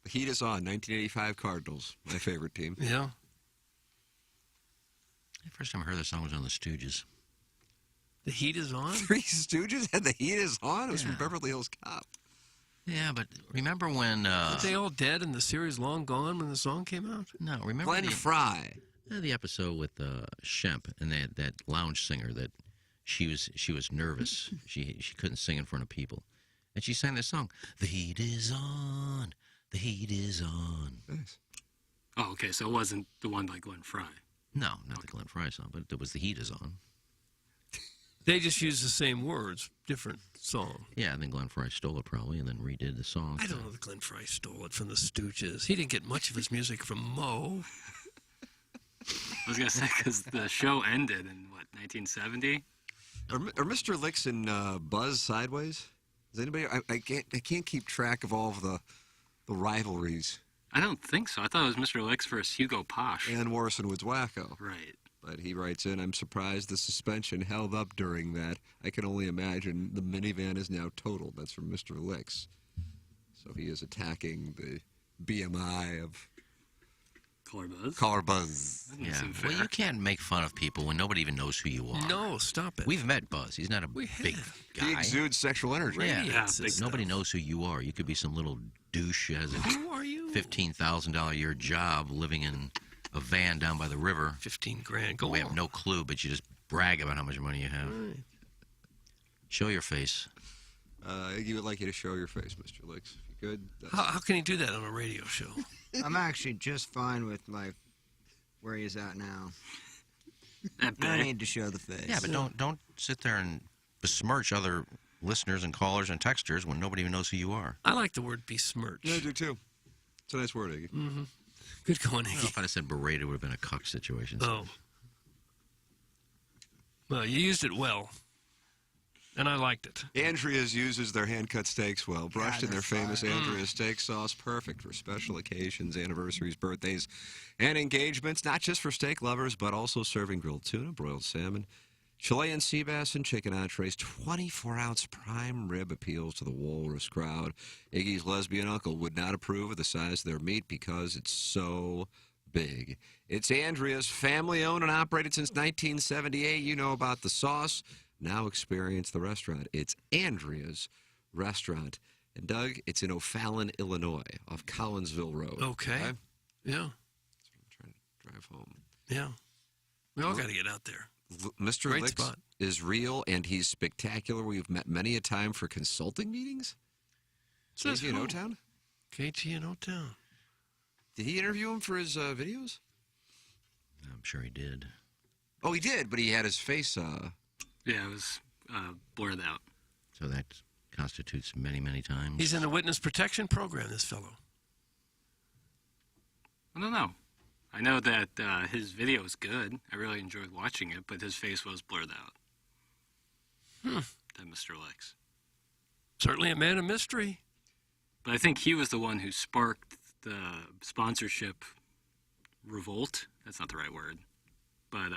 [SPEAKER 2] The heat is on. 1985 Cardinals, my favorite team.
[SPEAKER 11] Yeah.
[SPEAKER 1] The first time I heard this song was on the Stooges.
[SPEAKER 11] The heat is on?
[SPEAKER 2] Three Stooges and the heat is on? It was from Beverly Hills Cop.
[SPEAKER 1] Yeah, but remember when...
[SPEAKER 11] Weren't they all dead and the series long gone when the song came out?
[SPEAKER 1] No, remember
[SPEAKER 2] Glenn Fry.
[SPEAKER 1] The episode with Shemp and that lounge singer that she was nervous. She couldn't sing in front of people. And she sang this song, The Heat is On, The Heat is On.
[SPEAKER 2] Nice.
[SPEAKER 6] Oh, okay, so it wasn't the one by Glenn Fry.
[SPEAKER 1] No, not the Glenn Fry song, but it was The Heat is On.
[SPEAKER 11] They just used the same words, different song.
[SPEAKER 1] Yeah, and then Glenn Fry stole it probably and then redid the song.
[SPEAKER 11] I don't know that Glenn Fry stole it from the Stooges. He didn't get much of his music from Mo.
[SPEAKER 6] I was going to say, because the show ended in, 1970?
[SPEAKER 2] Are Mr. Licks and Buzz sideways? Is anybody... I can't keep track of all of the rivalries.
[SPEAKER 6] I don't think so. I thought it was Mr. Licks versus Hugo Posh.
[SPEAKER 2] And Morrison Woods Wacko.
[SPEAKER 6] Right.
[SPEAKER 2] But he writes in, I'm surprised the suspension held up during that. I can only imagine the minivan is now totaled. That's from Mr. Licks. So he is attacking the BMI of...
[SPEAKER 6] Caller Buzz?
[SPEAKER 2] Caller Buzz.
[SPEAKER 1] Yeah. Well, you can't make fun of people when nobody even knows who you are.
[SPEAKER 11] No, stop it.
[SPEAKER 1] We've met Buzz. He's not a big guy.
[SPEAKER 2] He exudes sexual energy.
[SPEAKER 1] Yeah, nobody knows who you are. You could be some little douche who has a $15,000 a year job living in a van down by the river.
[SPEAKER 11] 15 grand. Go
[SPEAKER 1] We
[SPEAKER 11] on.
[SPEAKER 1] have no clue, but you just brag about how much money you have.
[SPEAKER 11] Right.
[SPEAKER 1] Show your face.
[SPEAKER 2] He would like you to show your face, Mr. Licks. If you could.
[SPEAKER 11] How can he do that on a radio show?
[SPEAKER 3] I'm actually just fine with where he's at now.
[SPEAKER 6] At
[SPEAKER 3] No
[SPEAKER 6] bay.
[SPEAKER 3] need to show the face.
[SPEAKER 1] Yeah, but don't sit there and besmirch other listeners and callers and texters when nobody even knows who you are.
[SPEAKER 11] I like the word besmirch.
[SPEAKER 2] Yeah, I do too. It's a nice word, Iggy.
[SPEAKER 11] Mm-hmm. Good going,
[SPEAKER 1] I don't know
[SPEAKER 11] Iggy.
[SPEAKER 1] if I'd have said berated, it would have been a cuck situation.
[SPEAKER 11] Oh. Well, you used it well. And I liked it.
[SPEAKER 2] Andrea's uses their hand-cut steaks well, brushed in
[SPEAKER 3] they're
[SPEAKER 2] their famous
[SPEAKER 3] fire.
[SPEAKER 2] Andrea steak sauce, perfect for special occasions, anniversaries, birthdays, and engagements, not just for steak lovers, but also serving grilled tuna, broiled salmon, Chilean sea bass, and chicken entrees. 24-ounce prime rib appeals to the walrus crowd. Iggy's lesbian uncle would not approve of the size of their meat because it's so big. It's Andrea's, family-owned and operated since 1978. You know about the sauce. Now experience the restaurant. It's Andrea's Restaurant. And Doug, it's in O'Fallon, Illinois, off Collinsville Road.
[SPEAKER 11] Okay. Yeah.
[SPEAKER 2] That's what I'm trying to drive home.
[SPEAKER 11] Yeah. We all got to get out there.
[SPEAKER 2] Mr.
[SPEAKER 11] Great
[SPEAKER 2] Licks
[SPEAKER 11] spot.
[SPEAKER 2] is real, and he's spectacular. We've met many a time for consulting meetings.
[SPEAKER 11] Says
[SPEAKER 2] KG in
[SPEAKER 11] who?
[SPEAKER 2] O-Town?
[SPEAKER 11] KG in O-Town.
[SPEAKER 2] Did he interview him for his videos?
[SPEAKER 1] I'm sure he did.
[SPEAKER 2] Oh, he did, but he had his face...
[SPEAKER 6] Yeah, it was blurred out.
[SPEAKER 1] So that constitutes many, many times.
[SPEAKER 11] He's in the witness protection program, this fellow.
[SPEAKER 6] I don't know. I know that his video is good. I really enjoyed watching it, but his face was blurred out. That Mr. Licks.
[SPEAKER 11] Certainly a man of mystery.
[SPEAKER 6] But I think he was the one who sparked the sponsorship revolt. That's not the right word. But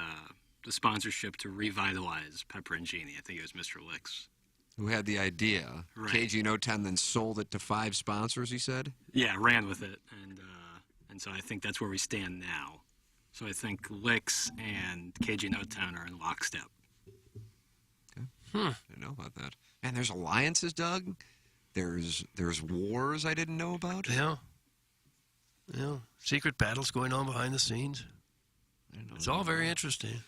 [SPEAKER 6] the sponsorship to revitalize Pepper and Genie. I think it was Mr. Licks.
[SPEAKER 2] Who had the idea.
[SPEAKER 6] Right.
[SPEAKER 2] KG in O-Town then sold it to 5 sponsors, he said?
[SPEAKER 6] Yeah, ran with it. And so I think that's where we stand now. So I think Licks and KG No-Town are in lockstep.
[SPEAKER 2] Okay. I didn't know about that. And there's alliances, Doug. There's wars I didn't know about.
[SPEAKER 11] Yeah. Yeah. Secret battles going on behind the scenes. It's all very interesting.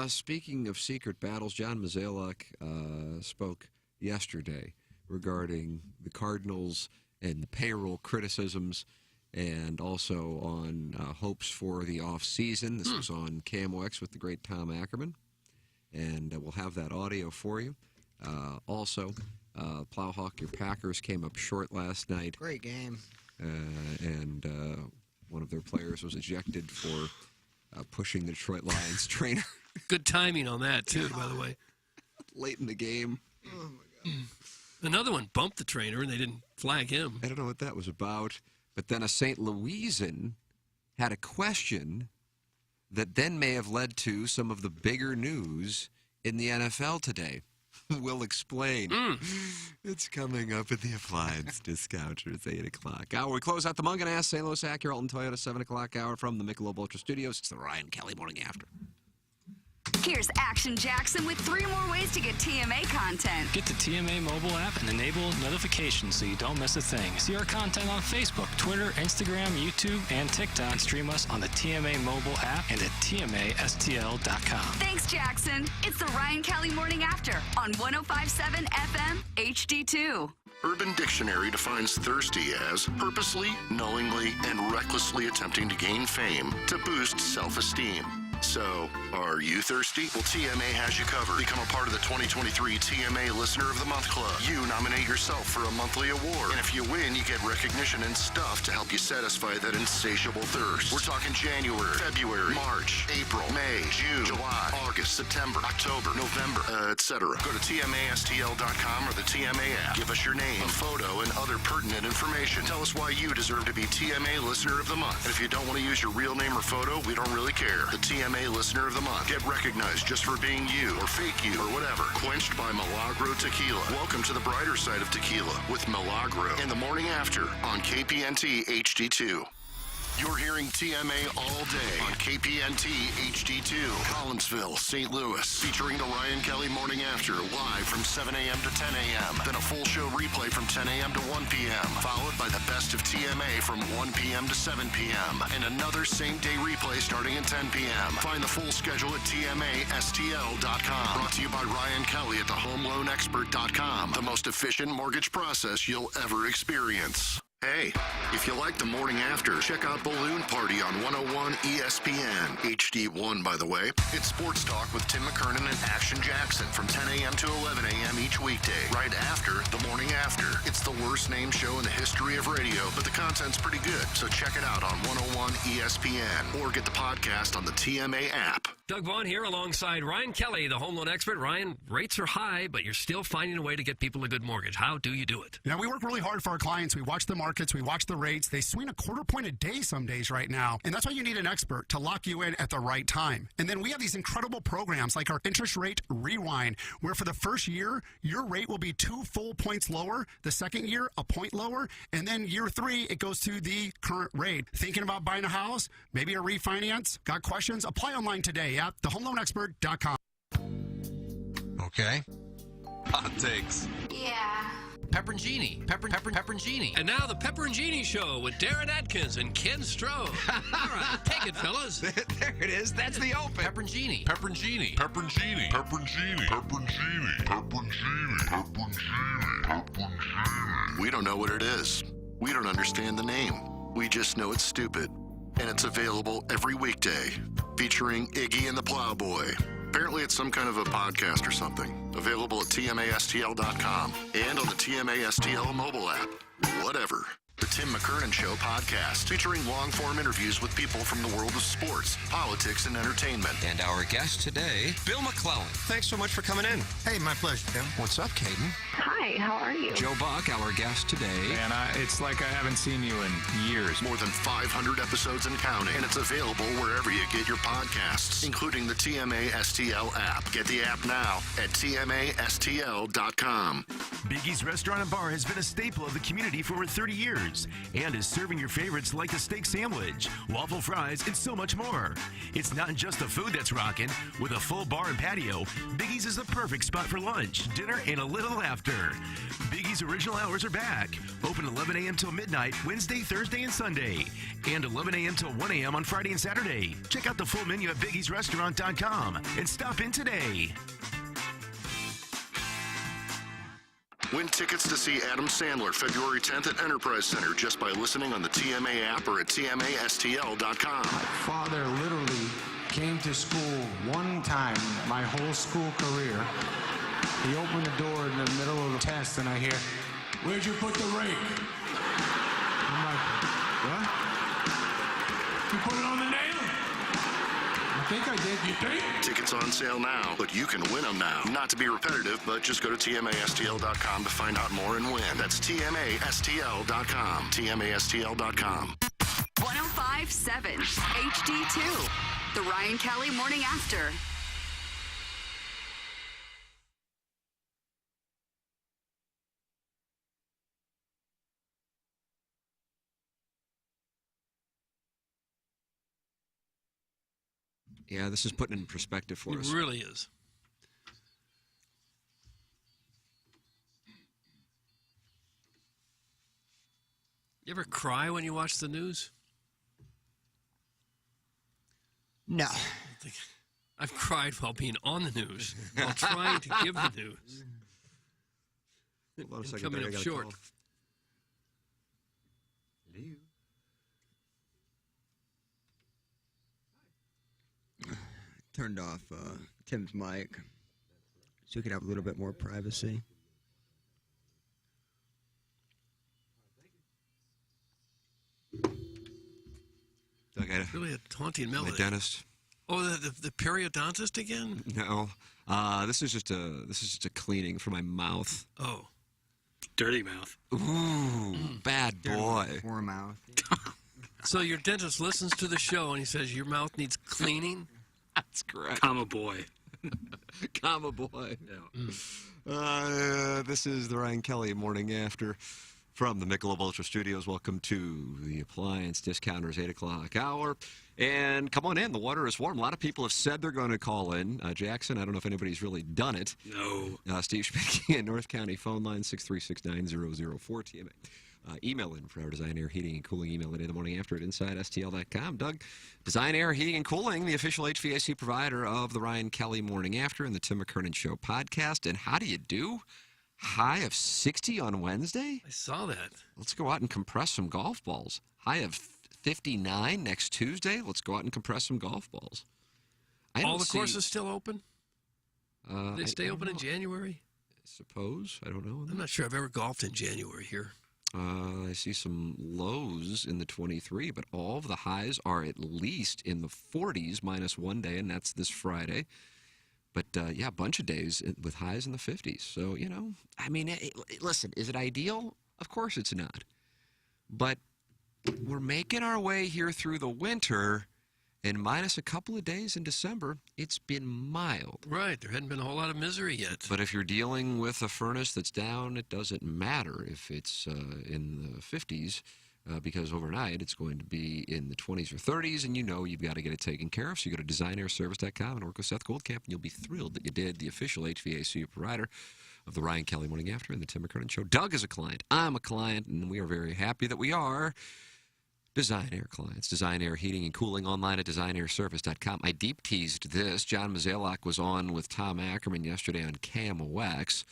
[SPEAKER 2] Speaking of secret battles, John Mizalek spoke yesterday regarding the Cardinals and the payroll criticisms, and also on hopes for the off-season. This was on KMOX with the great Tom Ackerman, and we'll have that audio for you. Also, Plowhawk, your Packers came up short last night.
[SPEAKER 3] Great game.
[SPEAKER 2] And one of their players was ejected for pushing the Detroit Lions trainer.
[SPEAKER 11] Good timing on that, too, by the way.
[SPEAKER 2] Late in the game.
[SPEAKER 3] Oh, my God.
[SPEAKER 11] Another one bumped the trainer, and they didn't flag him.
[SPEAKER 2] I don't know what that was about. But then a St. Louisan had a question that then may have led to some of the bigger news in the NFL today. We'll explain. It's coming up at the Appliance Discounters, 8 o'clock hour. We close out the Mungan St. Louis Acura and Toyota 7 o'clock hour from the Michelob Ultra Studios. It's the Ryan Kelly Morning After.
[SPEAKER 7] Here's Action Jackson with 3 more ways to get TMA content.
[SPEAKER 8] Get the TMA mobile app and enable notifications so you don't miss a thing. See our content on Facebook, Twitter, Instagram, YouTube, and TikTok. Stream us on the TMA mobile app and at TMASTL.com.
[SPEAKER 7] Thanks, Jackson. It's the Ryan Kelly Morning After on 105.7 FM HD2.
[SPEAKER 10] Urban Dictionary defines thirsty as purposely, knowingly, and recklessly attempting to gain fame to boost self-esteem. So, are you thirsty? Well, TMA has you covered. Become a part of the 2023 TMA Listener of the Month Club. You nominate yourself for a monthly award. And if you win, you get recognition and stuff to help you satisfy that insatiable thirst. We're talking January, February, March, April, May, June, July, August, September, October, November, etc. Go to TMASTL.com or the TMA app. Give us your name, a photo, and other pertinent information. Tell us why you deserve to be TMA Listener of the Month. And if you don't want to use your real name or photo, we don't really care. The TMA Listener of the Month. Get recognized just for being you, or fake you, or whatever. Quenched by Milagro Tequila. Welcome to the brighter side of tequila with Milagro in the morning after on KPNT HD2. You're hearing TMA all day on KPNT HD2, Collinsville, St. Louis, featuring the Ryan Kelly Morning After, live from 7 a.m. to 10 a.m. Then a full show replay from 10 a.m. to 1 p.m., followed by the best of TMA from 1 p.m. to 7 p.m., and another same-day replay starting at 10 p.m. Find the full schedule at TMASTL.com. Brought to you by Ryan Kelly at thehomeloanexpert.com, the most efficient mortgage process you'll ever experience. Hey, if you like the morning after, check out Balloon Party on 101 ESPN. HD1, by the way. It's sports talk with Tim McKernan and Action Jackson from 10 a.m. to 11 a.m. each weekday, right after the morning after. It's the worst named show in the history of radio, but the content's pretty good, so check it out on 101 ESPN or get the podcast on the TMA app.
[SPEAKER 4] Doug Vaughn here alongside Ryan Kelly, the home loan expert. Ryan, rates are high, but you're still finding a way to get people a good mortgage. How do you do it?
[SPEAKER 9] You know, we work really hard for our clients. We watch the markets. We watch the rates. They swing a quarter point a day some days right now. And that's why you need an expert to lock you in at the right time. And then we have these incredible programs like our Interest Rate Rewind, where for the first year, your rate will be 2 full points lower. The second year, a point lower. And then year 3, it goes to the current rate. Thinking about buying a house? Maybe a refinance? Got questions? Apply online today at thehomeloanexpert.com.
[SPEAKER 14] Okay. Hot takes.
[SPEAKER 7] Yeah.
[SPEAKER 1] Pepperoncini. Pepperoncini.
[SPEAKER 4] And now the Pepperoncini Show with Darren Atkins and Ken Stroh. All right, take it, fellas.
[SPEAKER 14] There it is. That's the open.
[SPEAKER 1] Pepperoncini.
[SPEAKER 13] Pepperoncini. Pepperoncini. Pepperoncini. Pepperoncini. Pepperoncini. Pepperoncini. Pepperoncini.
[SPEAKER 10] We don't know what it is. We don't understand the name. We just know it's stupid. And it's available every weekday, featuring Iggy and the Plowboy. Apparently it's some kind of a podcast or something. Available at TMASTL.com and on the TMASTL mobile app. Whatever. The Tim McKernan Show podcast, featuring long-form interviews with people from the world of sports, politics, and entertainment.
[SPEAKER 14] And our guest today, Bill McClellan. Thanks so much for coming in.
[SPEAKER 15] Hey, my pleasure, Tim.
[SPEAKER 14] What's up, Caden?
[SPEAKER 16] Hi, how are you?
[SPEAKER 14] Joe Buck, our guest today.
[SPEAKER 17] And it's like I haven't seen you in years.
[SPEAKER 10] More than 500 episodes and counting. And it's available wherever you get your podcasts, including the TMA STL app. Get the app now at TMASTL.com.
[SPEAKER 18] Biggie's Restaurant and Bar has been a staple of the community for over 30 years.
[SPEAKER 15] burgers and is serving your favorites like the steak sandwich, waffle fries, and so much more. It's not just the food that's rocking. With a full bar and patio, Biggie's is the perfect spot for lunch, dinner, and a little laughter. Biggie's original hours are back. Open 11 a.m. till midnight, Wednesday, Thursday, and Sunday. And 11 a.m. till 1 a.m. on Friday and Saturday. Check out the full menu at biggiesrestaurant.com and stop in today.
[SPEAKER 10] Win tickets to see Adam Sandler February 10th at Enterprise Center just by listening on the TMA app or at tmastl.com.
[SPEAKER 16] My father literally came to school one time my whole school career. He opened the door in the middle of the test and I hear, "Where'd you put the rake?" I'm like, "What? You put it on the nail?" I think I did. You think?
[SPEAKER 10] Tickets on sale now, but you can win them now. Not to be repetitive, but just go to tmastl.com to find out more and win. That's tmastl.com. tmastl.com.
[SPEAKER 7] 105.7 HD2. The Ryan Kelly Morning After.
[SPEAKER 2] Yeah, this is putting it in perspective for us.
[SPEAKER 11] It really is. You ever cry when you watch the news?
[SPEAKER 3] No.
[SPEAKER 11] I've cried while being on the news, while trying to give the news.
[SPEAKER 2] Hold on a
[SPEAKER 11] And
[SPEAKER 2] second,
[SPEAKER 11] coming
[SPEAKER 2] I
[SPEAKER 11] up
[SPEAKER 2] got a
[SPEAKER 11] short.
[SPEAKER 2] call.
[SPEAKER 3] Turned off Tim's mic so we could have a little bit more privacy.
[SPEAKER 11] Really a taunting
[SPEAKER 2] My
[SPEAKER 11] melody.
[SPEAKER 2] dentist.
[SPEAKER 11] Oh, the periodontist again?
[SPEAKER 2] No, this is just a cleaning for my mouth.
[SPEAKER 11] Oh,
[SPEAKER 6] dirty mouth.
[SPEAKER 2] Ooh, bad boy.
[SPEAKER 3] Poor mouth.
[SPEAKER 11] So your dentist listens to the show and he says your mouth needs cleaning?
[SPEAKER 2] That's correct.
[SPEAKER 6] Comma boy.
[SPEAKER 2] Comma boy. This is the Ryan Kelly Morning After from the Michelob Ultra Studios. Welcome to the Appliance Discounters 8 o'clock hour. And come on in. The water is warm. A lot of people have said they're going to call in. Jackson, I don't know if anybody's really done it.
[SPEAKER 6] No.
[SPEAKER 2] Steve Schmidt in North County phone line 6369004 TMA. Email in for our Design Air Heating and Cooling email today, the morning after at InsideSTL.com. Doug, Design Air Heating and Cooling, the official HVAC provider of the Ryan Kelly Morning After and the Tim McKernan Show podcast. And how do you do? High of 60 on Wednesday?
[SPEAKER 11] I saw that.
[SPEAKER 2] Let's go out and compress some golf balls. High of 59 next Tuesday. Let's go out and compress some golf balls.
[SPEAKER 11] All the courses still open? They stay open in January?
[SPEAKER 2] I suppose. I don't know.
[SPEAKER 11] I'm not sure I've ever golfed in January here.
[SPEAKER 2] I see some lows in the 23, but all of the highs are at least in the 40s minus one day, and that's this Friday. But, yeah, a bunch of days with highs in the 50s. So, you know, I mean, listen, is it ideal? Of course it's not. But we're making our way here through the winter, and minus a couple of days in December, it's been mild.
[SPEAKER 11] Right. There hadn't been a whole lot of misery yet.
[SPEAKER 2] But if you're dealing with a furnace that's down, it doesn't matter if it's in the 50s, because overnight it's going to be in the 20s or 30s, and you know you've got to get it taken care of. So you go to designairservice.com and work with Seth Goldcamp, and you'll be thrilled that you did. The official HVAC provider of the Ryan Kelly Morning After and the Tim McKernan Show. Doug is a client. I'm a client, and we are very happy that we are. Design Air clients. Design Air Heating and Cooling online at designairservice.com. I deep teased this. John Mazalak was on with Tom Ackerman yesterday on KMOX,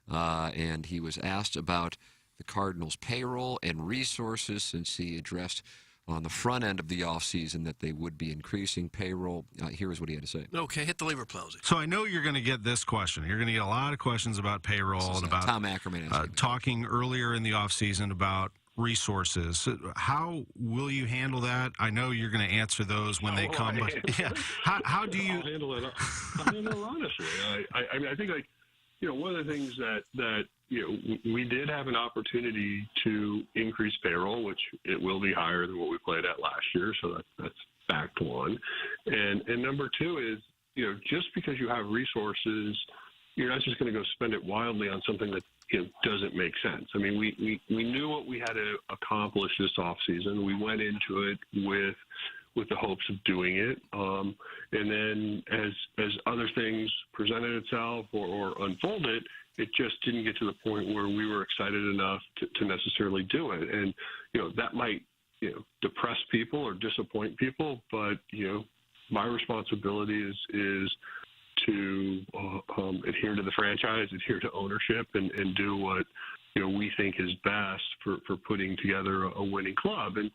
[SPEAKER 2] and he was asked about the Cardinals' payroll and resources since he addressed on the front end of the offseason that they would be increasing payroll. Here is what he had to say.
[SPEAKER 11] Okay, hit the lever, Plowsy.
[SPEAKER 18] So I know you're going to get this question. You're going to get a lot of questions about payroll and about
[SPEAKER 2] Tom Ackerman
[SPEAKER 18] talking earlier in the offseason about resources. How will you handle that? I know you're going to answer those when they come. But yeah, how do you
[SPEAKER 19] I'll handle it honestly. I mean, I think, like, you know, one of the things that you know, we did have an opportunity to increase payroll, which it will be higher than what we played at last year. So that's fact one. And number two is, you know, just because you have resources, you're not just going to go spend it wildly on something that doesn't make sense. I mean, we knew what we had to accomplish this offseason. We went into it with the hopes of doing it. And then as other things presented itself or unfolded, it just didn't get to the point where we were excited enough to necessarily do it. And, that might, depress people or disappoint people, but, my responsibility is to adhere to the franchise, adhere to ownership, and do what we think is best for putting together a winning club. And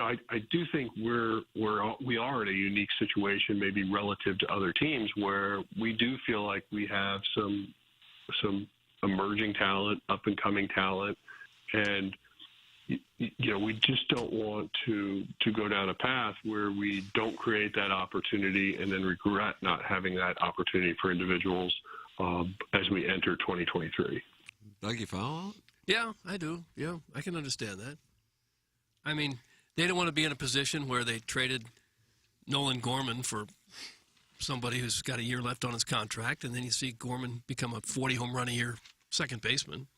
[SPEAKER 19] I do think we are in a unique situation, maybe relative to other teams, where we do feel like we have some emerging talent, up and coming talent, and we just don't want to go down a path where we don't create that opportunity and then regret not having that opportunity for individuals as we enter 2023.
[SPEAKER 2] Doug, you follow?
[SPEAKER 11] Yeah, I do. Yeah, I can understand that. I mean, they don't want to be in a position where they traded Nolan Gorman for somebody who's got a year left on his contract, and then you see Gorman become a 40-home run a year second baseman.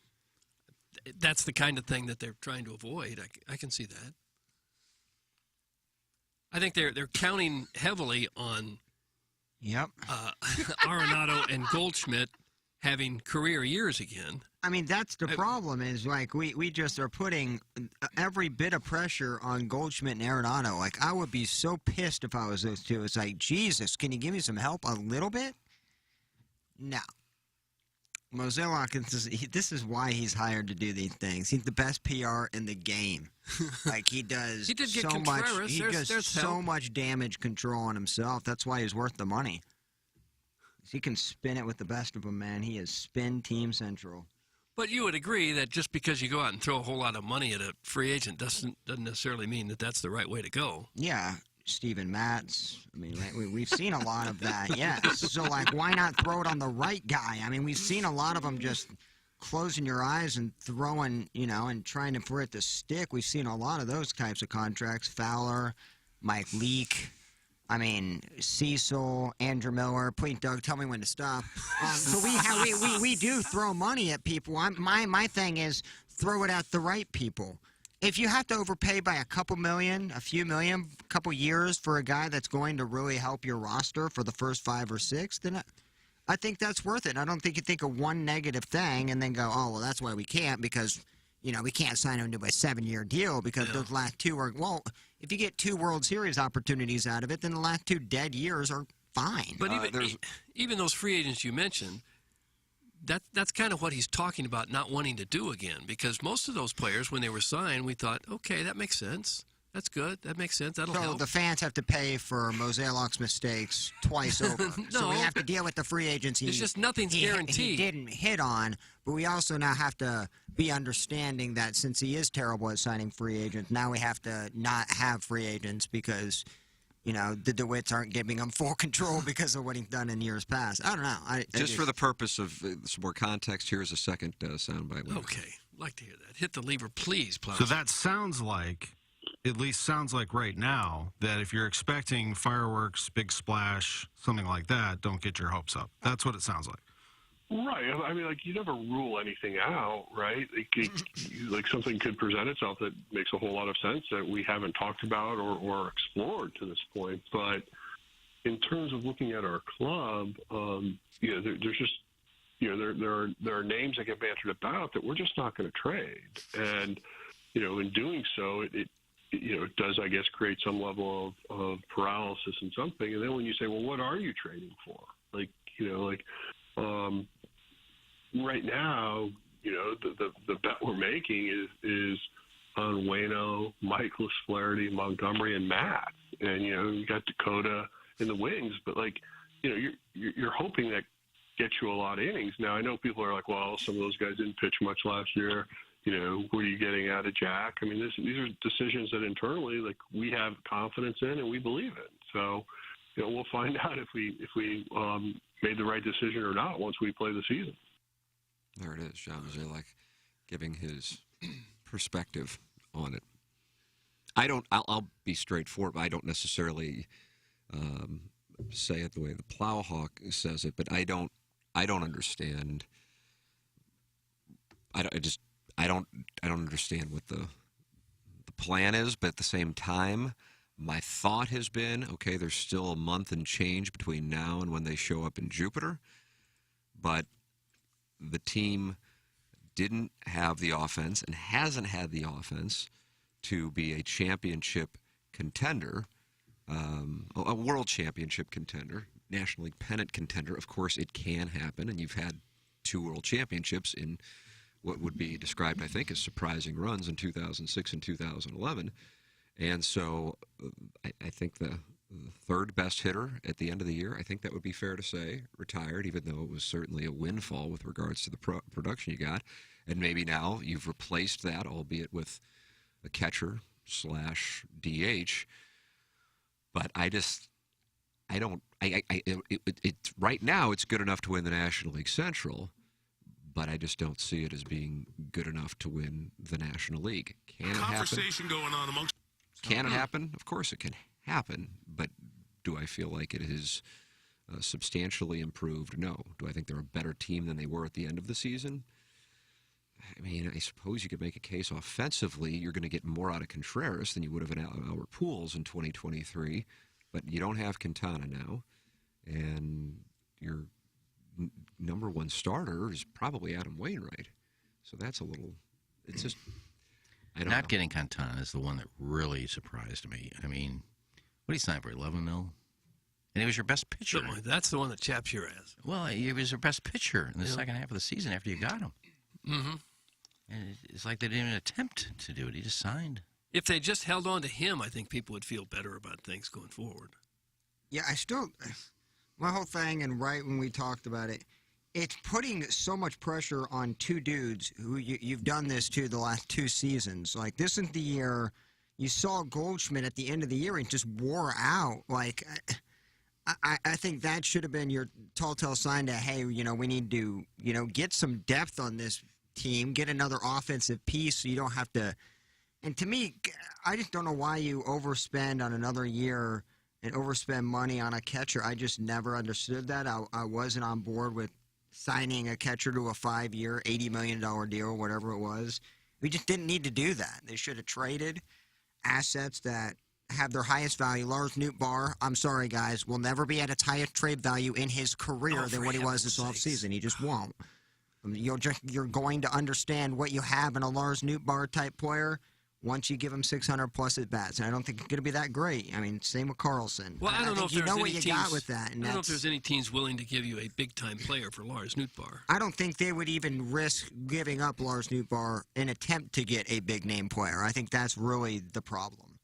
[SPEAKER 11] That's the kind of thing that they're trying to avoid. I can see that. I think they're counting heavily on Arenado and Goldschmidt having career years again.
[SPEAKER 3] I mean, that's the problem is, like, we just are putting every bit of pressure on Goldschmidt and Arenado. Like, I would be so pissed if I was those two. It's like, Jesus, can you give me some help a little bit? No. Mozeliak, this is why he's hired to do these things. He's the best PR in the game. Like, he does
[SPEAKER 11] He did get
[SPEAKER 3] so much.
[SPEAKER 11] Contreras.
[SPEAKER 3] He does
[SPEAKER 11] There's
[SPEAKER 3] so
[SPEAKER 11] help.
[SPEAKER 3] much damage control on himself. That's why he's worth the money. He can spin it with the best of them, man. He is spin team central.
[SPEAKER 11] But you would agree that just because you go out and throw a whole lot of money at a free agent doesn't necessarily mean that that's the right way to go.
[SPEAKER 3] Yeah, Steven Matz. I mean, we've seen a lot of that, yes. So, like, why not throw it on the right guy? I mean, we've seen a lot of them just closing your eyes and throwing, and trying for it to stick. We've seen a lot of those types of contracts. Fowler, Mike Leake. I mean, Cecil, Andrew Miller. Please, Doug, tell me when to stop. So we do throw money at people. My thing is throw it at the right people. If you have to overpay by a couple million, a few million, a couple years for a guy that's going to really help your roster for the first 5 or 6, then I think that's worth it. I don't think you think of one negative thing and then go, oh, well, that's why we can't because, we can't sign him to a 7-year deal because those last 2 are, well, if you get 2 World Series opportunities out of it, then the last 2 dead years are fine.
[SPEAKER 11] But even those free agents you mentioned, that's kind of what he's talking about not wanting to do again, because most of those players, when they were signed, we thought, okay, that makes sense. That's good. That makes sense. That'll help.
[SPEAKER 3] So the fans have to pay for Mozeliak's mistakes twice over. So we have to deal with the free agents.
[SPEAKER 11] It's just nothing's guaranteed.
[SPEAKER 3] He didn't hit on, but we also now have to be understanding that since he is terrible at signing free agents, now we have to not have free agents because, the DeWitts aren't giving him full control because of what he's done in years past. I don't know.
[SPEAKER 2] Just for the purpose of some more context, here's a second soundbite.
[SPEAKER 11] Okay. I'd like to hear that. Hit the lever, please, Plowman.
[SPEAKER 18] So that sounds like, at least sounds like right now, that if you're expecting fireworks, big splash, something like that, don't get your hopes up. That's what it sounds like.
[SPEAKER 19] Right. I mean, you never rule anything out, right? Something could present itself that makes a whole lot of sense that we haven't talked about or explored to this point. But in terms of looking at our club, there's just, there are names that get bantered about that we're just not going to trade. And, in doing so, it does, I guess, create some level of paralysis in something. And then when you say, well, what are you trading for? Right now, the bet we're making is on Waino, Michael Flaherty, Montgomery, and Matt. And, you got Dakota in the wings. But, you're hoping that gets you a lot of innings. Now, I know people are like, well, some of those guys didn't pitch much last year. What are you getting out of Jack? I mean, these are decisions that internally, we have confidence in and we believe in. So, we'll find out if we made the right decision or not once we play the season.
[SPEAKER 2] There it is, John Mozeliak giving his perspective on it. I'll be straightforward. I don't necessarily say it the way the Plowhawk says it, but I don't understand I don't understand what the plan is, but at the same time, my thought has been, okay, there's still a month and change between now and when they show up in Jupiter, but the team didn't have the offense and hasn't had the offense to be a championship contender, a world championship contender, National League pennant contender. Of course, it can happen, and you've had 2 world championships in what would be described, I think, as surprising runs in 2006 and 2011. And so I think the third best hitter at the end of the year, I think that would be fair to say, retired, even though it was certainly a windfall with regards to the production you got. And maybe now you've replaced that, albeit with a catcher / DH. But right now it's good enough to win the National League Central, but I just don't see it as being good enough to win the National League. Can it happen?
[SPEAKER 13] Conversation going on amongst.
[SPEAKER 2] Can it happen? Of course it can happen, but do I feel like it is substantially improved? No. Do I think they're a better team than they were at the end of the season? I mean, I suppose you could make a case offensively. You're going to get more out of Contreras than you would have in Albert Pujols in 2023, but you don't have Quintana now, and your number 1 starter is probably Adam Wainwright. So that's a little. It's just.
[SPEAKER 1] Not getting Quintana is the one that really surprised me. I mean, what did he sign for, 11 mil? And he was your best pitcher.
[SPEAKER 11] That's the one that chaps your ass.
[SPEAKER 1] Well, he was your best pitcher in the second half of the season after you got him.
[SPEAKER 11] Mm-hmm.
[SPEAKER 1] And it's like they didn't even attempt to do it. He just signed.
[SPEAKER 11] If they just held on to him, I think people would feel better about things going forward.
[SPEAKER 3] Yeah, my whole thing, and right when we talked about it, it's putting so much pressure on 2 dudes who you've done this to the last 2 seasons. Like, this is the year you saw Goldschmidt at the end of the year and just wore out. Like, I think that should have been your telltale sign to, hey, we need to, get some depth on this team, get another offensive piece so you don't have to. And to me, I just don't know why you overspend on another year and overspend money on a catcher. I just never understood that. I wasn't on board with signing a catcher to a 5-year, $80 million deal, whatever it was. We just didn't need to do that. They should have traded assets that have their highest value. Lars Nootbaar, I'm sorry, guys, will never be at its highest trade value in his career than what he was this offseason. He just won't. I mean, you're going to understand what you have in a Lars Nootbaar type player once you give him 600 plus at bats, and I don't think it's going to be that great. I mean, same with Carlson.
[SPEAKER 11] Well, I don't know if there's any
[SPEAKER 3] what you
[SPEAKER 11] teams,
[SPEAKER 3] got with that. And
[SPEAKER 11] I don't know if there's any teams willing to give you a big time player for Lars Nootbaar.
[SPEAKER 3] I don't think they would even risk giving up Lars Nootbaar in attempt to get a big name player. I think that's really the problem.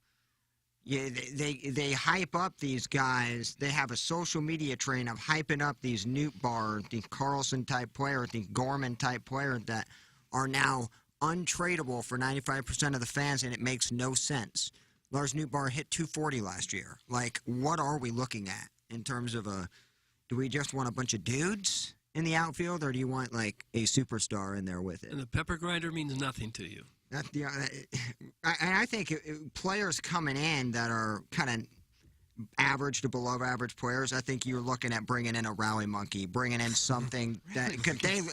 [SPEAKER 3] Yeah, they hype up these guys. They have a social media train of hyping up these Nootbaar, the Carlson type player, the Gorman type player that are now untradeable for 95% of the fans, and it makes no sense. Lars Nootbaar hit 240 last year. Like, what are we looking at in terms of do we just want a bunch of dudes in the outfield, or do you want, like, a superstar in there with it?
[SPEAKER 11] And the pepper grinder means nothing to you.
[SPEAKER 3] I think players coming in that are kind of average to below average players, I think you're looking at bringing in a rally monkey, bringing in something that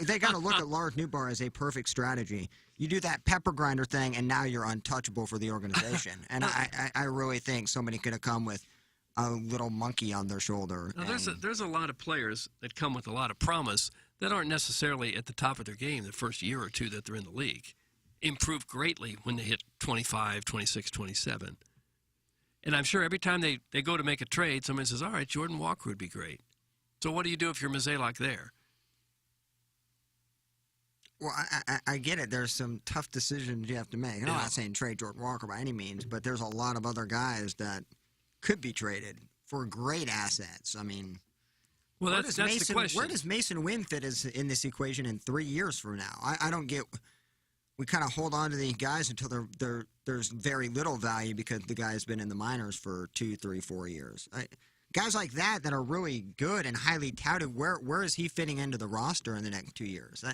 [SPEAKER 3] they got to look at Lars Nootbaar as a perfect strategy. You do that pepper grinder thing, and now you're untouchable for the organization. And I really think somebody could have come with a little monkey on their shoulder.
[SPEAKER 11] Now, there's a lot of players that come with a lot of promise that aren't necessarily at the top of their game the first year or two that they're in the league. Improve greatly when they hit 25, 26, 27. And I'm sure every time they go to make a trade, somebody says, all right, Jordan Walker would be great. So what do you do if you're Mizzelak there?
[SPEAKER 3] Well, I get it. There's some tough decisions you have to make. I'm not saying trade Jordan Walker by any means, but there's a lot of other guys that could be traded for great assets. I mean,
[SPEAKER 11] well, that's the question.
[SPEAKER 3] Where does Mason Wynn fit in this equation in 3 years from now? I don't get. We kind of hold on to these guys until there's very little value because the guy's been in the minors for 2, 3, 4 years. Guys like that are really good and highly touted. Where is he fitting into the roster in the next 2 years?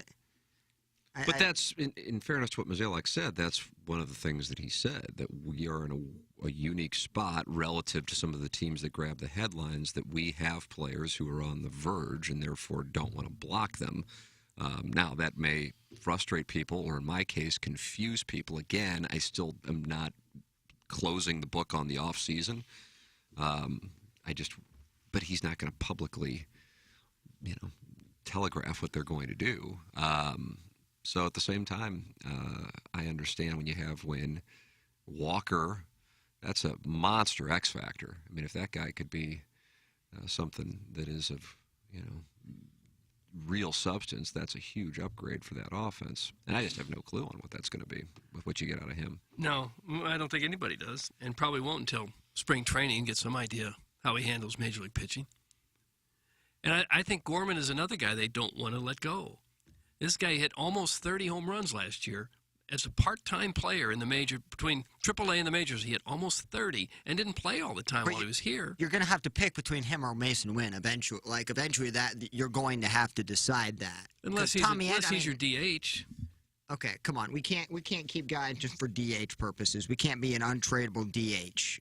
[SPEAKER 2] But that's, in fairness to what Mizzelak said, that's one of the things that he said, that we are in a unique spot relative to some of the teams that grab the headlines, that we have players who are on the verge and therefore don't want to block them Now, that may frustrate people, or in my case, confuse people. Again, I still am not closing the book on the off season. But he's not going to publicly, telegraph what they're going to do. So at the same time, I understand when Walker, that's a monster X factor. I mean, if that guy could be something that is of, real substance, that's a huge upgrade for that offense. And I just have no clue on what that's going to be with what you get out of him.
[SPEAKER 11] No, I don't think anybody does, and probably won't until spring training, get some idea how he handles Major League pitching. And I think Gorman is another guy they don't want to let go. This guy hit almost 30 home runs last year. As a part-time player in the major, between AAA and the majors, he hit almost 30 and didn't play all the time while he was here.
[SPEAKER 3] You're going to have to pick between him or Mason Wynn eventually. Eventually that you're going to have to decide that.
[SPEAKER 11] Unless he's your DH.
[SPEAKER 3] Okay, come on. We can't keep guys just for DH purposes. We can't be an untradeable DH.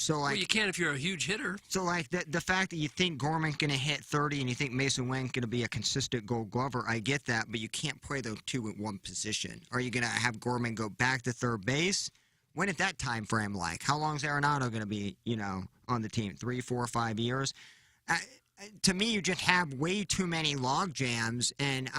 [SPEAKER 11] Well, you can if you're a huge hitter.
[SPEAKER 3] So, the fact that you think Gorman's going to hit 30 and you think Mason Wynn's going to be a consistent Gold Glover, I get that, but you can't play those two in one position. Are you going to have Gorman go back to third base? When is that time frame like? How long is Arenado going to be, on the team? 3, 4, 5 years? To me, you just have way too many log jams, and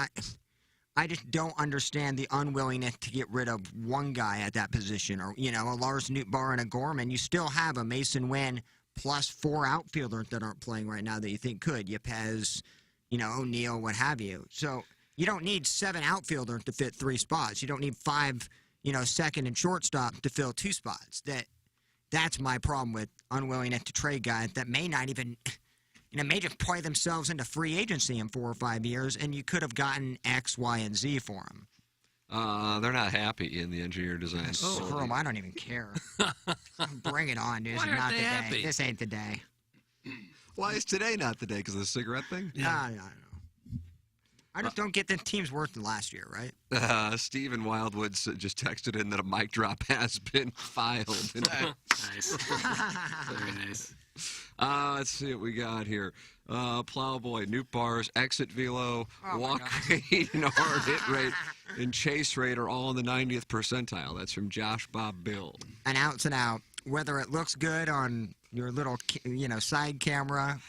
[SPEAKER 3] I just don't understand the unwillingness to get rid of one guy at that position, or, a Lars Nootbaar and a Gorman. You still have a Mason Wynn plus 4 outfielders that aren't playing right now that you think could. Yepez, O'Neill, what have you. So you don't need 7 outfielders to fit 3 spots. You don't need 5, second and shortstop to fill 2 spots. That's my problem with unwillingness to trade guys that may not even – may just play themselves into free agency in 4 or 5 years, and you could have gotten X, Y, and Z for them.
[SPEAKER 2] They're not happy in the engineer design.
[SPEAKER 3] Screw them. I don't even care. Bring it on, dude. This
[SPEAKER 11] Why
[SPEAKER 3] is
[SPEAKER 11] aren't
[SPEAKER 3] not
[SPEAKER 11] they
[SPEAKER 3] the day.
[SPEAKER 11] happy?
[SPEAKER 3] This ain't the day.
[SPEAKER 2] Why is today not the day? Because of the cigarette thing?
[SPEAKER 3] Yeah. I don't know. I just don't get the team's worse than last year, right?
[SPEAKER 2] Stephen Wildwood just texted in that a mic drop has been filed.
[SPEAKER 6] Nice. Very nice.
[SPEAKER 2] Let's see what we got here. Plowboy, Nootbaar's exit velo, walk rate, and hard hit rate, and chase rate are all in the 90th percentile. That's from Josh Bob Bill.
[SPEAKER 3] An out's an out. Whether it looks good on your little, side camera,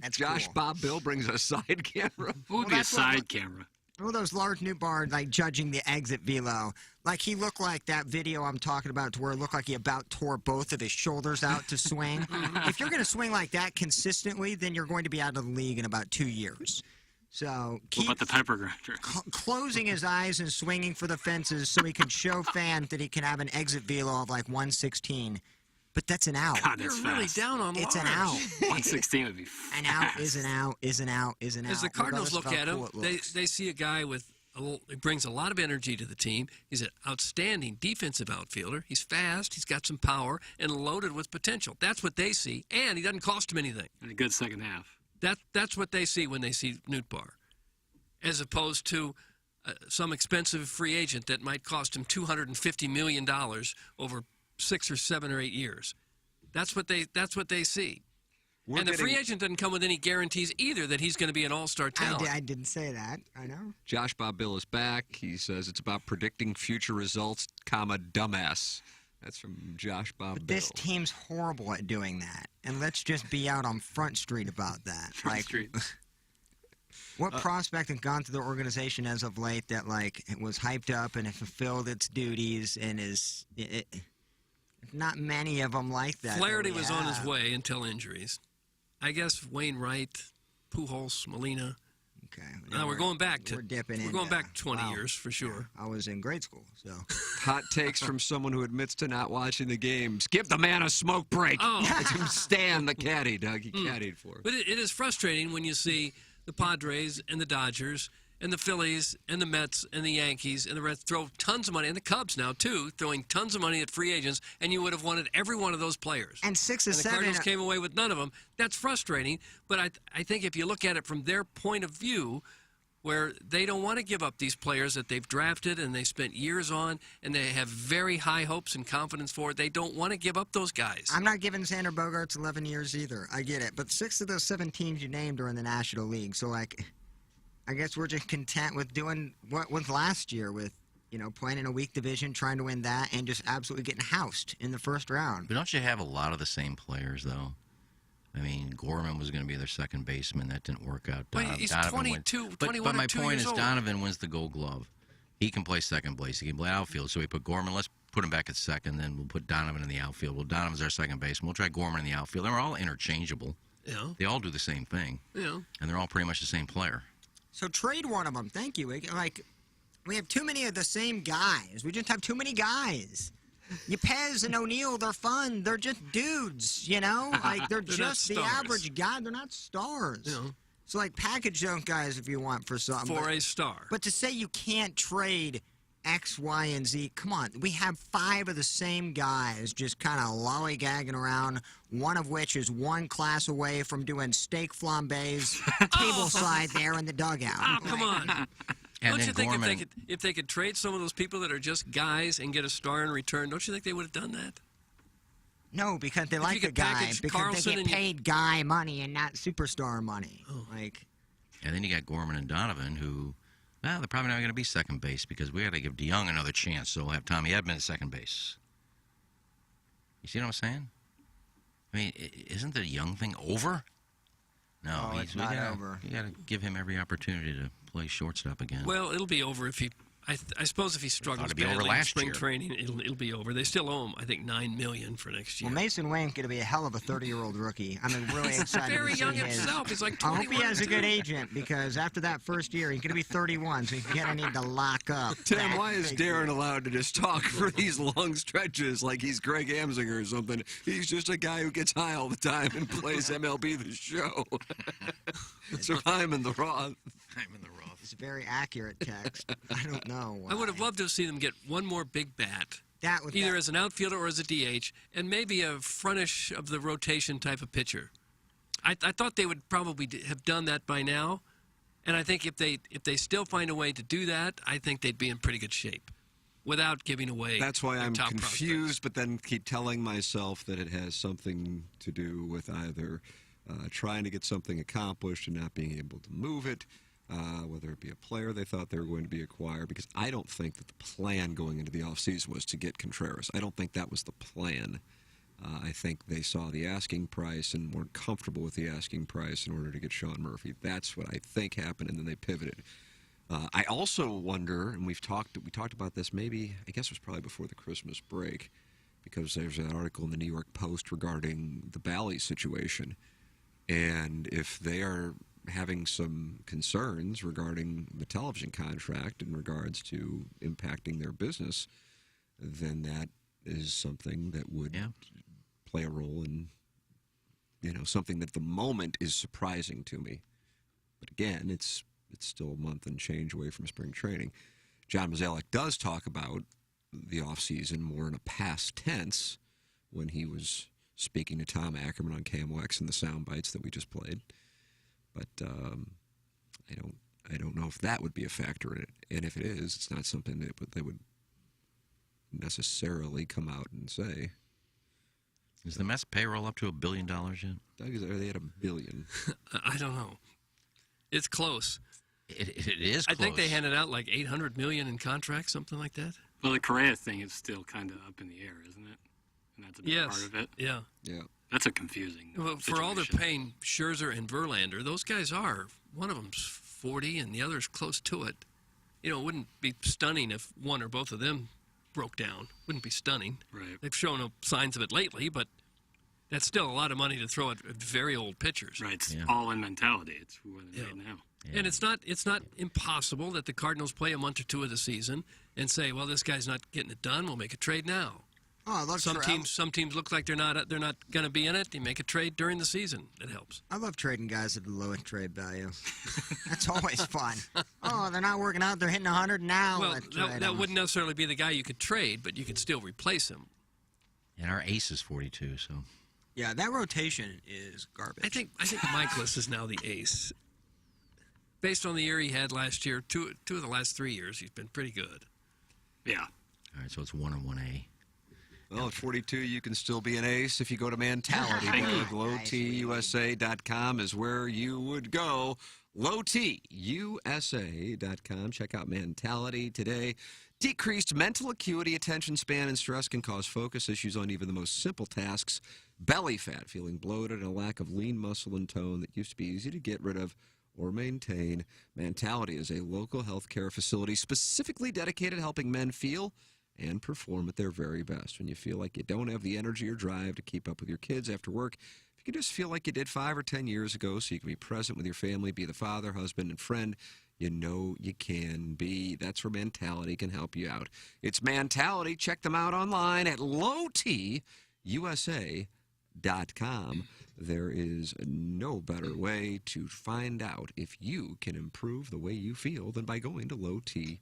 [SPEAKER 3] that's
[SPEAKER 2] Josh
[SPEAKER 3] cool.
[SPEAKER 2] Bob Bill brings a side camera.
[SPEAKER 6] Who would be a side camera?
[SPEAKER 3] Well, those large Nootbaar, judging the exit velo. He looked like that video I'm talking about, to where it looked like he about tore both of his shoulders out to swing. If you're going to swing like that consistently, then you're going to be out of the league in about 2 years. So keep
[SPEAKER 6] what about the pepper grinder?
[SPEAKER 3] Closing his eyes and swinging for the fences so he can show fans that he can have an exit velo of 116. But that's an out.
[SPEAKER 6] God, that's
[SPEAKER 11] You're really
[SPEAKER 6] fast.
[SPEAKER 11] down on
[SPEAKER 3] It's
[SPEAKER 11] Lars.
[SPEAKER 3] an out.
[SPEAKER 6] 116 would be fast.
[SPEAKER 3] An out is an out is an out is an out.
[SPEAKER 11] As the Cardinals look
[SPEAKER 3] regardless
[SPEAKER 11] at
[SPEAKER 3] of
[SPEAKER 11] him,
[SPEAKER 3] how cool it looks.
[SPEAKER 11] they see a guy with he brings a lot of energy to the team. He's an outstanding defensive outfielder. He's fast. He's got some power and loaded with potential. That's what they see, and he doesn't cost them anything.
[SPEAKER 6] And a good second half.
[SPEAKER 11] That's what they see when they see Nootbaar, as opposed to some expensive free agent that might cost him $250 million over 6 or 7 or 8 years. That's what they see. And the free agent doesn't come with any guarantees either that he's going to be an all-star talent.
[SPEAKER 3] I didn't say that. I know.
[SPEAKER 2] Josh Bob Bill is back. He says it's about predicting future results, dumbass. That's from Josh Bob Bill.
[SPEAKER 3] This team's horrible at doing that. And let's just be out on Front Street about that.
[SPEAKER 6] Front Street.
[SPEAKER 3] What prospect has gone through the organization as of late that, it was hyped up and it fulfilled its duties and is... not many of them like that.
[SPEAKER 11] Flaherty was on his way until injuries. I guess Wainwright, Pujols, Molina.
[SPEAKER 3] Okay.
[SPEAKER 11] Now we're going back to.
[SPEAKER 3] We're dipping in.
[SPEAKER 11] We're going back 20 years for sure.
[SPEAKER 3] I was in grade school, so.
[SPEAKER 2] Hot takes from someone who admits to not watching the games. Give the man a smoke break.
[SPEAKER 11] Oh.
[SPEAKER 2] It's from Stan, the caddy, Doug. He caddied for.
[SPEAKER 11] But it is frustrating when you see the Padres and the Dodgers and the Phillies and the Mets and the Yankees and the Reds throw tons of money, and the Cubs now too, throwing tons of money at free agents, and you would have wanted every one of those players.
[SPEAKER 3] And 6 or
[SPEAKER 11] and the
[SPEAKER 3] 7.
[SPEAKER 11] Cardinals came away with none of them. That's frustrating, but I think if you look at it from their point of view, where they don't want to give up these players that they've drafted and they spent years on, and they have very high hopes and confidence for, they don't want to give up those guys.
[SPEAKER 3] I'm not giving Xander Bogaerts 11 years either. I get it. But 6 of those 7 teams you named are in the National League, so I guess we're just content with doing what was last year with, playing in a weak division, trying to win that, and just absolutely getting housed in the first round.
[SPEAKER 1] But don't you have a lot of the same players, though? I mean, Gorman was going to be their second baseman. That didn't work out.
[SPEAKER 11] Well, he's
[SPEAKER 1] Donovan
[SPEAKER 11] 22,
[SPEAKER 1] but
[SPEAKER 11] 21
[SPEAKER 1] my
[SPEAKER 11] and 2
[SPEAKER 1] point
[SPEAKER 11] years
[SPEAKER 1] is
[SPEAKER 11] old.
[SPEAKER 1] Donovan wins the Gold Glove. He can play second base. He can play outfield. So we put Gorman. Let's put him back at second. Then we'll put Donovan in the outfield. Well, Donovan's our second baseman. We'll try Gorman in the outfield. They're all interchangeable.
[SPEAKER 11] Yeah.
[SPEAKER 1] They all do the same thing.
[SPEAKER 11] Yeah.
[SPEAKER 1] And they're all pretty much the same player.
[SPEAKER 3] So trade one of them. Thank you. Like, we have too many of the same guys. We just have too many guys. Yepez and O'Neal, they're fun. They're just dudes, Like, they're just the average guy. They're not stars. So, like, package those guys if you want for something.
[SPEAKER 11] For a star.
[SPEAKER 3] But to say you can't trade X, Y, and Z, come on. We have 5 of the same guys just kind of lollygagging around, one of which is one class away from doing steak flambés tableside there in the dugout.
[SPEAKER 11] Oh, come on.
[SPEAKER 1] And
[SPEAKER 11] Don't you think
[SPEAKER 1] Gorman,
[SPEAKER 11] if they could trade some of those people that are just guys and get a star in return, don't you think they would have done that?
[SPEAKER 3] No, because they
[SPEAKER 11] If
[SPEAKER 3] like
[SPEAKER 11] you
[SPEAKER 3] the
[SPEAKER 11] could
[SPEAKER 3] guy.
[SPEAKER 11] package
[SPEAKER 3] Because
[SPEAKER 11] Carlson
[SPEAKER 3] they get
[SPEAKER 11] and you-
[SPEAKER 3] paid guy money and not superstar money. Like,
[SPEAKER 1] and then you got Gorman and Donovan, who, well, they're probably not going to be second base because we got to give DeYoung another chance. So we'll have Tommy Edman at second base. You see what I'm saying? I mean, isn't the Young thing over? No,
[SPEAKER 3] Oh, it's not over.
[SPEAKER 1] You got to give him every opportunity to play shortstop again.
[SPEAKER 11] Well, it'll be over if he. I suppose if he struggles
[SPEAKER 1] to be over
[SPEAKER 11] badly in
[SPEAKER 1] last
[SPEAKER 11] spring
[SPEAKER 1] year.
[SPEAKER 11] training, it'll be over. They still owe him, I think, $9 million for next year.
[SPEAKER 3] well, Mason Wayne's going to be a hell of a 30-year-old rookie. I'm really
[SPEAKER 11] He's
[SPEAKER 3] excited
[SPEAKER 11] very
[SPEAKER 3] to see
[SPEAKER 11] young
[SPEAKER 3] his.
[SPEAKER 11] himself. He's like
[SPEAKER 3] I hope he
[SPEAKER 11] 21
[SPEAKER 3] has a
[SPEAKER 11] too.
[SPEAKER 3] good agent because after that first year, he's going to be 31, so he's going to need to lock up.
[SPEAKER 2] Tim,
[SPEAKER 3] that
[SPEAKER 2] why is
[SPEAKER 3] big
[SPEAKER 2] Darren
[SPEAKER 3] deal.
[SPEAKER 2] allowed to just talk for these long stretches like he's Greg Amsinger or something? He's just a guy who gets high all the time and plays MLB The Show. So I'm in the Roth.
[SPEAKER 3] It's a very accurate text. I don't know.
[SPEAKER 11] I would have loved to see them get one more big bat,
[SPEAKER 3] That was
[SPEAKER 11] either as an outfielder or as a DH, and maybe a frontish of the rotation type of pitcher. I thought they would probably have done that by now, and I think if they still find a way to do that, I think they'd be in pretty good shape, without giving away.
[SPEAKER 2] That's why
[SPEAKER 11] their
[SPEAKER 2] I'm
[SPEAKER 11] top
[SPEAKER 2] confused, but then keep telling myself that it has something to do with either trying to get something accomplished and not being able to move it, whether it be a player they thought they were going to be acquired, because I don't think that the plan going into the offseason was to get Contreras. I don't think that was the plan. I think they saw the asking price and weren't comfortable with the asking price in order to get Sean Murphy. That's what I think happened, and then they pivoted. I also wonder, and we talked about this maybe, I guess it was probably before the Christmas break, because there's an article in the New York Post regarding the Bally situation, and if they are having some concerns regarding the television contract in regards to impacting their business, then that is something that would play a role in, something that at the moment is surprising to me. But again, it's still a month and change away from spring training. John Mozeliak does talk about the offseason more in a past tense when he was speaking to Tom Ackerman on KMOX in the sound bites that we just played. But I don't know if that would be a factor in it. And if it is, it's not something that they would necessarily come out and say.
[SPEAKER 1] Is the Mets payroll up to $1 billion yet?
[SPEAKER 2] Are they at $1 billion?
[SPEAKER 11] I don't know. It's close.
[SPEAKER 1] It is close.
[SPEAKER 11] I think they handed out like $800 million in contracts, something like that.
[SPEAKER 6] Well, the Correa thing is still kind of up in the air, isn't it? And that's a big part of it.
[SPEAKER 11] Yeah.
[SPEAKER 2] Yeah.
[SPEAKER 6] That's a confusing
[SPEAKER 11] Well, for all they're paying Scherzer and Verlander, those guys are, one of them's 40 and the other's close to it. It wouldn't be stunning if one or both of them broke down. Wouldn't be stunning.
[SPEAKER 6] Right.
[SPEAKER 11] They've shown no signs of it lately, but that's still a lot of money to throw at very old pitchers.
[SPEAKER 6] Right. It's all-in mentality. It's what they made now.
[SPEAKER 11] And it's not impossible that the Cardinals play a month or two of the season and say, well, this guy's not getting it done. We'll make a trade now.
[SPEAKER 3] Oh, I love
[SPEAKER 11] Some teams look like they're not going to be in it. You make a trade during the season. It helps.
[SPEAKER 3] I love trading guys at the lowest trade value. That's always fun. Oh, they're not working out. They're hitting 100 now.
[SPEAKER 11] Well,
[SPEAKER 3] Let's trade
[SPEAKER 11] that
[SPEAKER 3] 'em.
[SPEAKER 11] wouldn't necessarily be the guy you could trade, but you could still replace him.
[SPEAKER 1] And our ace is 42, so.
[SPEAKER 3] Yeah, that rotation is garbage.
[SPEAKER 11] I think Michaelis is now the ace. Based on the year he had last year, two of the last 3 years, he's been pretty good.
[SPEAKER 6] Yeah.
[SPEAKER 1] All right, so it's 1 and 1A.
[SPEAKER 2] Well, at 42, you can still be an ace if you go to Mentality.
[SPEAKER 6] Thank you.
[SPEAKER 2] GlowTUSA.com is where you would go. LowTUSA.com. Check out Mentality today. Decreased mental acuity, attention span, and stress can cause focus issues on even the most simple tasks. Belly fat, feeling bloated, and a lack of lean muscle and tone that used to be easy to get rid of or maintain. Mentality is a local healthcare facility specifically dedicated to helping men feel and perform at their very best. When you feel like you don't have the energy or drive to keep up with your kids after work, if you can just feel like you did 5 or 10 years ago so you can be present with your family, be the father, husband, and friend you know you can be. That's where Mentality can help you out. It's Mentality. Check them out online at lowtusa.com. There is no better way to find out if you can improve the way you feel than by going to lowtusa.com.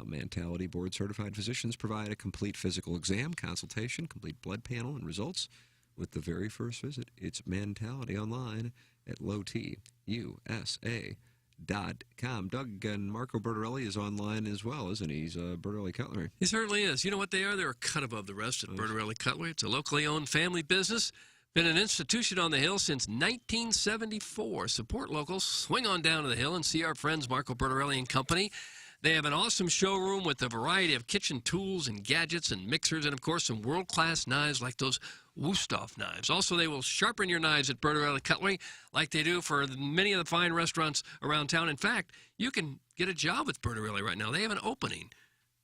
[SPEAKER 2] Mentality board-certified physicians provide a complete physical exam, consultation, complete blood panel, and results with the very first visit. It's Mentality online at lowtusa.com. Doug and Marco Bertarelli is online as well, isn't he? He's Bertarelli Cutlery.
[SPEAKER 11] He certainly is. You know what they are? They're a cut above the rest at Bertarelli Cutlery. It's a locally owned family business. Been an institution on the Hill since 1974. Support locals. Swing on down to the Hill and see our friends Marco Bertarelli and Company. They have an awesome showroom with a variety of kitchen tools and gadgets and mixers and, of course, some world-class knives like those Wusthof knives. Also, they will sharpen your knives at Bertarelli Cutlery like they do for many of the fine restaurants around town. In fact, you can get a job with Bertarelli right now. They have an opening.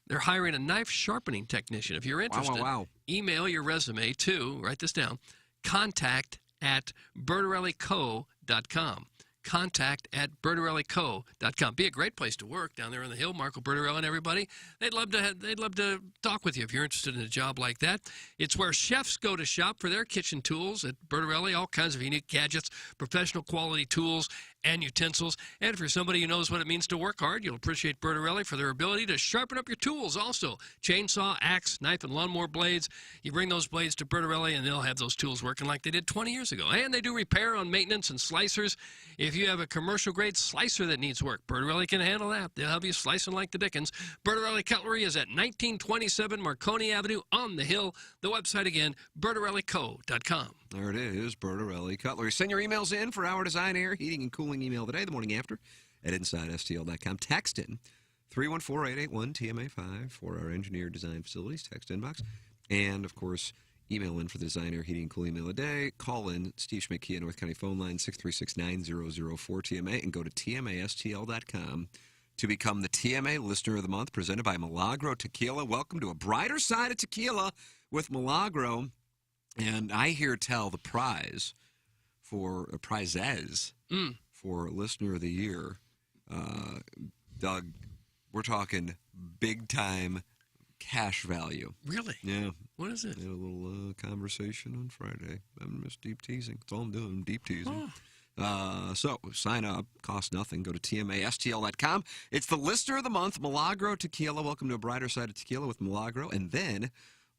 [SPEAKER 11] They're hiring a knife sharpening technician. If you're interested, email your resume to, write this down, contact@bertarellico.com. contact@bertarellico.com. Be a great place to work down there on the Hill. Marco Bertarelli and everybody. They'd love to talk with you if you're interested in a job like that. It's where chefs go to shop for their kitchen tools at Bertarelli. All kinds of unique gadgets, professional quality tools and utensils. And if you're somebody who knows what it means to work hard, you'll appreciate Bertarelli for their ability to sharpen up your tools. Also, chainsaw, axe, knife, and lawnmower blades. You bring those blades to Bertarelli, and they'll have those tools working like they did 20 years ago. And they do repair on maintenance and slicers. If you have a commercial-grade slicer that needs work, Bertarelli can handle that. They'll have you slicing like the Dickens. Bertarelli Cutlery is at 1927 Marconi Avenue on the Hill. The website again, bertarellico.com.
[SPEAKER 2] There it is, Bertarelli Cutlery. Send your emails in for our design, air, heating, and cooling email today, the morning after, at InsideSTL.com. Text in 314-881-TMA5 for our engineer design facilities text inbox. And, of course, email in for the design, air, heating, and cooling email today. Call in Steve Schmidt, Kia North County phone line 636-9004-TMA and go to TMASTL.com to become the TMA Listener of the Month, presented by Milagro Tequila. Welcome to a brighter side of tequila with Milagro. And I hear tell the prize for prizes for Listener of the Year, Doug, we're talking big time cash value.
[SPEAKER 11] Really?
[SPEAKER 2] Yeah.
[SPEAKER 11] What is it?
[SPEAKER 2] We had a little conversation on Friday. I'm just deep teasing. That's all I'm doing. I'm deep teasing. So sign up. Costs nothing. Go to TMASTL.com. It's the Listener of the Month, Milagro Tequila. Welcome to a brighter side of tequila with Milagro. And then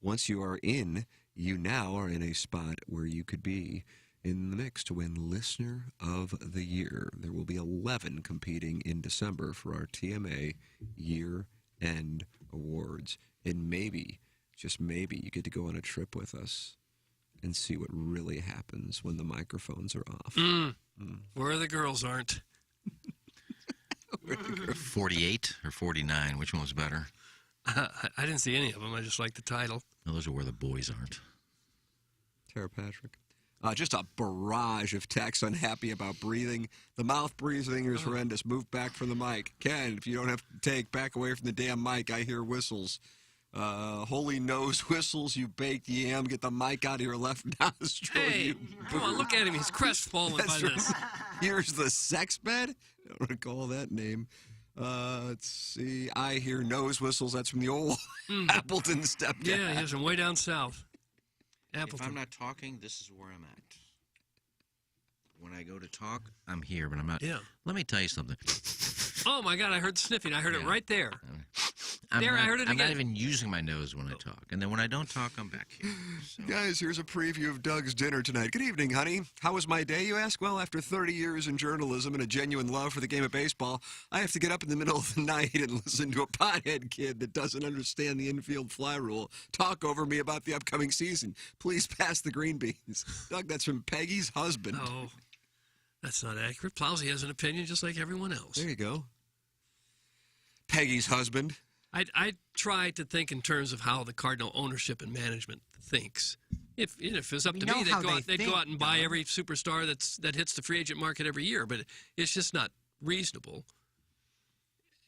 [SPEAKER 2] once you are in, you now are in a spot where you could be in the mix to win Listener of the Year. There will be 11 competing in December for our TMA year-end awards. And maybe, just maybe, you get to go on a trip with us and see what really happens when the microphones are off.
[SPEAKER 11] Where the girls aren't.
[SPEAKER 1] 48 or 49, which one was better?
[SPEAKER 11] I didn't see any of them. I just like the title.
[SPEAKER 1] No, those are where the boys aren't.
[SPEAKER 2] Tara Patrick. Just a barrage of texts unhappy about breathing. The mouth breathing is horrendous. Move back from the mic. Ken, if you don't have to take, back away from the damn mic. I hear whistles. Holy nose whistles, you baked yam. Get the mic out of your left nostril.
[SPEAKER 11] Hey, come on, look at him. He's crestfallen by this.
[SPEAKER 2] Here's the sex bed. I don't recall that name. Let's see. I hear nose whistles. That's from the old Appleton stepdad.
[SPEAKER 11] Yeah, he has them way down south. Appleton.
[SPEAKER 1] If I'm not talking, this is where I'm at. When I go to talk, I'm here, but I'm not.
[SPEAKER 11] Yeah.
[SPEAKER 1] Let me tell you something.
[SPEAKER 11] Oh, my God, I heard sniffing. I heard it right there.
[SPEAKER 1] I heard it
[SPEAKER 11] again.
[SPEAKER 1] I'm not even using my nose when I talk. And then when I don't talk, I'm back here. So.
[SPEAKER 2] Guys, here's a preview of Doug's dinner tonight. Good evening, honey. How was my day, you ask? Well, after 30 years in journalism and a genuine love for the game of baseball, I have to get up in the middle of the night and listen to a pothead kid that doesn't understand the infield fly rule talk over me about the upcoming season. Please pass the green beans. Doug, that's from Peggy's husband.
[SPEAKER 11] Oh, That's not accurate. Plowsy has an opinion just like everyone else.
[SPEAKER 2] There you go. Peggy's husband.
[SPEAKER 11] I try to think in terms of how the Cardinal ownership and management thinks. If it was up to me, they'd go out and buy every superstar that hits the free agent market every year. But it's just not reasonable.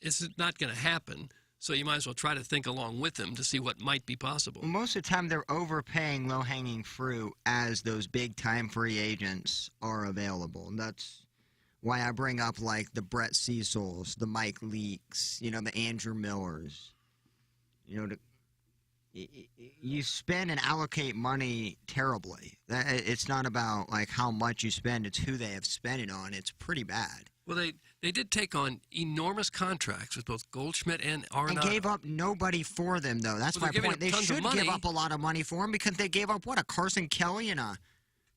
[SPEAKER 11] It's not going to happen. So you might as well try to think along with them to see what might be possible.
[SPEAKER 3] Well, most of the time, they're overpaying low-hanging fruit as those big-time free agents are available. And that's why I bring up, like, the Brett Cecils, the Mike Leaks, the Andrew Millers. You spend and allocate money terribly. It's not about, like, how much you spend. It's who they have spent it on. It's pretty bad.
[SPEAKER 11] Well, they did take on enormous contracts with both Goldschmidt and Arenado.
[SPEAKER 3] And gave up nobody for them, though. That's my point. They should give up a lot of money for them because they gave up, a Carson Kelly and a...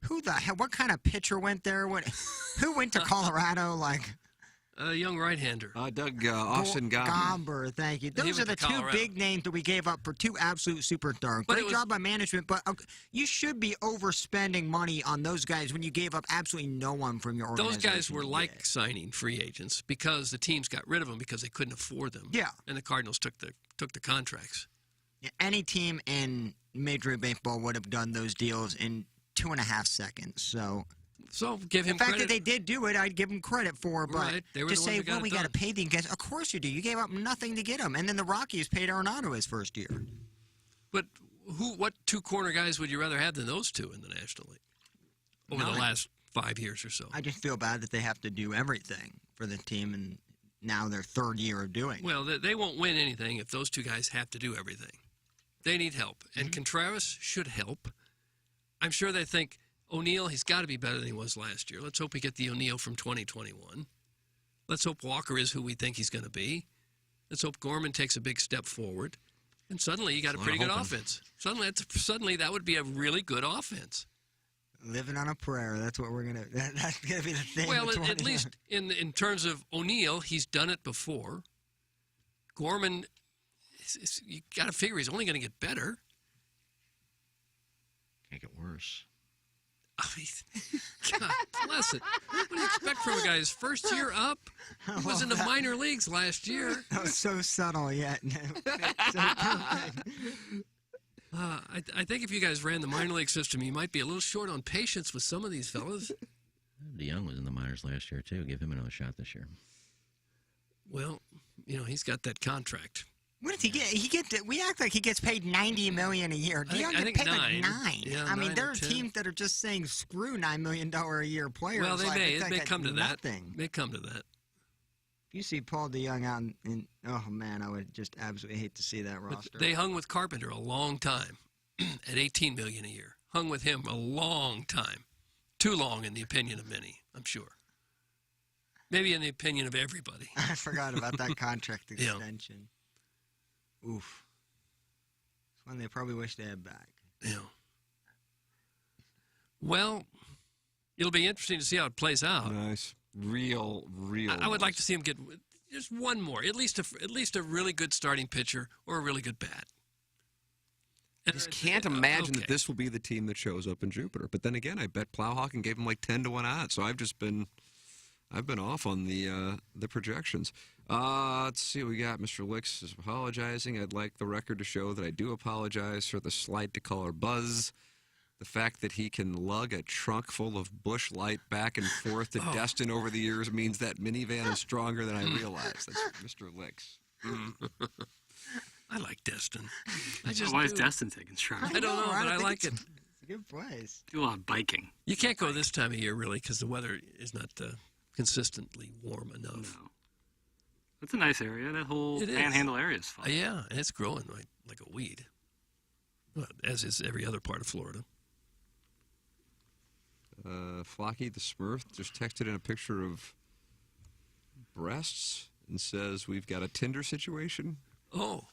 [SPEAKER 3] Who the hell? What kind of pitcher went there? Who went to Colorado?
[SPEAKER 11] A young right-hander.
[SPEAKER 2] Austin
[SPEAKER 3] Gomber, thank you. Those are the two big names that we gave up for two absolute superstars. Great job by management, but you should be overspending money on those guys when you gave up absolutely no one from your organization.
[SPEAKER 11] Those guys were like signing free agents because the teams got rid of them because they couldn't afford them.
[SPEAKER 3] Yeah.
[SPEAKER 11] And the Cardinals took the contracts.
[SPEAKER 3] Yeah, any team in Major League Baseball would have done those deals in 2.5 seconds. So
[SPEAKER 11] give him
[SPEAKER 3] the fact
[SPEAKER 11] credit.
[SPEAKER 3] that they did do it, I'd give them credit for. But
[SPEAKER 11] Right. They were
[SPEAKER 3] to
[SPEAKER 11] the ones
[SPEAKER 3] say,
[SPEAKER 11] that got
[SPEAKER 3] well,
[SPEAKER 11] it
[SPEAKER 3] we got to
[SPEAKER 11] done.
[SPEAKER 3] pay these guys. Of course you do. You gave up nothing to get them. And then the Rockies paid Arenado his first year.
[SPEAKER 11] But what two corner guys would you rather have than those two in the National League over the last 5 years or so?
[SPEAKER 3] I just feel bad that they have to do everything for the team, and now their third year of doing it.
[SPEAKER 11] Well, they won't win anything if those two guys have to do everything. They need help. And Contreras should help. I'm sure they think, O'Neill, he's got to be better than he was last year. Let's hope we get the O'Neill from 2021. Let's hope Walker is who we think he's going to be. Let's hope Gorman takes a big step forward. And suddenly you got a pretty good offense. Suddenly that would be a really good offense.
[SPEAKER 3] Living on a prayer. That's what we're gonna. That's gonna be the thing.
[SPEAKER 11] Well, at least in terms of O'Neill, he's done it before. Gorman, you got to figure he's only going to get better.
[SPEAKER 1] Can't get worse.
[SPEAKER 11] I mean, God bless it. What do you expect from a guy? His first year up? He was in the minor leagues last year.
[SPEAKER 3] That was so subtle yet.
[SPEAKER 11] I think if you guys ran the minor league system, you might be a little short on patience with some of these fellas.
[SPEAKER 1] DeYoung was in the minors last year, too. Give him another shot this year.
[SPEAKER 11] Well, he's got that contract.
[SPEAKER 3] What did he get? We act like he gets paid $90 million a year. DeYoung gets paid like $9.
[SPEAKER 11] Yeah,
[SPEAKER 3] I mean,
[SPEAKER 11] 9
[SPEAKER 3] there
[SPEAKER 11] or
[SPEAKER 3] are
[SPEAKER 11] 10.
[SPEAKER 3] teams that are just saying screw $9 million a year players.
[SPEAKER 11] Well, it may come to that.
[SPEAKER 3] Nothing.
[SPEAKER 11] May come to that.
[SPEAKER 3] If you see Paul DeYoung out in, oh man, I would just absolutely hate to see that roster.
[SPEAKER 11] But they hung with Carpenter a long time at $18 million a year. Hung with him a long time. Too long in the opinion of many, I'm sure. Maybe in the opinion of everybody.
[SPEAKER 3] I forgot about that contract extension. Oof. It's one they probably wish they had back.
[SPEAKER 11] Yeah. Well, it'll be interesting to see how it plays out.
[SPEAKER 2] Nice. Real.
[SPEAKER 11] I would like to see him get just one more, at least a really good starting pitcher or a really good bat.
[SPEAKER 2] I just can't imagine that this will be the team that shows up in Jupiter. But then again, I bet Plowhawk gave him like 10-1 odds. So I've been off on the projections. Let's see what we got. Mr. Licks is apologizing. I'd like the record to show that I do apologize for the slight decolor buzz. The fact that he can lug a trunk full of Busch Light back and forth to Destin over the years means that minivan is stronger than I realized. That's Mr. Licks.
[SPEAKER 11] I like Destin.
[SPEAKER 6] Why is Destin taking strides?
[SPEAKER 11] I don't know, but I like it.
[SPEAKER 3] It's a good place.
[SPEAKER 6] Do a lot of biking.
[SPEAKER 11] You can't go this time of year, really, because the weather is not consistently warm enough.
[SPEAKER 6] No. It's a nice area. That whole panhandle area is fun.
[SPEAKER 11] Yeah, and it's growing like a weed, well, as is every other part of Florida.
[SPEAKER 2] Flocky the Smurf just texted in a picture of breasts and says, we've got a Tinder situation.
[SPEAKER 11] Oh.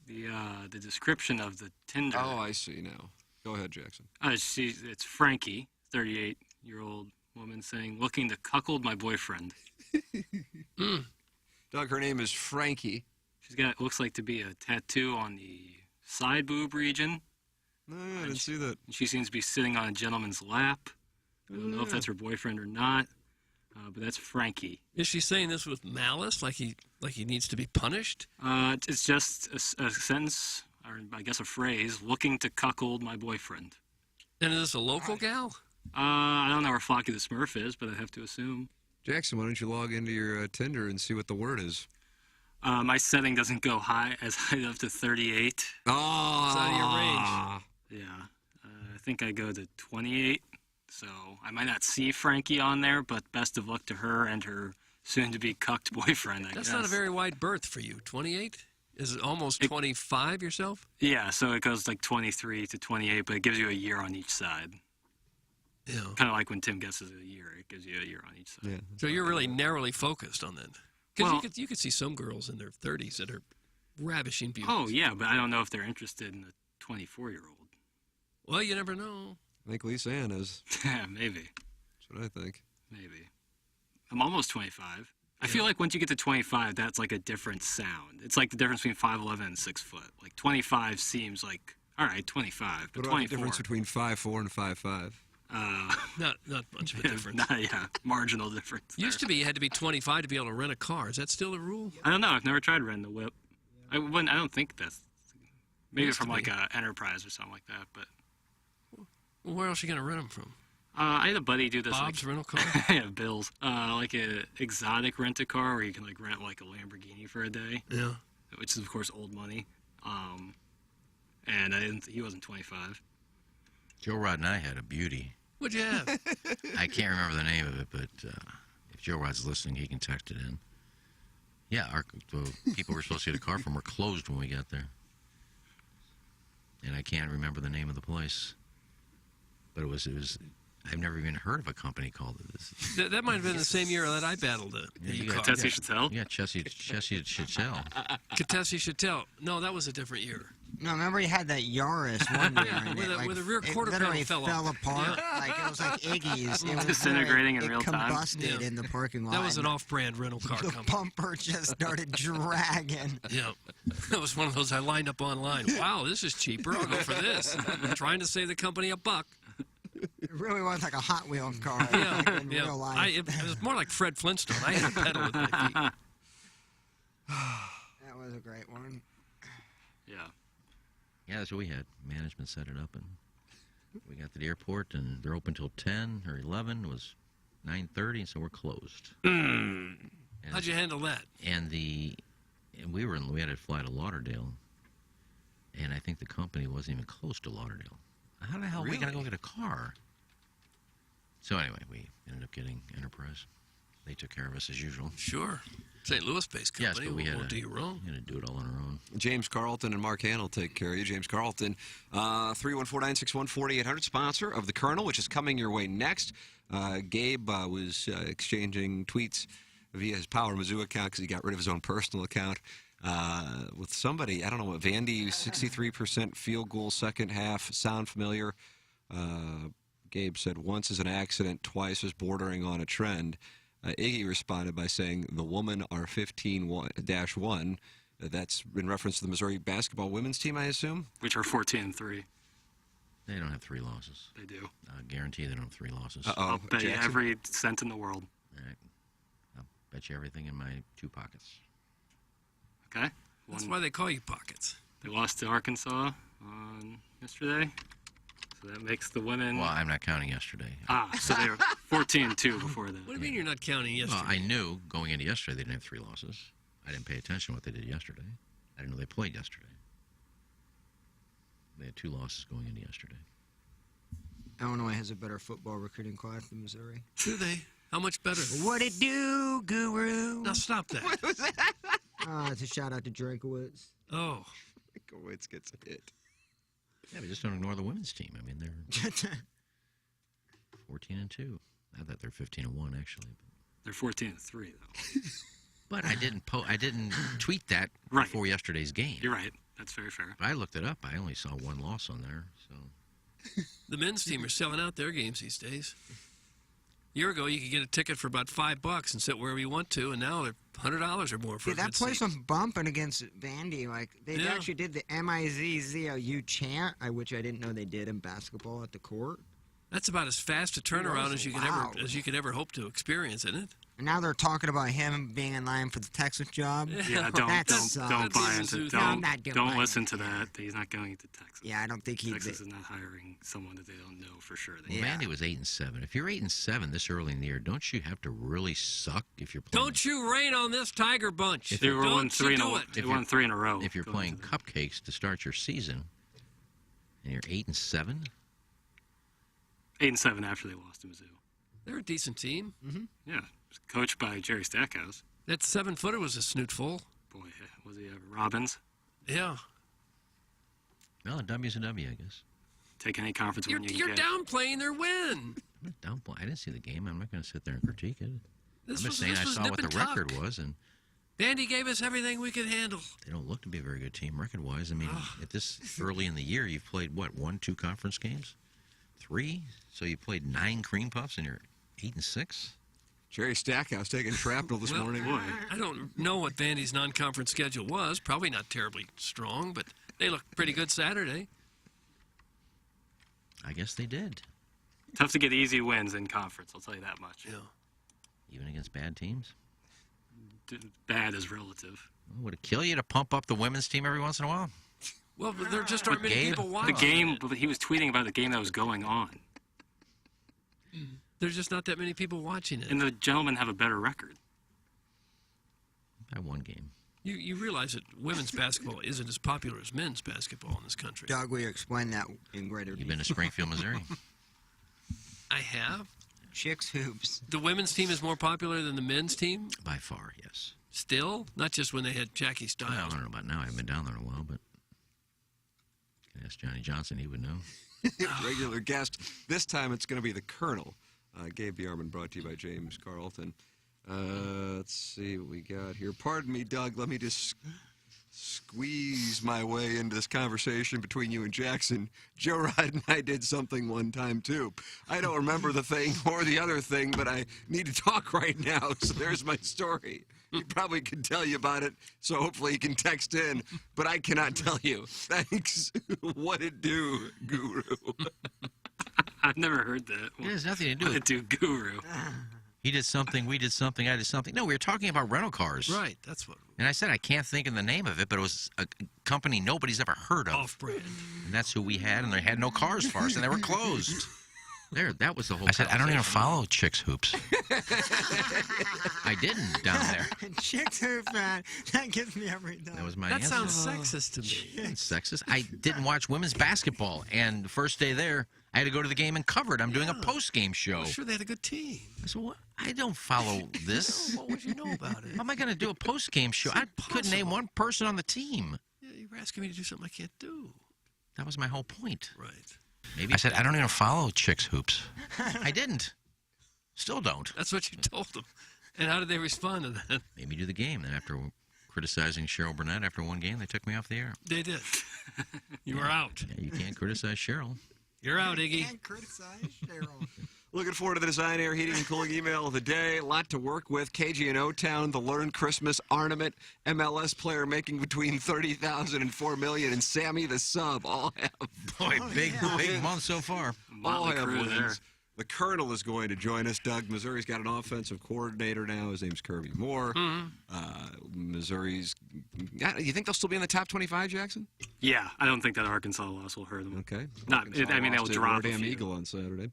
[SPEAKER 6] The description of the Tinder.
[SPEAKER 2] Oh, I see now. Go ahead, Jackson.
[SPEAKER 6] It's Frankie, 38-year-old woman saying, looking to cuckold my boyfriend.
[SPEAKER 2] Doug, her name is Frankie.
[SPEAKER 6] She's got, looks like to be a tattoo on the side boob region.
[SPEAKER 2] No, I didn't see that.
[SPEAKER 6] She seems to be sitting on a gentleman's lap. I don't know if that's her boyfriend or not. But that's Frankie.
[SPEAKER 11] Is she saying this with malice, like he needs to be punished?
[SPEAKER 6] It's just a sentence, or I guess a phrase, looking to cuckold my boyfriend.
[SPEAKER 11] And is this a local gal?
[SPEAKER 6] I don't know where Flocky the Smurf is, but I have to assume.
[SPEAKER 2] Jackson, why don't you log into your Tinder and see what the word is?
[SPEAKER 6] My setting doesn't go high up to 38.
[SPEAKER 2] Oh,
[SPEAKER 11] it's out of your range.
[SPEAKER 6] Yeah, I think I go to 28. So I might not see Frankie on there, but best of luck to her and her soon-to-be cucked boyfriend, I guess.
[SPEAKER 11] That's not a very wide berth for you. 28? Is it almost 25 yourself?
[SPEAKER 6] Yeah, so it goes like 23 to 28, but it gives you a year on each side.
[SPEAKER 11] Yeah.
[SPEAKER 6] Kind of like when Tim guesses a year, it gives you a year on each side.
[SPEAKER 2] Yeah.
[SPEAKER 11] So you're really narrowly focused on that. Because you could see some girls in their 30s that are ravishing beauties.
[SPEAKER 6] Oh, yeah, but I don't know if they're interested in a 24-year-old.
[SPEAKER 11] Well, you never know.
[SPEAKER 2] I think Lisa Ann is.
[SPEAKER 6] Yeah, maybe.
[SPEAKER 2] That's what I think.
[SPEAKER 6] Maybe. I'm almost 25. I feel like once you get to 25, that's like a different sound. It's like the difference between 5'11" and 6 foot. Like 25 seems like, all right, 25, but
[SPEAKER 2] What about
[SPEAKER 6] 24.
[SPEAKER 2] the difference between 5'4" and 5'5"?
[SPEAKER 11] Not much of a difference.
[SPEAKER 6] Yeah, marginal difference.
[SPEAKER 11] Used to be you had to be 25 to be able to rent a car. Is that still the rule?
[SPEAKER 6] I don't know. I've never tried renting a whip. I don't think that's maybe
[SPEAKER 11] Used
[SPEAKER 6] from
[SPEAKER 11] to
[SPEAKER 6] like
[SPEAKER 11] be.
[SPEAKER 6] a Enterprise or something like that. But
[SPEAKER 11] Well, where else are you going to rent them from?
[SPEAKER 6] I had a buddy do this.
[SPEAKER 11] Bob's rental car?
[SPEAKER 6] Yeah, Bill's. Like a exotic rent a car where you can like rent like a Lamborghini for a day.
[SPEAKER 11] Yeah.
[SPEAKER 6] Which is of course old money. And he wasn't 25.
[SPEAKER 1] Joe Rod and I had a beauty.
[SPEAKER 11] What'd you have?
[SPEAKER 1] I can't remember the name of it, but if Joe Rod's listening, he can text it in. Yeah, the people we're supposed to get a car from were closed when we got there. And I can't remember the name of the place. But it was I've never even heard of a company called this.
[SPEAKER 11] That might have been the same year that I battled it.
[SPEAKER 6] Katessi Chattel?
[SPEAKER 1] Yeah, Chessie Chattel.
[SPEAKER 11] Katessi Chattel. No, that was a different year.
[SPEAKER 3] No, remember he had that Yaris one year.
[SPEAKER 11] Yeah,
[SPEAKER 3] and
[SPEAKER 11] where the rear
[SPEAKER 3] it
[SPEAKER 11] quarter
[SPEAKER 3] literally
[SPEAKER 11] panel fell off.
[SPEAKER 3] apart.
[SPEAKER 11] Yeah.
[SPEAKER 3] Like it was like Iggy's. It was
[SPEAKER 6] Disintegrating in
[SPEAKER 3] literally-
[SPEAKER 6] real time.
[SPEAKER 3] It combusted in the parking lot.
[SPEAKER 11] That was an off-brand rental car
[SPEAKER 3] The
[SPEAKER 11] company.
[SPEAKER 3] bumper just started dragging.
[SPEAKER 11] Yeah, that was one of those I lined up online. Wow, this is cheaper. I'll go for this. I'm trying to save the company $1.
[SPEAKER 3] It really was like a Hot Wheel car
[SPEAKER 11] Yeah,
[SPEAKER 3] in
[SPEAKER 11] yeah.
[SPEAKER 3] real life.
[SPEAKER 11] It was more like Fred Flintstone. I had to pedal with my feet.
[SPEAKER 3] That was a great one.
[SPEAKER 6] Yeah.
[SPEAKER 1] Yeah, that's what we had. Management set it up, and we got to the airport, and they're open till 10 or 11. It was 9:30, so we're closed.
[SPEAKER 11] How'd you handle that?
[SPEAKER 1] And we had to fly to Lauderdale, and I think the company wasn't even close to Lauderdale. How the hell are we going to go get a car? So anyway, we ended up getting Enterprise. They took care of us as usual.
[SPEAKER 11] Sure. St. Louis-based company.
[SPEAKER 1] Yes, but we
[SPEAKER 11] won't do you wrong.
[SPEAKER 1] had to do it all on our own.
[SPEAKER 2] James Carlton and Mark Hahn will take care of you. James Carlton, 314-961-4800, sponsor of the Colonel, which is coming your way next. Gabe was exchanging tweets via his Power Mizzou account because he got rid of his own personal account with somebody. I don't know what, Vandy, 63% field goal second half. Sound familiar? Gabe said, once is an accident, twice is bordering on a trend. Iggy responded by saying, the woman are 15-1. That's in reference to the Missouri basketball women's team, I assume?
[SPEAKER 6] Which are 14-3.
[SPEAKER 1] They don't have 3 losses.
[SPEAKER 6] They do.
[SPEAKER 1] I guarantee they don't have 3 losses.
[SPEAKER 6] I'll bet you every cent in the world.
[SPEAKER 1] All right. I'll bet you everything in my 2 pockets.
[SPEAKER 6] Okay.
[SPEAKER 11] That's why they call you pockets.
[SPEAKER 6] They lost to Arkansas on yesterday. So that makes the women...
[SPEAKER 1] Well, I'm not counting yesterday.
[SPEAKER 6] So they were 14-2 before that.
[SPEAKER 11] What do you mean you're not counting yesterday?
[SPEAKER 1] Well, I knew going into yesterday they didn't have 3 losses. I didn't pay attention to what they did yesterday. I didn't know they played yesterday. They had 2 losses going into yesterday.
[SPEAKER 3] Illinois has a better football recruiting class than Missouri.
[SPEAKER 11] Do they? How much better?
[SPEAKER 3] What it do, Guru?
[SPEAKER 11] Now stop that.
[SPEAKER 3] What was that? It's a shout out to Drakowitz.
[SPEAKER 11] Oh.
[SPEAKER 2] Drakowitz gets a hit.
[SPEAKER 1] Yeah, but just don't ignore the women's team. I mean, they're 14-2. I thought they're 15-1 actually.
[SPEAKER 6] They're 14-3 though.
[SPEAKER 1] But I didn't tweet that before yesterday's game.
[SPEAKER 6] You're right. That's very fair.
[SPEAKER 1] I looked it up. I only saw 1 loss on there. So
[SPEAKER 11] The men's team are selling out their games these days. A year ago, you could get a ticket for about $5 and sit wherever you want to, and now they're $100 or more for
[SPEAKER 3] Yeah,
[SPEAKER 11] a
[SPEAKER 3] that
[SPEAKER 11] good
[SPEAKER 3] place
[SPEAKER 11] seat.
[SPEAKER 3] was bumping against Vandy. Like they
[SPEAKER 11] Yeah.
[SPEAKER 3] actually did the MIZZOU chant, which I didn't know they did in basketball at the court.
[SPEAKER 11] That's about as fast a turnaround as you could ever hope to experience, isn't it?
[SPEAKER 3] And now they're talking about him being in line for the Texas job.
[SPEAKER 6] Yeah, don't buy into. Don't listen to that. He's not going to Texas.
[SPEAKER 3] Yeah, I don't think
[SPEAKER 6] Texas is not hiring someone that they don't know for sure.
[SPEAKER 1] Well, Mandy was 8-7. If you're 8-7 this early in the year, don't you have to really suck if you're playing?
[SPEAKER 11] Don't you rain on this Tiger bunch?
[SPEAKER 6] They won 3 in a row.
[SPEAKER 1] If you're playing cupcakes to start your season, and you're 8-7.
[SPEAKER 6] 8-7 after they lost to Mizzou.
[SPEAKER 11] They're a decent team.
[SPEAKER 3] Mm-hmm.
[SPEAKER 6] Yeah, coached by Jerry Stackhouse.
[SPEAKER 11] That 7-footer was a snootful.
[SPEAKER 6] Boy, was he Robbins?
[SPEAKER 11] Yeah.
[SPEAKER 1] Well, a W's a W, I guess.
[SPEAKER 6] Take any conference win you can
[SPEAKER 11] You're
[SPEAKER 6] get.
[SPEAKER 11] downplaying their win.
[SPEAKER 1] I didn't see the game. I'm not going to sit there and critique it. I'm just saying
[SPEAKER 11] this
[SPEAKER 1] I
[SPEAKER 11] was
[SPEAKER 1] saw
[SPEAKER 11] nip
[SPEAKER 1] what
[SPEAKER 11] and
[SPEAKER 1] the
[SPEAKER 11] tuck.
[SPEAKER 1] record was, and
[SPEAKER 11] Bandy gave us everything we could handle.
[SPEAKER 1] they don't look to be a very good team record-wise. I mean, at this early in the year, you've played, 1-2 conference games? 3? So you played 9 cream puffs, and you're 8-6?
[SPEAKER 2] Jerry Stackhouse taking shrapnel this morning.
[SPEAKER 11] Boy, I don't know what Vandy's non-conference schedule was. Probably not terribly strong, but they looked pretty good Saturday.
[SPEAKER 1] I guess they did.
[SPEAKER 6] Tough to get easy wins in conference, I'll tell you that much.
[SPEAKER 11] Yeah.
[SPEAKER 1] Even against bad teams?
[SPEAKER 6] Bad is relative.
[SPEAKER 1] Well, would it kill you to pump up the women's team every once in a while?
[SPEAKER 11] Well, but there just aren't many people watching.
[SPEAKER 6] The game, he was tweeting about the game that was going on.
[SPEAKER 11] There's just not that many people watching it.
[SPEAKER 6] And the gentlemen have a better record.
[SPEAKER 1] By 1 game.
[SPEAKER 11] You realize that women's basketball isn't as popular as men's basketball in this country.
[SPEAKER 3] Doug, will you explain that in greater detail?
[SPEAKER 1] You've been to Springfield, Missouri?
[SPEAKER 11] I have.
[SPEAKER 3] Chicks hoops.
[SPEAKER 11] The women's team is more popular than the men's team?
[SPEAKER 1] By far, yes.
[SPEAKER 11] Still? Not just when they had Jackie Stiles.
[SPEAKER 1] Well, I don't know about now. I haven't been down there in a while, but ask Johnny Johnson. He would know.
[SPEAKER 2] Regular guest. This time it's going to be the Colonel. Gabe DeArmond, brought to you by James Carlton. Let's see what we got here. Pardon me, Doug. Let me just squeeze my way into this conversation between you and Jackson. Joe Rod and I did something one time, too. I don't remember the thing or the other thing, but I need to talk right now, so there's my story. He probably can tell you about it, so hopefully he can text in, but I cannot tell you. Thanks. What it do, Guru?
[SPEAKER 6] I've never heard that.
[SPEAKER 1] It has nothing to do
[SPEAKER 6] What
[SPEAKER 1] with
[SPEAKER 6] it do, Guru.
[SPEAKER 1] He did something, we did something, I did something. No, we were talking about rental cars.
[SPEAKER 11] Right, that's what.
[SPEAKER 1] And I said I can't think of the name of it, but it was a company nobody's ever heard of.
[SPEAKER 11] Off-brand.
[SPEAKER 1] And that's who we had, and they had no cars for us, and they were closed. There, that was the whole. I said I don't even follow Chicks Hoops. I didn't down there.
[SPEAKER 3] Chicks hoop, man. That gets me every time.
[SPEAKER 1] That was my
[SPEAKER 11] That
[SPEAKER 1] answer.
[SPEAKER 11] sounds sexist to me.
[SPEAKER 1] It's sexist. I didn't watch women's basketball, and the first day there, I had to go to the game and cover it. I'm doing a post-game show.
[SPEAKER 11] I'm sure they had a good team.
[SPEAKER 1] I said, what? I don't follow this.
[SPEAKER 11] What would you know about it?
[SPEAKER 1] How am I going to do a post-game show? I couldn't name one person on the team.
[SPEAKER 11] Yeah, you were asking me to do something I can't do.
[SPEAKER 1] That was my whole point.
[SPEAKER 11] Right.
[SPEAKER 1] Maybe I said I don't even follow Chicks Hoops. I didn't. Still don't.
[SPEAKER 11] That's what you told them. And how did they respond to that?
[SPEAKER 1] Made me do the game. Then after criticizing Cheryl Burnett after one game, they took me off the air.
[SPEAKER 11] They did. You were out.
[SPEAKER 1] Yeah, you can't criticize Cheryl.
[SPEAKER 11] You're out, Iggy.
[SPEAKER 3] Can't criticize Cheryl.
[SPEAKER 2] Looking forward to the Design, Air, Heating, and Cooling email of the day. A lot to work with. KG and O-Town, the Learn Christmas Ornament, MLS player making between $30,000 and $4 million, and Sammy the Sub all have.
[SPEAKER 1] Boy, big month so far.
[SPEAKER 2] All
[SPEAKER 6] Motley
[SPEAKER 2] have
[SPEAKER 6] crew
[SPEAKER 2] wins.
[SPEAKER 6] there.
[SPEAKER 2] The Colonel is going to join us. Doug, Missouri's got an offensive coordinator now. His name's Kirby Moore. Missouri's. You think they'll still be in the top 25, Jackson?
[SPEAKER 6] Yeah, I don't think that Arkansas loss will hurt them.
[SPEAKER 2] Okay.
[SPEAKER 6] They'll drop a
[SPEAKER 2] Damn
[SPEAKER 6] few.
[SPEAKER 2] Eagle on Saturday.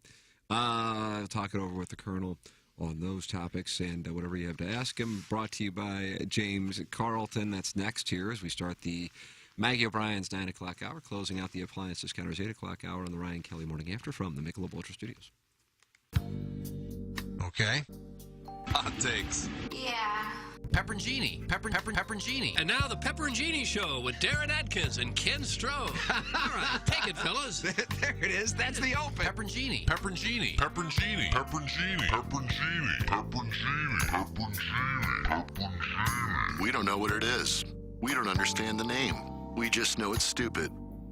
[SPEAKER 2] Talk it over with the Colonel on those topics and whatever you have to ask him. Brought to you by James Carlton. That's next here as we start the Maggie O'Brien's 9 o'clock hour, closing out the Appliance Discounters 8 o'clock hour on the Ryan Kelly Morning After from the Michelob Ultra Studios.
[SPEAKER 14] Okay. Hot takes.
[SPEAKER 7] Yeah.
[SPEAKER 1] Pepperoncini. Pepperoncini.
[SPEAKER 11] And now the Pepperoncini Show with Darren Atkins and Ken Stroh. All right, take it, fellas.
[SPEAKER 2] There it is. That's the open.
[SPEAKER 1] Pepperoncini.
[SPEAKER 13] Pepperoncini. Pepperoncini. Pepperoncini. Pepperoncini. Pepperoncini. Pepperoncini. Pepperoncini.
[SPEAKER 10] We don't know what it is. We don't understand the name. We just know it's stupid.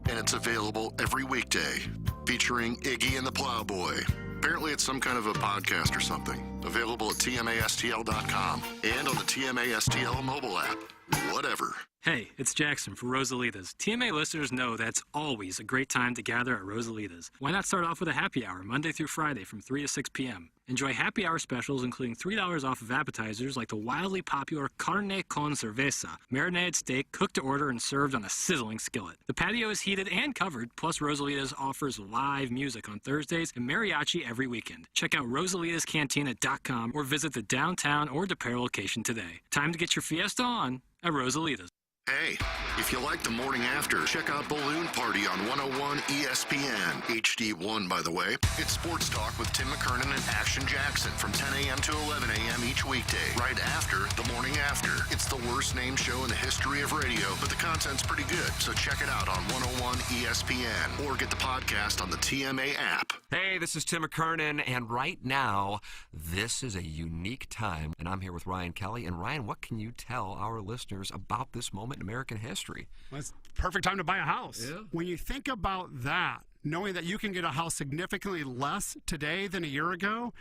[SPEAKER 10] And it's available every weekday, featuring Iggy and the Plowboy. Apparently it's some kind of a podcast or something. Available at TMASTL.com and on the TMASTL mobile app. Whatever.
[SPEAKER 6] Hey, it's Jackson for Rosalita's. TMA listeners know that's always a great time to gather at Rosalita's. Why not start off with a happy hour Monday through Friday from 3 to 6 p.m.? Enjoy happy hour specials including $3 off of appetizers like the wildly popular carne con cerveza, marinated steak cooked to order and served on a sizzling skillet. The patio is heated and covered, plus Rosalita's offers live music on Thursdays and mariachi every weekend. Check out rosalitascantina.com or visit the downtown or DePere location today. Time to get your fiesta on at Rosalita's.
[SPEAKER 10] Hey, if you like the morning after, check out Balloon Party on 101 ESPN. HD1, by the way. It's sports talk with Tim McKernan and Action Jackson from 10 a.m. to 11 a.m. each weekday, right after the morning after. It's the worst named show in the history of radio, but the content's pretty good, so check it out on 101 ESPN or get the podcast on the TMA app.
[SPEAKER 14] Hey, this is Tim McKernan, and right now, this is a unique time, and I'm here with Ryan Kelly. And Ryan, what can you tell our listeners about this moment in American history?
[SPEAKER 9] Well, it's the perfect time to buy a house.
[SPEAKER 14] Yeah.
[SPEAKER 9] When you think about that, knowing that you can get a house significantly less today than a year ago,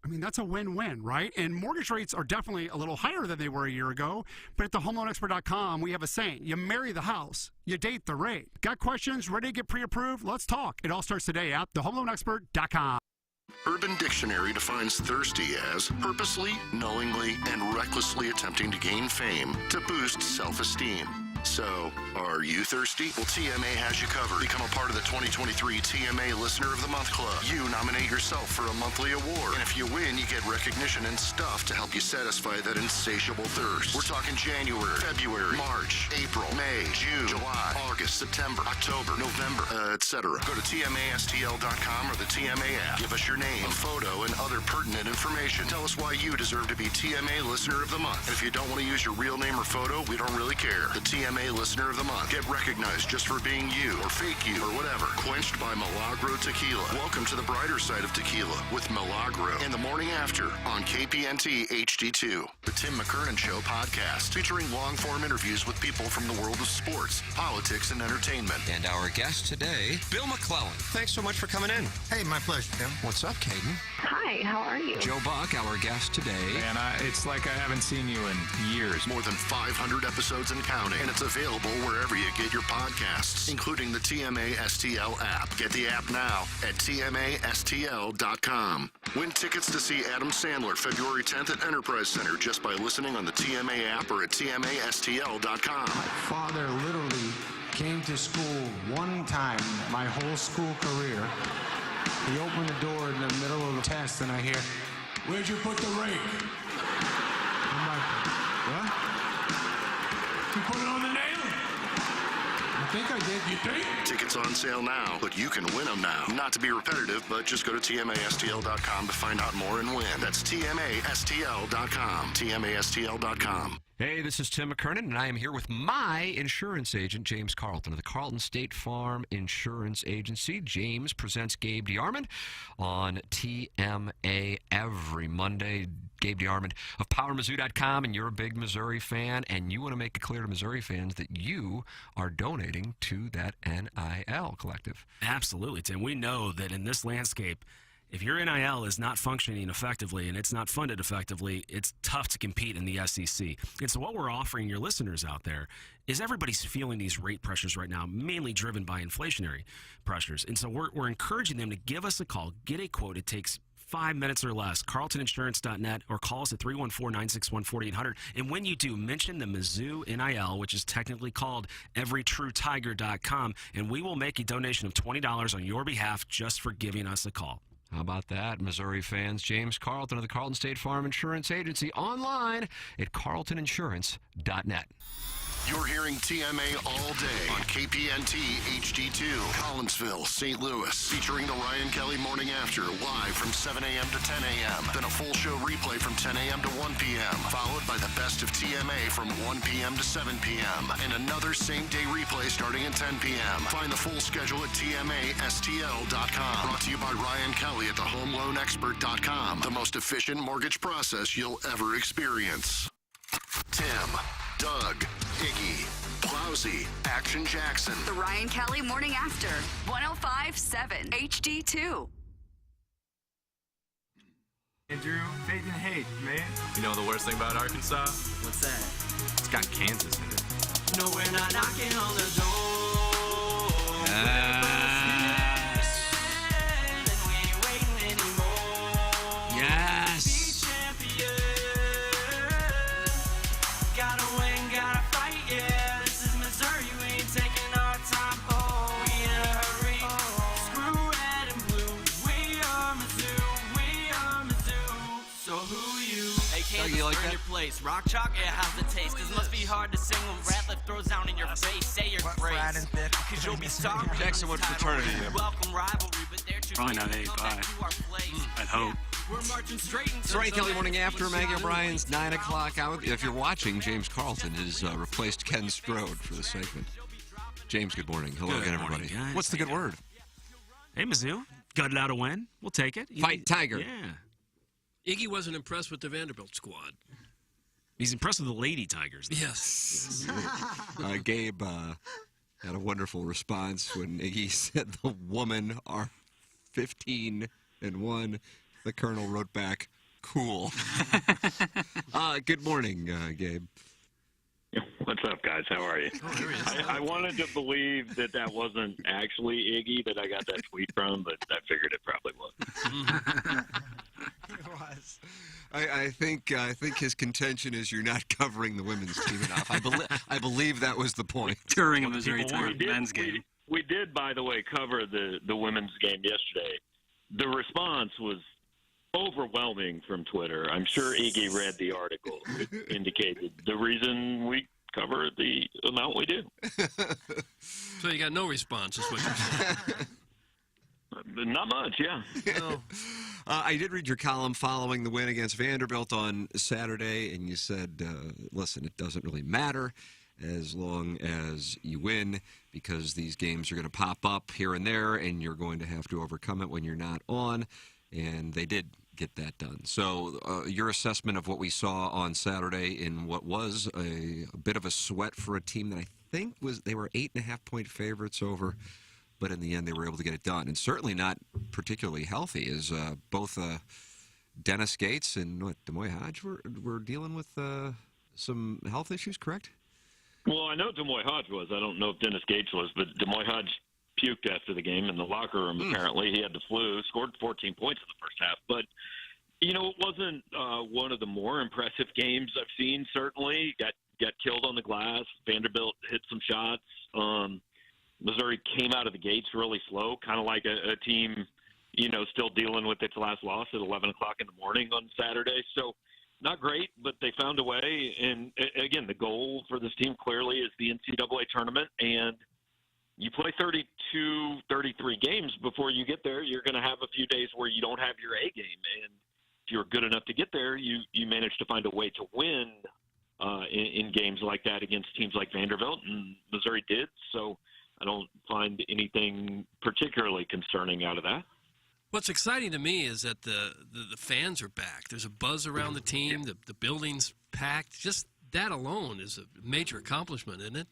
[SPEAKER 9] I mean, that's a win-win, right? And mortgage rates are definitely a little higher than they were a year ago. But at thehomeloanexpert.com, we have a saying: you marry the house, you date the rate. Got questions? Ready to get pre-approved? Let's talk. It all starts today at thehomeloanexpert.com.
[SPEAKER 10] Urban Dictionary defines thirsty as purposely, knowingly, and recklessly attempting to gain fame to boost self-esteem. So, are you thirsty? Well, TMA has you covered. Become a part of the 2023 TMA Listener of the Month Club. You nominate yourself for a monthly award. And if you win, you get recognition and stuff to help you satisfy that insatiable thirst. We're talking January, February, March, April, May, June, July, August, September, October, November, etc. Go to TMASTL.com or the TMA app. Give us your name, a photo, and other pertinent information. Tell us why you deserve to be TMA Listener of the Month. And if you don't want to use your real name or photo, we don't really care. The TMA Listener of the Month. Get recognized just for being you, or fake you, or whatever. Quenched by Milagro Tequila. Welcome to the brighter side of tequila with Milagro. In the morning after on KPNT HD2. The Tim McKernan Show podcast, featuring long-form interviews with people from the world of sports, politics, and entertainment.
[SPEAKER 14] And our guest today, Bill McClellan. Thanks so much for coming in.
[SPEAKER 20] Hey, my pleasure, Tim.
[SPEAKER 14] What's up, Caden?
[SPEAKER 21] Hi, how are you?
[SPEAKER 14] Joe Buck, our guest today.
[SPEAKER 17] Man, it's like I haven't seen you in years.
[SPEAKER 10] More than 500 episodes and counting, and it's available wherever you get your podcasts, including the TMA STL app. Get the app now at TMASTL.com. Win tickets to see Adam Sandler February 10th at Enterprise Center just by listening on the TMA app or at TMASTL.com.
[SPEAKER 16] My father literally came to school one time my whole school career. He opened the door in the middle of the test, and I hear, "Where'd you put the rake?" I'm like, "What? You put it on the nail?" I think I did. You think?
[SPEAKER 10] Tickets on sale now, but you can win them now. Not to be repetitive, but just go to TMASTL.com to find out more and win. That's TMASTL.com. TMASTL.com.
[SPEAKER 14] Hey, this is Tim McKernan, and I am here with my insurance agent, James Carlton, of the Carlton State Farm Insurance Agency. James presents Gabe DeArmond on TMA every Monday. Gabe DeArmond of PowerMizzou.com, and you're a big Missouri fan, and you want to make it clear to Missouri fans that you are donating to that NIL collective.
[SPEAKER 6] Absolutely, Tim. We know that in this landscape, if your NIL is not functioning effectively and it's not funded effectively, it's tough to compete in the SEC. And so what we're offering your listeners out there is everybody's feeling these rate pressures right now, mainly driven by inflationary pressures. And so we're encouraging them to give us a call, get a quote. It takes 5 minutes or less. CarltonInsurance.net, or call us at 314-961-4800. And when you do, mention the Mizzou NIL, which is technically called EveryTrueTiger.com, and we will make a donation of $20 on your behalf just for giving us a call.
[SPEAKER 14] How about that, Missouri fans? James Carlton of the Carlton State Farm Insurance Agency, online at CarltonInsurance.net.
[SPEAKER 10] You're hearing TMA all day on KPNT HD2, Collinsville, St. Louis, featuring the Ryan Kelly Morning After, live from 7 a.m. to 10 a.m. Then a full show replay from 10 a.m. to 1 p.m., followed by the best of TMA from 1 p.m. to 7 p.m., and another same-day replay starting at 10 p.m. Find the full schedule at TMASTL.com. Brought to you by Ryan Kelly at thehomeloanexpert.com, the most efficient mortgage process you'll ever experience. Tim, Doug, Iggy, Plowsy, Action Jackson.
[SPEAKER 7] The Ryan Kelly Morning After, 105.7 HD2.
[SPEAKER 17] Andrew, faith and hate, man. You know the worst thing about Arkansas?
[SPEAKER 22] What's that?
[SPEAKER 17] It's got Kansas in it.
[SPEAKER 20] No, we're not knocking on the door.
[SPEAKER 14] Yes.
[SPEAKER 20] Gotta win, gotta fight, yeah. This is Missouri, we ain't taking our time. Oh, we in a hurry. Screw red and blue. We are Mizzou. So who you? Hey, Kansas,
[SPEAKER 14] you like
[SPEAKER 20] earn
[SPEAKER 14] that?
[SPEAKER 20] your place. Rock chalk, yeah, how's the taste? This must be hard to sing when Ratliff throws down in your face. Say your phrase. Cause you'll be sorry.
[SPEAKER 2] Jackson, what fraternity are you in?
[SPEAKER 20] Welcome rivalry, but they're too
[SPEAKER 6] Probably not 8, I'd hope.
[SPEAKER 20] We're marching straight into
[SPEAKER 2] It's Ryan Kelly Morning After. Maggie O'Brien's 9 o'clock hour. If you're watching, James Carlton has replaced Ken Strode for the segment. James, good morning. Hello again, everybody.
[SPEAKER 15] guys.
[SPEAKER 2] What's the good word?
[SPEAKER 15] Hey, Mizzou. Gutted out a win. We'll take it.
[SPEAKER 2] Fight Tiger.
[SPEAKER 15] Yeah.
[SPEAKER 11] Iggy wasn't impressed with the Vanderbilt squad.
[SPEAKER 15] He's impressed with the Lady Tigers. Though.
[SPEAKER 11] Yes.
[SPEAKER 2] Gabe had a wonderful response when Iggy said the woman are 15-1. The Colonel wrote back, cool. Good morning, Gabe.
[SPEAKER 12] What's up, guys? How are you? I wanted to believe that wasn't actually Iggy that I got that tweet from, but I figured it probably was.
[SPEAKER 3] It was.
[SPEAKER 2] I think his contention is you're not covering the women's team enough. I believe that was the point.
[SPEAKER 6] During a Missouri men's game.
[SPEAKER 12] We did, by the way, cover the women's game yesterday. The response was overwhelming from Twitter. I'm sure Iggy read the article. It indicated the reason we cover the amount we do.
[SPEAKER 11] So you got no response, is what you're saying.
[SPEAKER 12] Not much, yeah.
[SPEAKER 11] No.
[SPEAKER 2] I did read your column following the win against Vanderbilt on Saturday, and you said, listen, it doesn't really matter as long as you win because these games are going to pop up here and there, and you're going to have to overcome it when you're not on, and they did get that done. So your assessment of what we saw on Saturday in what was a bit of a sweat for a team that I think they were 8.5-point favorites over, but in the end they were able to get it done. And certainly not particularly healthy, as both Dennis Gates and Demoy Hodge were dealing with some health issues, correct?
[SPEAKER 12] Well, I know Demoy Hodge was. I don't know if Dennis Gates was, but Demoy Hodge puked after the game in the locker room, apparently. He had the flu, scored 14 points in the first half. But, it wasn't one of the more impressive games I've seen, certainly. Got killed on the glass. Vanderbilt hit some shots. Missouri came out of the gates really slow, kind of like a team, still dealing with its last loss at 11 o'clock in the morning on Saturday. So not great, but they found a way. And, again, the goal for this team clearly is the NCAA tournament. And you play 32, 33 games before you get there. You're going to have a few days where you don't have your A game. And if you're good enough to get there, you manage to find a way to win in games like that against teams like Vanderbilt, and Missouri did. So I don't find anything particularly concerning out of that.
[SPEAKER 11] What's exciting to me is that the fans are back. There's a buzz around the team. The building's packed. Just that alone is a major accomplishment, isn't it?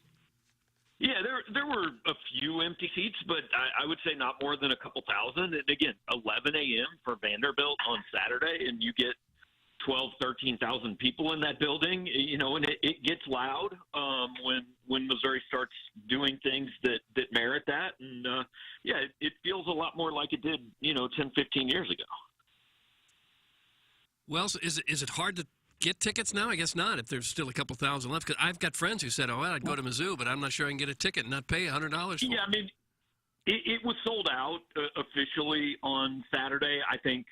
[SPEAKER 12] Yeah, there were a few empty seats, but I would say not more than a couple thousand. And again, 11 a.m. for Vanderbilt on Saturday, and you get 12, 13,000 people in that building, and it gets loud when Missouri starts doing things that merit that. And, it feels a lot more like it did, 10, 15 years ago.
[SPEAKER 11] Well, so is it hard to get tickets now? I guess not, if there's still a couple thousand left. Because I've got friends who said, I'd go to Mizzou, but I'm not sure I can get a ticket and not pay $100 for it.
[SPEAKER 12] Yeah, I mean, it was sold out officially on Saturday. I think,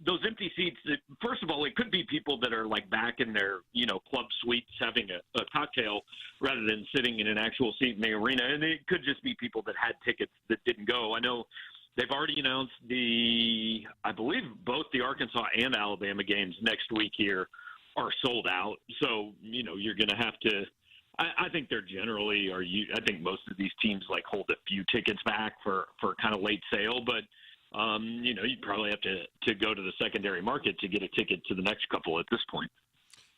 [SPEAKER 12] those empty seats, first of all, it could be people that are like back in their, club suites having a cocktail rather than sitting in an actual seat in the arena. And it could just be people that had tickets that didn't go. I know they've already announced I believe both the Arkansas and Alabama games next week here are sold out. So, you're going to have to, I think they're generally, I think most of these teams hold a few tickets back for kind of late sale, but you'd probably have to go to the secondary market to get a ticket to the next couple at this point.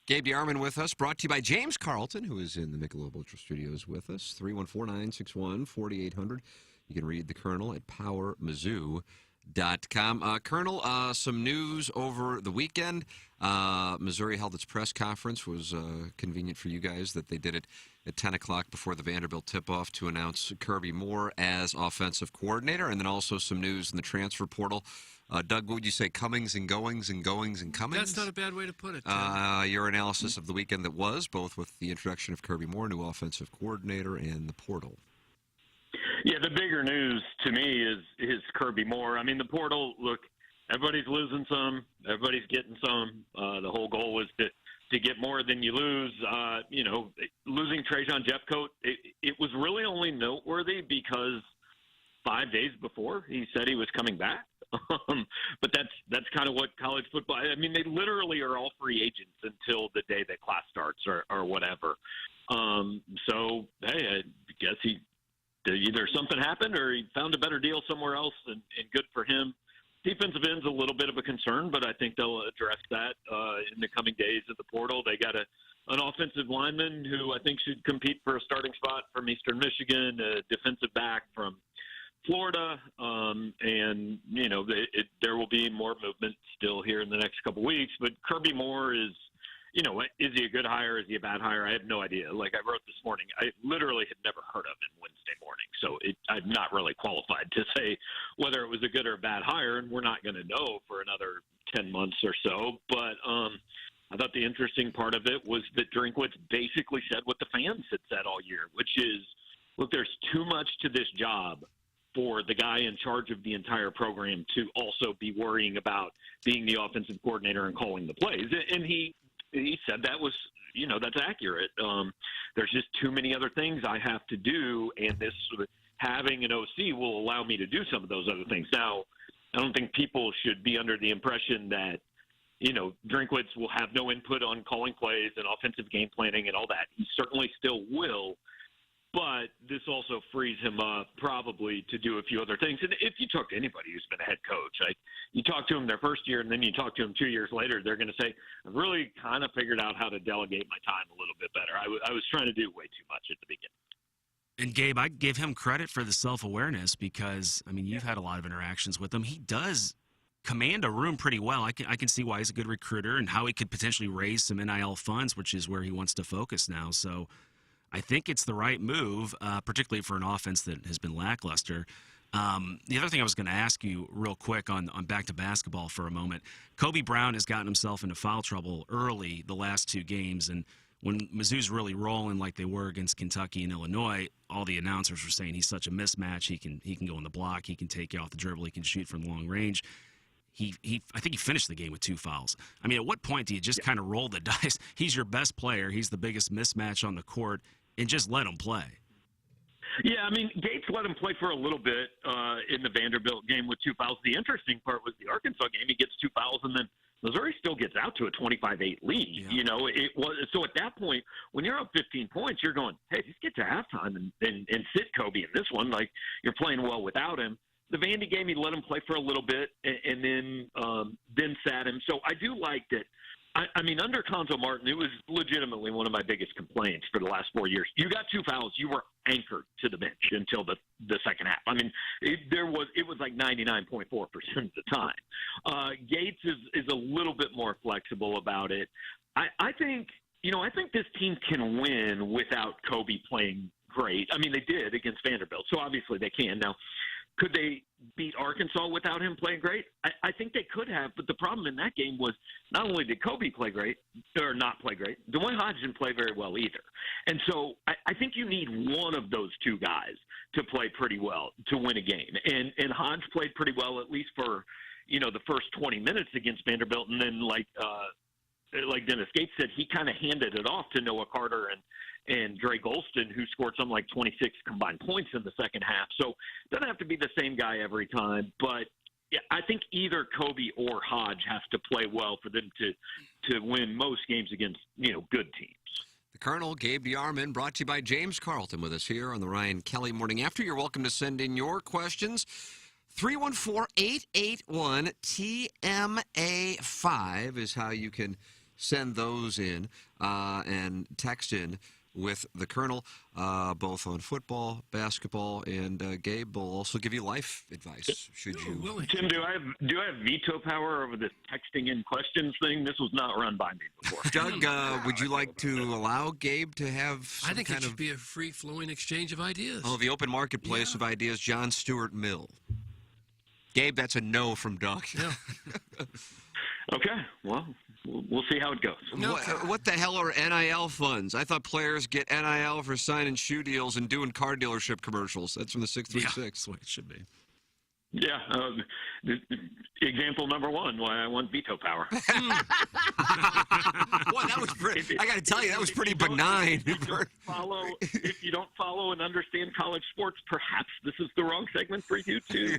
[SPEAKER 2] Gabe DeArmond with us, brought to you by James Carlton, who is in the Michelob Ultra Studios with us. 314-961-4800. You can read the Colonel at powermizzou.com.
[SPEAKER 14] Colonel, some news over the weekend. Missouri held its press conference. Was convenient for you guys that they did it at 10 o'clock before the Vanderbilt tip-off to announce Kirby Moore as offensive coordinator, and then also some news in the transfer portal. Doug, what would you say, comings and goings and goings and comings?
[SPEAKER 11] That's not a bad way to put it, Tim.
[SPEAKER 14] Your analysis of the weekend that was, both with the introduction of Kirby Moore, new offensive coordinator, and the portal.
[SPEAKER 12] Yeah, the bigger news to me is Kirby Moore. I mean, the portal, look, everybody's losing some, everybody's getting some. The whole goal was to get more than you lose. Losing Trajan Jeffcoat, it was really only noteworthy because 5 days before he said he was coming back. But that's kind of what college football. I mean, they literally are all free agents until the day that class starts or whatever. So hey, I guess either something happened or he found a better deal somewhere else, and good for him. Defensive end's a little bit of a concern, but I think they'll address that in the coming days of the portal. They got an offensive lineman who I think should compete for a starting spot from Eastern Michigan, a defensive back from Florida, and there will be more movement still here in the next couple weeks. But Kirby Moore is he a good hire? Is he a bad hire? I have no idea. Like I wrote this morning, I literally had never heard of him Wednesday morning, so I'm not really qualified to say whether it was a good or a bad hire, and we're not going to know for another 10 months or so. But I thought the interesting part of it was that Drinkwitz basically said what the fans had said all year, which is, look, there's too much to this job for the guy in charge of the entire program to also be worrying about being the offensive coordinator and calling the plays. And he said that was, that's accurate. There's just too many other things I have to do, and this having an OC will allow me to do some of those other things. Now, I don't think people should be under the impression that, Drinkwitz will have no input on calling plays and offensive game planning and all that. He certainly still will. But this also frees him up probably to do a few other things. And if you talk to anybody who's been a head coach, you talk to them their first year and then you talk to them 2 years later, they're going to say, I've really kind of figured out how to delegate my time a little bit better. I was trying to do way too much at the beginning.
[SPEAKER 21] And Gabe, I give him credit for the self-awareness because, I mean, you've had a lot of interactions with him. He does command a room pretty well. I can see why he's a good recruiter and how he could potentially raise some NIL funds, which is where he wants to focus now. So I think it's the right move, particularly for an offense that has been lackluster. The other thing I was going to ask you real quick on back to basketball for a moment, Kobe Brown has gotten himself into foul trouble early the last two games, and when Mizzou's really rolling like they were against Kentucky and Illinois, all the announcers were saying he's such a mismatch. He can go in the block, he can take you off the dribble, he can shoot from long range. I think he finished the game with 2 fouls. I mean, at what point do you just kind of roll the dice? He's your best player. He's the biggest mismatch on the court, and just let him play.
[SPEAKER 12] Yeah, I mean, Gates let him play for a little bit in the Vanderbilt game with 2 fouls. The interesting part was the Arkansas game. He gets 2 fouls, and then Missouri still gets out to a 25-8 lead. Yeah. It was so at that point, when you're up 15 points, you're going, hey, just get to halftime and sit Kobe in this one. Like, you're playing well without him. The Vandy game, he let him play for a little bit and then sat him. So I do like that. I mean, under Conzo Martin, it was legitimately one of my biggest complaints for the last 4 years. You got 2 fouls, you were anchored to the bench until the second half. I mean, it was like 99.4% of the time. Gates is a little bit more flexible about it. I think this team can win without Kobe playing great. I mean, they did against Vanderbilt, so obviously they can. Now, could they beat Arkansas without him playing great? I think they could have, but the problem in that game was not only did Kobe play great, or not play great, DeMoy Hodge didn't play very well either. And so I think you need one of those 2 guys to play pretty well to win a game. And Hodge played pretty well, at least for, the first 20 minutes against Vanderbilt. And then like Dennis Gates said, he kind of handed it off to Noah Carter and Dre Golston, who scored something like 26 combined points in the second half. So it doesn't have to be the same guy every time. But yeah, I think either Kobe or Hodge has to play well for them to win most games against, good teams.
[SPEAKER 14] The Colonel, Gabe DeArmond, brought to you by James Carlton with us here on the Ryan Kelly Morning After. You're welcome to send in your questions. 314-881-TMA5 is how you can send those in and text in
[SPEAKER 2] with the Colonel, both on football, basketball, and Gabe will also give you life advice. Should you?
[SPEAKER 12] Tim, do I have veto power over this texting in questions thing? This was not run by me before.
[SPEAKER 2] Doug, would you like to allow Gabe to have some
[SPEAKER 11] I think
[SPEAKER 2] kind
[SPEAKER 11] it should
[SPEAKER 2] of
[SPEAKER 11] be a free-flowing exchange of ideas.
[SPEAKER 2] the open marketplace of ideas? John Stuart Mill. Gabe, that's a no from Doug.
[SPEAKER 11] Yeah.
[SPEAKER 12] Okay, well, we'll see how it goes.
[SPEAKER 2] What the hell are NIL funds? I thought players get NIL for signing shoe deals and doing car dealership commercials. That's from the 636.
[SPEAKER 21] Yeah, that's what it should be.
[SPEAKER 12] Yeah, example number one, why I want veto power.
[SPEAKER 2] Well, that was pretty. I got to tell you, that was pretty benign.
[SPEAKER 12] If you don't follow and understand college sports, perhaps this is the wrong segment for you too.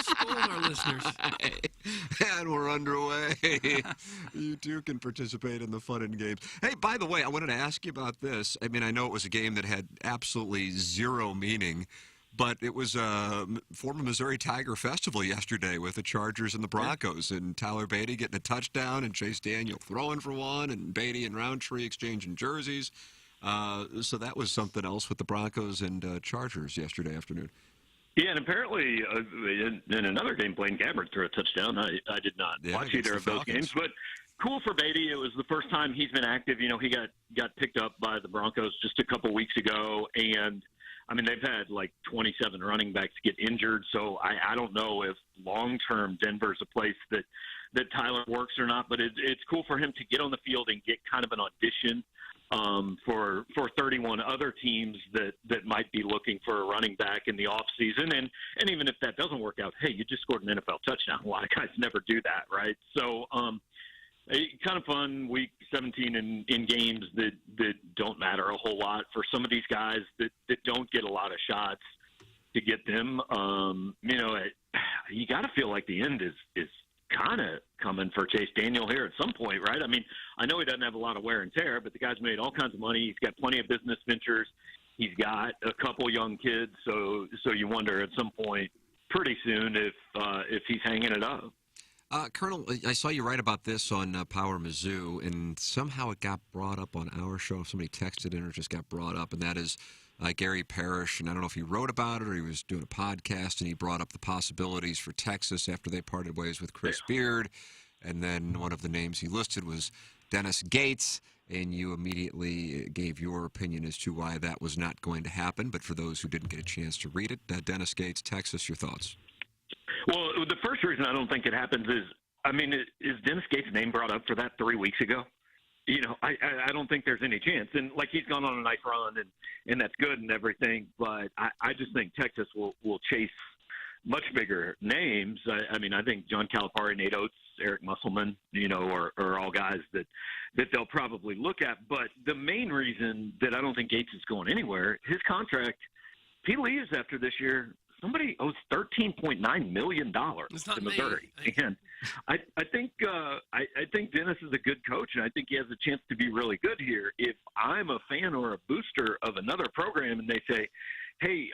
[SPEAKER 11] Scold our listeners.
[SPEAKER 2] And we're underway. You too can participate in the fun and games. Hey, by the way, I wanted to ask you about this. I mean, I know it was a game that had absolutely zero meaning. But it was a former Missouri Tiger Festival yesterday with the Chargers and the Broncos, and Tyler Beatty getting a touchdown, and Chase Daniel throwing for one, and Beatty and Roundtree exchanging jerseys. So that was something else with the Broncos and Chargers yesterday afternoon.
[SPEAKER 12] Yeah, and apparently in another game, Blaine Gabbert threw a touchdown. I did not watch either of those games, but cool for Beatty. It was the first time he's been active. You know, he got picked up by the Broncos just a couple weeks ago, and I mean, they've had like 27 running backs get injured, so I don't know if long-term Denver's a place that Tyler works or not, but it's cool for him to get on the field and get kind of an audition for 31 other teams that might be looking for a running back in the offseason. And even if that doesn't work out, hey, you just scored an NFL touchdown. A lot of guys never do that, right? So kind of fun week 17 in games that don't matter a whole lot for some of these guys that don't get a lot of shots to get them. You know, you got to feel like the end is kind of coming for Chase Daniel here at some point, right? I mean, I know he doesn't have a lot of wear and tear, but the guy's made all kinds of money. He's got plenty of business ventures. He's got a couple young kids, so you wonder at some point pretty soon if he's hanging it up.
[SPEAKER 2] Colonel, I saw you write about this on Power Mizzou, and somehow it got brought up on our show. Somebody texted in or just got brought up, and that is Gary Parrish. And I don't know if he wrote about it or he was doing a podcast, and he brought up the possibilities for Texas after they parted ways with Chris Beard. And then one of the names he listed was Dennis Gates, and you immediately gave your opinion as to why that was not going to happen. But for those who didn't get a chance to read it, Dennis Gates, Texas, your thoughts?
[SPEAKER 12] Well, the first reason I don't think it happens is, I mean, is Dennis Gates' name brought up for that 3 weeks ago? You know, I don't think there's any chance. And, like, he's gone on a nice run, and that's good and everything, but I just think Texas will chase much bigger names. I mean, I think John Calipari, Nate Oates, Eric Musselman, you know, are all guys that they'll probably look at. But the main reason that I don't think Gates is going anywhere, his contract, if he leaves after this year, somebody owes $13.9 million to Missouri, and I think Dennis is a good coach, and I think he has a chance to be really good here. If I'm a fan or a booster of another program, and they say, "Hey,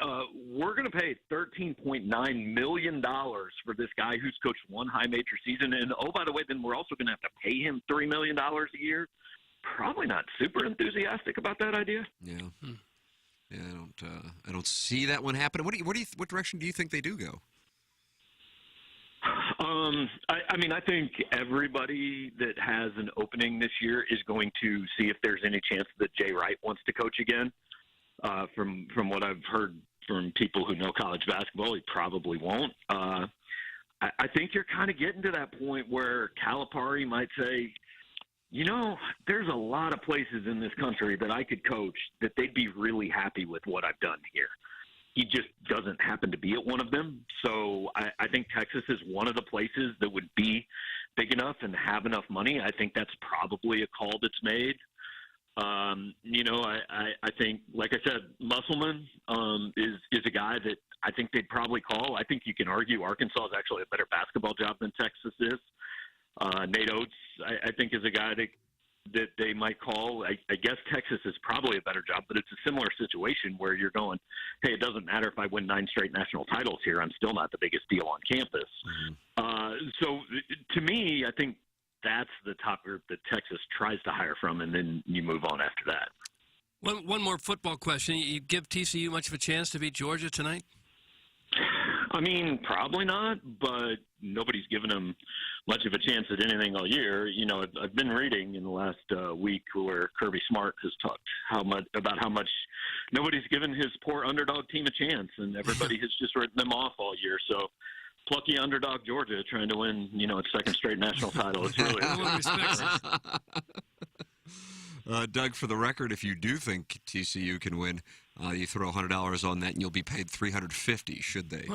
[SPEAKER 12] we're going to pay $13.9 million for this guy who's coached one high major season, and oh, by the way, then we're also going to have to pay him $3 million a year," probably not super enthusiastic about that idea.
[SPEAKER 2] Yeah. Yeah, I don't see that one happening. What direction do you think they do go?
[SPEAKER 12] I mean, I think everybody that has an opening this year is going to see if there's any chance that Jay Wright wants to coach again. From what I've heard from people who know college basketball, he probably won't. I think you're kind of getting to that point where Calipari might say, you know, there's a lot of places in this country that I could coach that they'd be really happy with what I've done here. He just doesn't happen to be at one of them. So I think Texas is one of the places that would be big enough and have enough money. I think that's probably a call that's made. You know, I think, like I said, Musselman is a guy that I think they'd probably call. I think you can argue Arkansas is actually a better basketball job than Texas is. Nate Oates, I think, is a guy that they might call. I guess Texas is probably a better job, but it's a similar situation where you're going, hey, it doesn't matter if I win 9 straight national titles here. I'm still not the biggest deal on campus. Mm-hmm. So to me, I think that's the top group that Texas tries to hire from, and then you move on after that.
[SPEAKER 11] One more football question. You give TCU much of a chance to beat Georgia tonight?
[SPEAKER 12] I mean, probably not, but nobody's given them much of a chance at anything all year. You know, I've been reading in the last week where Kirby Smart has talked about how much nobody's given his poor underdog team a chance, and everybody has just written them off all year. So, plucky underdog Georgia trying to win, its second straight national title. It's really
[SPEAKER 2] Doug, for the record, if you do think TCU can win, you throw $100 on that, and you'll be paid $350 should they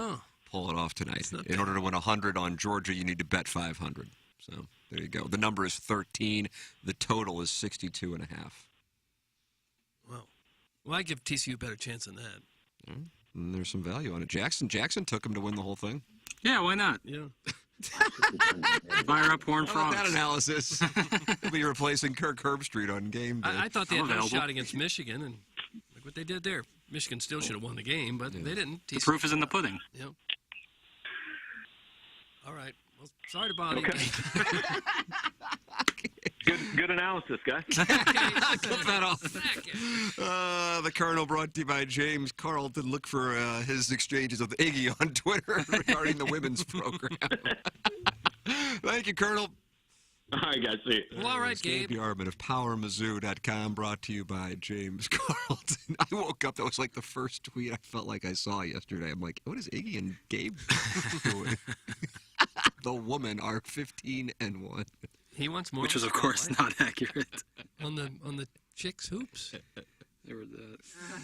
[SPEAKER 2] pull it off tonight. In order to win 100 on Georgia, you need to bet 500. So there you go. The number is 13. The total is 62.5.
[SPEAKER 11] Wow. Well, I give TCU a better chance than that.
[SPEAKER 2] And there's some value on it. Jackson took him to win the whole thing.
[SPEAKER 6] Yeah, why not?
[SPEAKER 11] Yeah.
[SPEAKER 6] Fire up Horned
[SPEAKER 2] How about
[SPEAKER 6] Frogs.
[SPEAKER 2] that analysis? He'll be replacing Kirk Herbstreit on game day.
[SPEAKER 11] I thought they had no shot against Michigan, and look what they did there. Michigan still should have won the game, but they didn't.
[SPEAKER 6] The proof is in the pudding.
[SPEAKER 11] Yep. All right. Well, sorry to bother you.
[SPEAKER 12] Good analysis, guys.
[SPEAKER 2] Cut that off. The Colonel brought to you by James Carlton. Look for his exchanges with Iggy on Twitter regarding the women's program. Thank you, Colonel.
[SPEAKER 12] All right, guys. See you.
[SPEAKER 11] Well, all right, Gabe.
[SPEAKER 2] Gabe DeArmond of PowerMizzou.com, brought to you by James Carlton. I woke up, that was like the first tweet I felt like I saw yesterday. I'm like, what is Iggy and Gabe doing? The women are 15-1.
[SPEAKER 11] He wants more.
[SPEAKER 6] Which was, of course, not accurate.
[SPEAKER 11] On the chicks hoops.
[SPEAKER 6] They were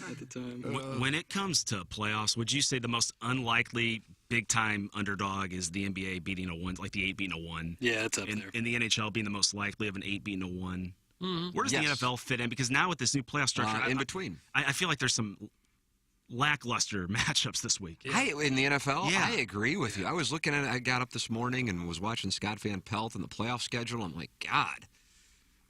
[SPEAKER 6] at the time.
[SPEAKER 21] When it comes to playoffs, would you say the most unlikely big-time underdog is the NBA beating a 1, like the 8 beating a 1?
[SPEAKER 6] Yeah, it's up there.
[SPEAKER 21] And the NHL being the most likely of an 8 beating a 1.
[SPEAKER 11] Mm-hmm.
[SPEAKER 21] Where does the NFL fit in? Because now with this new playoff structure,
[SPEAKER 2] in between.
[SPEAKER 21] I feel like there's some lackluster matchups this week.
[SPEAKER 2] In the NFL,
[SPEAKER 21] Yeah.
[SPEAKER 2] I agree with you. I was looking at it. I got up this morning and was watching Scott Van Pelt and the playoff schedule. I'm like, God,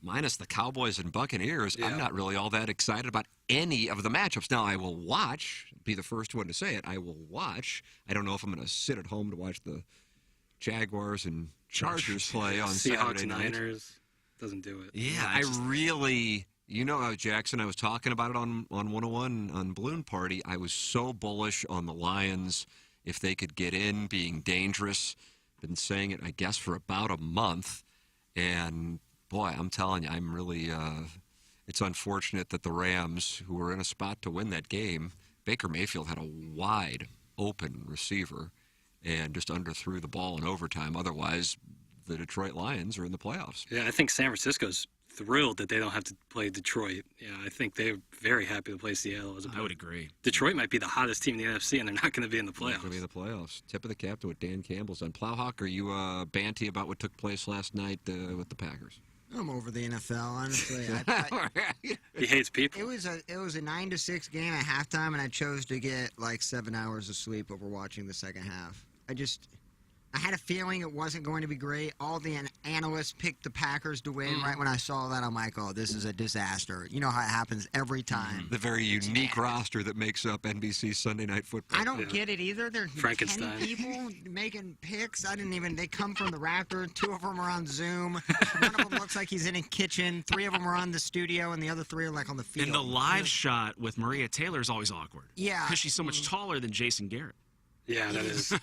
[SPEAKER 2] minus the Cowboys and Buccaneers, I'm not really all that excited about any of the matchups. Now, I will watch, be the first one to say it, I will watch. I don't know if I'm going to sit at home to watch the Jaguars and Chargers play on Saturday night.
[SPEAKER 6] Niners doesn't do it.
[SPEAKER 21] Yeah,
[SPEAKER 2] I really... Jackson, I was talking about it on 101 on Balloon Party. I was so bullish on the Lions if they could get in, being dangerous. Been saying it, I guess, for about a month. And, boy, I'm telling you, I'm really it's unfortunate that the Rams, who were in a spot to win that game, Baker Mayfield had a wide open receiver and just underthrew the ball in overtime. Otherwise, the Detroit Lions are in the playoffs.
[SPEAKER 6] Yeah, I think San Francisco's thrilled that they don't have to play Detroit. Yeah, I think they're very happy to play Seattle.
[SPEAKER 21] I would agree.
[SPEAKER 6] Detroit might be the hottest team in the NFC, and they're not going to be in the
[SPEAKER 2] Not
[SPEAKER 6] playoffs.
[SPEAKER 2] going to be in the playoffs. Tip of the cap to what Dan Campbell's done. Plowhawk, are you banty about what took place last night with the Packers?
[SPEAKER 3] I'm over the NFL, honestly.
[SPEAKER 6] He hates people.
[SPEAKER 3] It was a 9-6 game at halftime, and I chose to get like 7 hours of sleep over watching the second half. I had a feeling it wasn't going to be great. All the analysts picked the Packers to win. Right when I saw that, I'm like, oh, this is a disaster. You know how it happens every time.
[SPEAKER 2] The very unique roster that makes up NBC Sunday Night Football.
[SPEAKER 3] I don't get it either. There's 10
[SPEAKER 6] Frankenstein.
[SPEAKER 3] people making picks. They come from the Raptor. 2 of them are on Zoom. One of them looks like he's in a kitchen. 3 of them are on the studio, and the other 3 are like on the field.
[SPEAKER 21] And the live shot with Maria Taylor is always awkward.
[SPEAKER 3] Yeah.
[SPEAKER 21] Because she's so much taller than Jason Garrett.
[SPEAKER 6] Yeah, that is.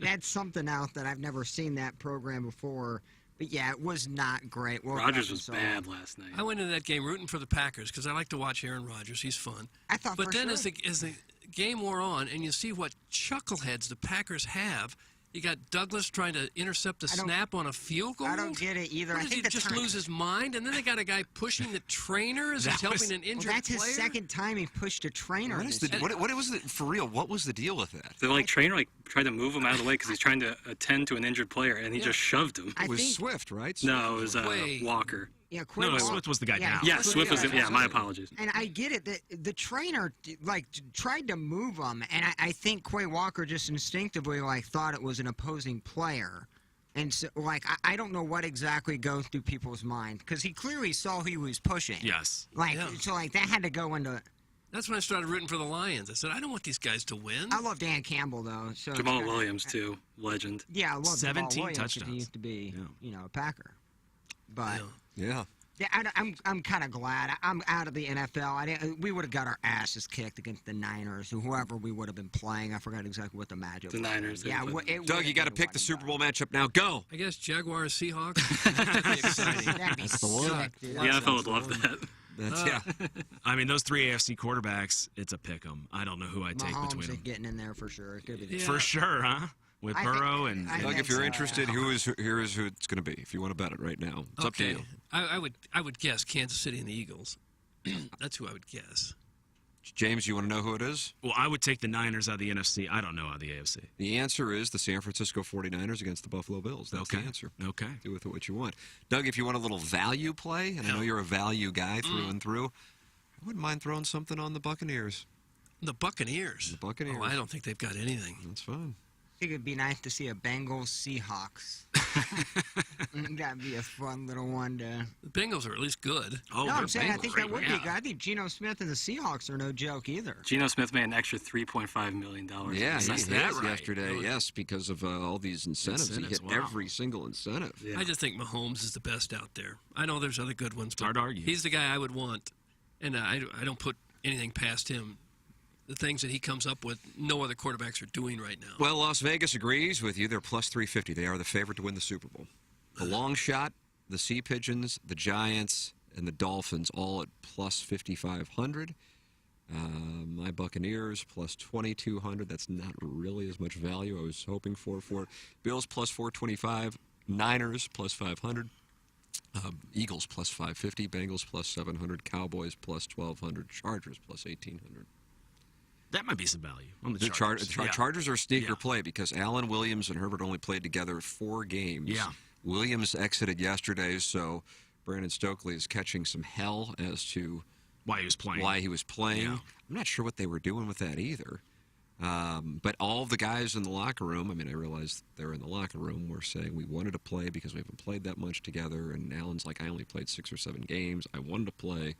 [SPEAKER 3] That's something else that I've never seen that program before. But yeah, it was not great.
[SPEAKER 6] Rodgers was bad last night.
[SPEAKER 11] I went into that game rooting for the Packers because I like to watch Aaron Rodgers. He's fun.
[SPEAKER 3] I thought,
[SPEAKER 11] but then as the game wore on, and you see what chuckleheads the Packers have. You got Douglas trying to intercept a snap on a field goal.
[SPEAKER 3] I don't get it either.
[SPEAKER 11] What,
[SPEAKER 3] I think
[SPEAKER 11] he just lose his mind, and then they got a guy pushing the trainer as he's helping an injured
[SPEAKER 3] that's
[SPEAKER 11] player.
[SPEAKER 3] his second time he pushed a trainer.
[SPEAKER 2] What was it for real? What was the deal with that?
[SPEAKER 6] The trainer tried to move him out of the way because he's trying to attend to an injured player, and he just shoved him.
[SPEAKER 2] It was Swift, right?
[SPEAKER 6] No, it was
[SPEAKER 11] Walker.
[SPEAKER 3] Yeah,
[SPEAKER 21] no, Swift was the guy down.
[SPEAKER 6] Yeah, Swift was. Yeah, my apologies.
[SPEAKER 3] And I get it. The trainer tried to move him, and I think Quay Walker just instinctively thought it was an opposing player, and so I don't know what exactly goes through people's mind because he clearly saw who he was pushing.
[SPEAKER 21] Yes.
[SPEAKER 3] So that had to go into.
[SPEAKER 11] That's when I started rooting for the Lions. I said, I don't want these guys to win.
[SPEAKER 3] I love Dan Campbell though. So
[SPEAKER 6] Jamal Williams too, legend.
[SPEAKER 3] Yeah, I love
[SPEAKER 21] 17
[SPEAKER 3] Jamal Williams
[SPEAKER 21] touchdowns.
[SPEAKER 3] He used to be, a Packer, but.
[SPEAKER 2] Yeah.
[SPEAKER 3] Yeah, I'm kind of glad. I'm out of the NFL. We would have got our asses kicked against the Niners or whoever we would have been playing. I forgot exactly what the matchup was.
[SPEAKER 6] The Niners.
[SPEAKER 3] Yeah,
[SPEAKER 14] Doug, you got to pick the Super Bowl matchup now. Go.
[SPEAKER 11] I guess Jaguars Seahawks. That'd be exciting.
[SPEAKER 3] That'd be
[SPEAKER 14] That's the one.
[SPEAKER 3] sick, dude.
[SPEAKER 6] The NFL would love that.
[SPEAKER 14] That's, yeah.
[SPEAKER 21] I mean, those 3 AFC quarterbacks, it's a pick 'em. I don't know who I'd take
[SPEAKER 3] Mahomes
[SPEAKER 21] between
[SPEAKER 3] is
[SPEAKER 21] them.
[SPEAKER 3] getting in there for sure. It could be
[SPEAKER 21] For sure, huh? With Burrow and
[SPEAKER 2] Doug, if you're interested, here is who it's going to be. If you want to bet it right now, it's up to you.
[SPEAKER 11] I would guess Kansas City and the Eagles. That's who I would guess.
[SPEAKER 2] James, you want to know who it is?
[SPEAKER 21] Well, I would take the Niners out of the NFC. I don't know out of the AFC.
[SPEAKER 2] The answer is the San Francisco 49ers against the Buffalo Bills. That's the answer.
[SPEAKER 21] Okay.
[SPEAKER 2] Do with it what you want. Doug, if you want a little value play, and I know you're a value guy through and through, I wouldn't mind throwing something on the Buccaneers.
[SPEAKER 11] The Buccaneers?
[SPEAKER 2] The Buccaneers.
[SPEAKER 11] Oh, I don't think they've got anything.
[SPEAKER 2] That's fine.
[SPEAKER 3] I think it'd be nice to see a Bengals Seahawks. That'd be a fun little one to.
[SPEAKER 11] The Bengals are at least good.
[SPEAKER 3] Oh, no, I'm saying I think that would be good. I think Geno Smith and the Seahawks are no joke either.
[SPEAKER 6] Geno Smith made an extra $3.5 million.
[SPEAKER 2] Yeah, he
[SPEAKER 6] That's
[SPEAKER 2] hit
[SPEAKER 6] that right.
[SPEAKER 2] yesterday, yes, because of all these incentives. He hit every single incentive.
[SPEAKER 11] Yeah. I just think Mahomes is the best out there. I know there's other good ones, but
[SPEAKER 21] hard to argue.
[SPEAKER 11] He's the guy I would want, and I don't put anything past him. The things that he comes up with, no other quarterbacks are doing right now.
[SPEAKER 2] Well, Las Vegas agrees with you. They're plus 350. They are the favorite to win the Super Bowl. The long shot, the Sea Pigeons, the Giants, and the Dolphins all at plus 5,500. My Buccaneers plus 2,200. That's not really as much value I was hoping for it. Bills plus 425. Niners plus 500. Eagles plus 550. Bengals plus 700. Cowboys plus 1,200. Chargers plus 1,800.
[SPEAKER 21] That might be some value on the
[SPEAKER 2] The
[SPEAKER 21] Chargers.
[SPEAKER 2] Chargers are a sneaker play because Allen Williams and Herbert only played together 4 games.
[SPEAKER 21] Yeah.
[SPEAKER 2] Williams exited yesterday, so Brandon Stokely is catching some hell as to
[SPEAKER 21] why he was playing.
[SPEAKER 2] Yeah. I'm not sure what they were doing with that either. But all of the guys in the locker room, I mean, I realized they're in the locker room, were saying we wanted to play because we haven't played that much together. And Allen's like, I only played 6 or 7 games. I wanted to play.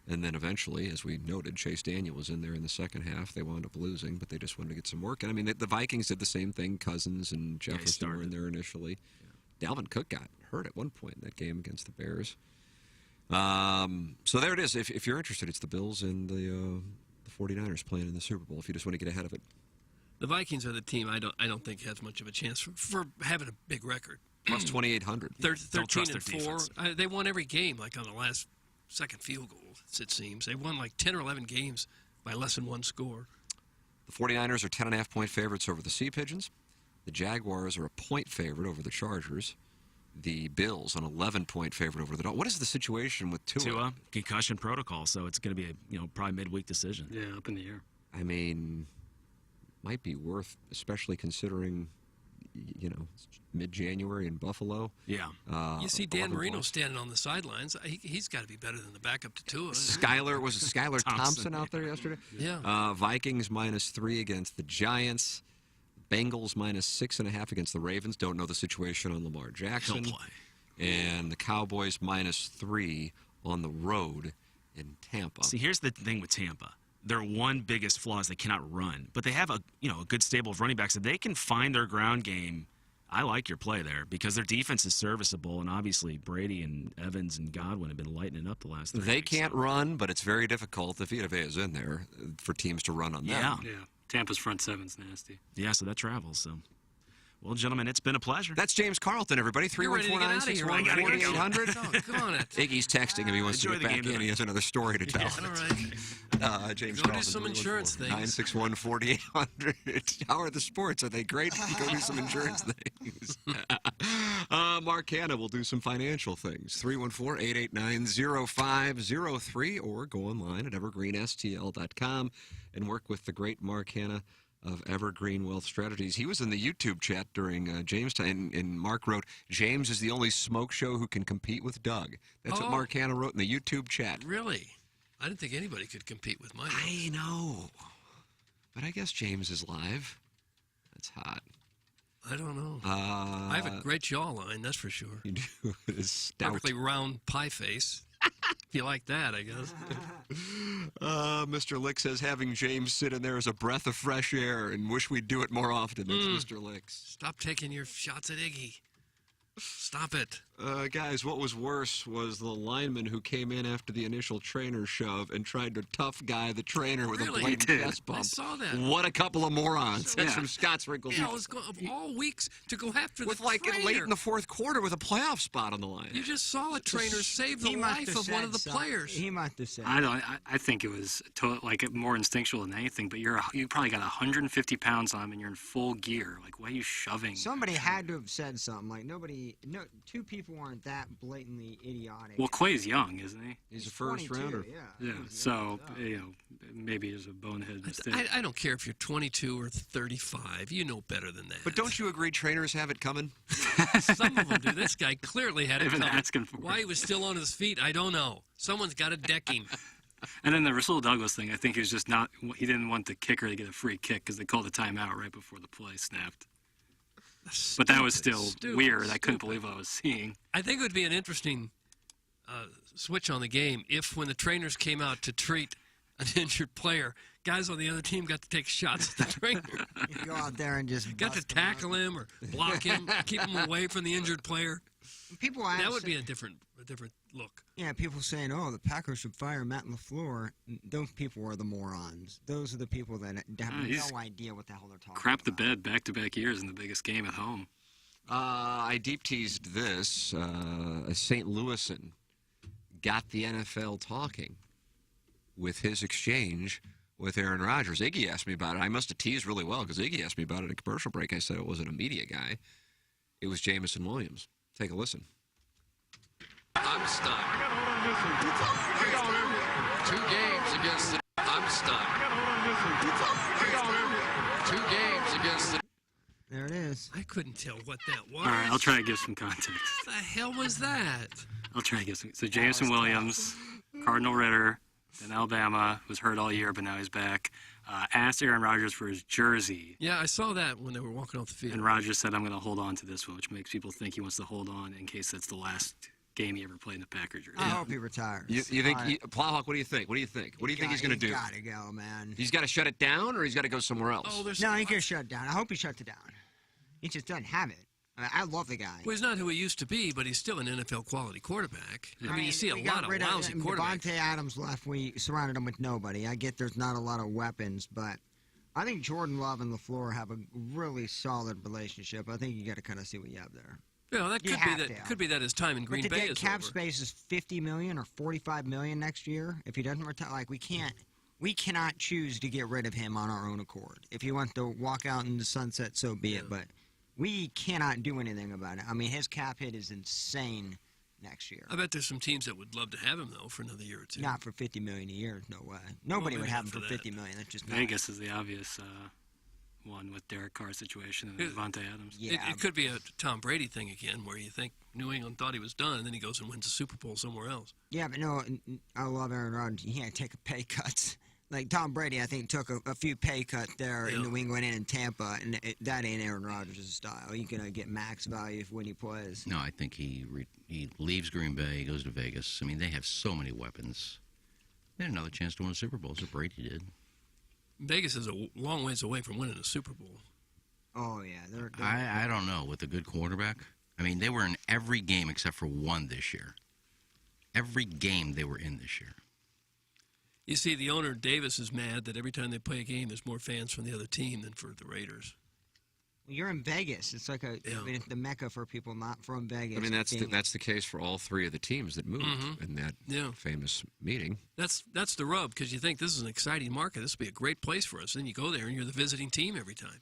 [SPEAKER 2] And then eventually, as we noted, Chase Daniel was in there in the second half. They wound up losing, but they just wanted to get some work. And I mean, the Vikings did the same thing. Cousins and Jefferson were in there initially. Yeah. Dalvin Cook got hurt at one point in that game against the Bears. So there it is. If you're interested, it's the Bills and the 49ers playing in the Super Bowl if you just want to get ahead of it.
[SPEAKER 11] The Vikings are the team I don't think has much of a chance for having a big record.
[SPEAKER 2] Plus 2,800.
[SPEAKER 11] 13-4. They won every game like on the last second field goal, it seems. They won like 10 or 11 games by less than 1 score.
[SPEAKER 2] The 49ers are 10.5-point favorites over the Sea Pigeons. The Jaguars are a point favorite over the Chargers. The Bills an 11-point favorite over the Dolphins. What is the situation with Tua?
[SPEAKER 21] Tua, concussion protocol, so it's going to be a probably midweek decision.
[SPEAKER 6] Yeah, up in the air.
[SPEAKER 2] I mean, might be worth, especially considering, mid-January in Buffalo.
[SPEAKER 21] Yeah.
[SPEAKER 11] You see Dan Marino standing on the sidelines. He's got to be better than the backup to Tua.
[SPEAKER 2] Skylar Thompson out there yesterday?
[SPEAKER 11] Yeah.
[SPEAKER 2] Vikings -3 against the Giants. Bengals -6.5 against the Ravens. Don't know the situation on Lamar Jackson.
[SPEAKER 21] He'll play.
[SPEAKER 2] And the Cowboys -3 on the road in Tampa.
[SPEAKER 21] See, here's the thing with Tampa. Their one biggest flaw is they cannot run, but they have a good stable of running backs. If they can find their ground game, I like your play there because their defense is serviceable, and obviously Brady and Evans and Godwin have been lighting up the last 3
[SPEAKER 2] They
[SPEAKER 21] weeks.
[SPEAKER 2] can't run, but it's very difficult if Vita Vea is in there for teams to run on them.
[SPEAKER 6] Yeah. Tampa's front seven's nasty.
[SPEAKER 21] Yeah, so that travels. So, well, gentlemen, it's been a pleasure.
[SPEAKER 2] That's James Carlton, everybody. 314-961-4800.
[SPEAKER 11] Come on it.
[SPEAKER 2] Iggy's texting him. He wants to
[SPEAKER 21] Enjoy
[SPEAKER 2] get
[SPEAKER 21] the
[SPEAKER 2] back
[SPEAKER 21] game
[SPEAKER 2] in. He has another story to tell.
[SPEAKER 11] All right.
[SPEAKER 2] James
[SPEAKER 11] Go do
[SPEAKER 2] Carlton,
[SPEAKER 11] some insurance things.
[SPEAKER 2] 961-4800. How are the sports? Are they great? Go do some insurance things. Mark Hanna will do some financial things. 314-889-0503 or go online at evergreenstl.com and work with the great Mark Hanna of Evergreen Wealth Strategies. He was in the YouTube chat during James time, and Mark wrote, James is the only smoke show who can compete with Doug. That's what Mark Hanna wrote in the YouTube chat.
[SPEAKER 11] Really? I didn't think anybody could compete with mine.
[SPEAKER 2] I know. But I guess James is live. That's hot.
[SPEAKER 11] I don't know. I have a great jawline, that's for sure.
[SPEAKER 2] You do. It is stout.
[SPEAKER 11] Perfectly round pie face. If you like that, I guess.
[SPEAKER 2] Mr. Lick says having James sit in there is a breath of fresh air and wish we'd do it more often. That's Mr. Licks.
[SPEAKER 11] Stop taking your shots at Iggy. Stop it.
[SPEAKER 2] Guys, what was worse was the lineman who came in after the initial trainer shove and tried to tough guy the trainer with
[SPEAKER 11] Really?
[SPEAKER 2] a blatant
[SPEAKER 11] He did.
[SPEAKER 2] chest bump.
[SPEAKER 11] I saw that.
[SPEAKER 2] What a couple of morons. That's
[SPEAKER 11] Yeah.
[SPEAKER 2] from Scott's Wrinkles.
[SPEAKER 11] Yeah, I was going, of all weeks to go after
[SPEAKER 2] with
[SPEAKER 11] the
[SPEAKER 2] like
[SPEAKER 11] trainer.
[SPEAKER 2] late in the fourth quarter with a playoff spot on the line.
[SPEAKER 11] You just saw a trainer save the
[SPEAKER 3] He must
[SPEAKER 11] life
[SPEAKER 3] have
[SPEAKER 11] of one
[SPEAKER 3] said
[SPEAKER 11] of the
[SPEAKER 3] something.
[SPEAKER 11] players.
[SPEAKER 3] He must have said.
[SPEAKER 6] I think it was like more instinctual than anything. But you probably got 150 pounds on him, and you're in full gear. Like, why are you shoving?
[SPEAKER 3] Somebody had to have said something. Like two people weren't that blatantly idiotic.
[SPEAKER 6] Well, Clay's young, isn't he?
[SPEAKER 2] He's a first
[SPEAKER 3] 22,
[SPEAKER 2] rounder.
[SPEAKER 3] Yeah.
[SPEAKER 6] So maybe it's a bonehead mistake.
[SPEAKER 11] I don't care if you're 22 or 35. You know better than that.
[SPEAKER 2] But don't you agree trainers have it coming?
[SPEAKER 11] Some of them do. This guy clearly had it
[SPEAKER 6] They've been
[SPEAKER 11] coming.
[SPEAKER 6] asking for it.
[SPEAKER 11] Why he was still on his feet, I don't know. Someone's got to deck him.
[SPEAKER 6] And then the Rasul Douglas thing, I think he was just not. He didn't want the kicker to get a free kick because they called a timeout right before the play snapped. But that was still weird. I couldn't believe what I was seeing.
[SPEAKER 11] I think it would be an interesting switch on the game if, when the trainers came out to treat an injured player, guys on the other team got to take shots at the trainer.
[SPEAKER 3] You go out there and just
[SPEAKER 11] got to tackle him or block him, keep him away from the injured player.
[SPEAKER 3] People
[SPEAKER 11] that would be a different look.
[SPEAKER 3] Yeah, people saying, "Oh, the Packers should fire Matt LaFleur." Those people are the morons. Those are the people that have
[SPEAKER 6] he's
[SPEAKER 3] no idea what the hell they're talking.
[SPEAKER 6] Crap the bed back-to-back years in the biggest game at home.
[SPEAKER 2] I deep teased this. A St. Louisan got the NFL talking with his exchange with Aaron Rodgers. Iggy asked me about it. I must have teased really well because Iggy asked me about it at a commercial break. I said it wasn't a media guy. It was Jameson Williams. Take a listen.
[SPEAKER 5] I'm stunned. 2 games against the... I'm stunned. 2 games against the...
[SPEAKER 3] There it is.
[SPEAKER 11] I couldn't tell what that was.
[SPEAKER 6] All right, I'll try to give some context.
[SPEAKER 11] What the hell was that?
[SPEAKER 6] I'll try to give some. So Jameson Williams, Cardinal Ritter, in Alabama, was hurt all year, but now he's back. Asked Aaron Rodgers for his jersey.
[SPEAKER 11] Yeah, I saw that when they were walking off the field.
[SPEAKER 6] And Rodgers said, I'm going to hold on to this one, which makes people think he wants to hold on in case that's the last game he ever played in the Packers jersey.
[SPEAKER 3] I hope he retires.
[SPEAKER 2] You think, Plowhawk, what do you think? What do you think? What do you think he's going to do?
[SPEAKER 3] He's got to go, man.
[SPEAKER 2] He's got to shut it down, or he's got to go somewhere else?
[SPEAKER 3] No, he can shut it down. I hope he shuts it down. He just doesn't have it. I love the guy.
[SPEAKER 11] Well, he's not who he used to be, but he's still an NFL quality quarterback. I mean, you see a lot of lousy quarterbacks.
[SPEAKER 3] Devontae Adams left. We surrounded him with nobody. I get there's not a lot of weapons, but I think Jordan Love and LaFleur have a really solid relationship. I think you got to kind of see what you have there.
[SPEAKER 11] Yeah, that could be that his time in Green
[SPEAKER 3] but
[SPEAKER 11] Bay
[SPEAKER 3] the
[SPEAKER 11] is
[SPEAKER 3] cap
[SPEAKER 11] over.
[SPEAKER 3] space is $50 million or $45 million next year. If he doesn't retire, we cannot choose to get rid of him on our own accord. If he wants to walk out in the sunset, so be it. But we cannot do anything about it. I mean, his cap hit is insane next year.
[SPEAKER 11] I bet there's some teams that would love to have him though for another year or two.
[SPEAKER 3] Not for $50 million a year, no way. Nobody would
[SPEAKER 11] maybe
[SPEAKER 3] have him
[SPEAKER 11] not
[SPEAKER 3] for
[SPEAKER 11] for that.
[SPEAKER 3] $50 million. That's just not.
[SPEAKER 6] Vegas is the obvious one with Derek Carr's situation and Devontae Adams.
[SPEAKER 11] It could be a Tom Brady thing again, where you think New England thought he was done, and then he goes and wins a Super Bowl somewhere else.
[SPEAKER 3] Yeah, but no, I love Aaron Rodgers. He can't take a pay cuts. Like Tom Brady, I think, took a few pay cuts there in New England and in Tampa, and that ain't Aaron Rodgers' style. He's going to get max value when he plays.
[SPEAKER 1] No, I think he leaves Green Bay, goes to Vegas. I mean, they have so many weapons. They had another chance to win a Super Bowl, so Brady did.
[SPEAKER 11] Vegas is a long ways away from winning a Super Bowl.
[SPEAKER 3] Oh, yeah.
[SPEAKER 1] I don't know. With a good quarterback, I mean, they were in every game except for one this year. Every game they were in this year.
[SPEAKER 11] You see, the owner, Davis, is mad that every time they play a game, there's more fans from the other team than for the Raiders.
[SPEAKER 3] Well, you're in Vegas. It's like I mean, it's the mecca for people not from Vegas.
[SPEAKER 2] I mean, that's the case for all 3 of the teams that moved in that famous meeting.
[SPEAKER 11] That's the rub, because you think this is an exciting market. This would be a great place for us. Then you go there, and you're the visiting team every time.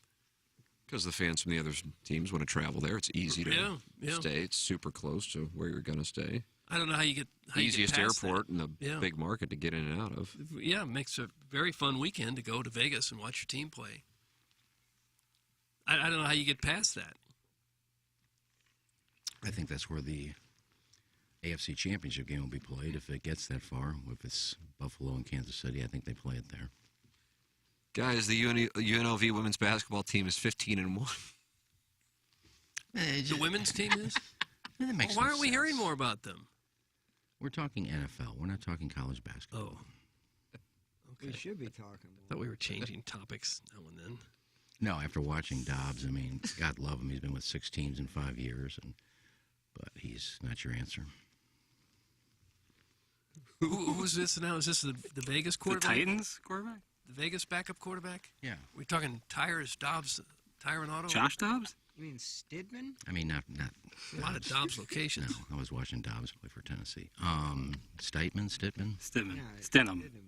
[SPEAKER 2] Because the fans from the other teams want to travel there. It's easy to stay. It's super close to where you're going to stay.
[SPEAKER 11] I don't know how you get
[SPEAKER 2] easiest
[SPEAKER 11] past
[SPEAKER 2] airport
[SPEAKER 11] that.
[SPEAKER 2] in the big market to get in and out of.
[SPEAKER 11] Yeah, it makes a very fun weekend to go to Vegas and watch your team play. I don't know how you get past that.
[SPEAKER 1] I think that's where the AFC Championship game will be played if it gets that far. If it's Buffalo and Kansas City, I think they play it there.
[SPEAKER 2] Guys, the UNLV women's basketball team is 15-1.
[SPEAKER 11] The women's team is?
[SPEAKER 1] That makes
[SPEAKER 11] Why
[SPEAKER 1] no
[SPEAKER 11] aren't we
[SPEAKER 1] sense.
[SPEAKER 11] hearing more about them?
[SPEAKER 1] We're talking NFL. We're not talking college basketball.
[SPEAKER 11] Oh. Okay.
[SPEAKER 3] We should be talking.
[SPEAKER 11] Thought we were changing topics now and then.
[SPEAKER 1] No, after watching Dobbs, I mean, God love him. He's been with 6 teams in 5 years. And but he's not your answer.
[SPEAKER 11] Who's this now? Is this the Vegas quarterback?
[SPEAKER 6] The Titans quarterback?
[SPEAKER 11] The Vegas backup quarterback?
[SPEAKER 1] Yeah.
[SPEAKER 11] We're talking tires, Dobbs, Tire and Auto?
[SPEAKER 6] Josh Dobbs?
[SPEAKER 3] You mean Stidman?
[SPEAKER 1] I mean, not
[SPEAKER 11] A lot of Dobbs locations.
[SPEAKER 1] No, I was watching Dobbs play for Tennessee. Stidman?
[SPEAKER 6] Stidham.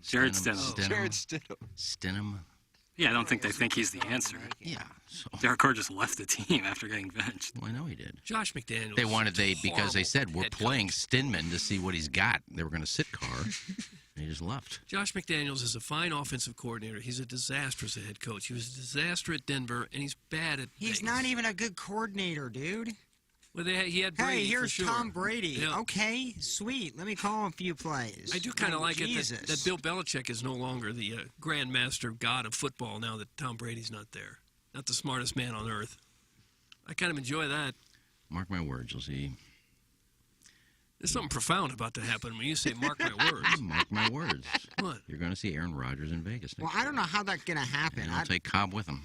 [SPEAKER 6] Jared Stidham.
[SPEAKER 2] Jared Stidham.
[SPEAKER 1] Stidham.
[SPEAKER 6] Yeah, I don't think they think he's the answer.
[SPEAKER 1] Yeah. So.
[SPEAKER 6] Derek Carr just left the team after getting benched.
[SPEAKER 1] Well, I know he did.
[SPEAKER 11] Josh McDaniels.
[SPEAKER 1] Because they said we're playing Stidman to see what he's got. They were going to sit Carr, and he just left.
[SPEAKER 11] Josh McDaniels is a fine offensive coordinator. He's a disaster as a head coach. He was a disaster at Denver, and he's bad at
[SPEAKER 3] He's
[SPEAKER 11] Vegas.
[SPEAKER 3] not even a good coordinator, dude.
[SPEAKER 11] Well, he had Brady.
[SPEAKER 3] Hey, here's
[SPEAKER 11] for sure.
[SPEAKER 3] Tom Brady.
[SPEAKER 11] Yeah.
[SPEAKER 3] Okay, sweet. Let me call a few plays.
[SPEAKER 11] I do kind of like
[SPEAKER 3] Jesus.
[SPEAKER 11] it that Bill Belichick is no longer the grandmaster god of football now that Tom Brady's not there. Not the smartest man on earth. I kind of enjoy that.
[SPEAKER 1] Mark my words, you'll see.
[SPEAKER 11] There's something profound about to happen when you say "mark my words."
[SPEAKER 1] Mark my words.
[SPEAKER 11] What?
[SPEAKER 1] You're going to see Aaron Rodgers in Vegas next
[SPEAKER 3] Well, I don't know how that's going to happen.
[SPEAKER 1] year. I'll take Cobb with him.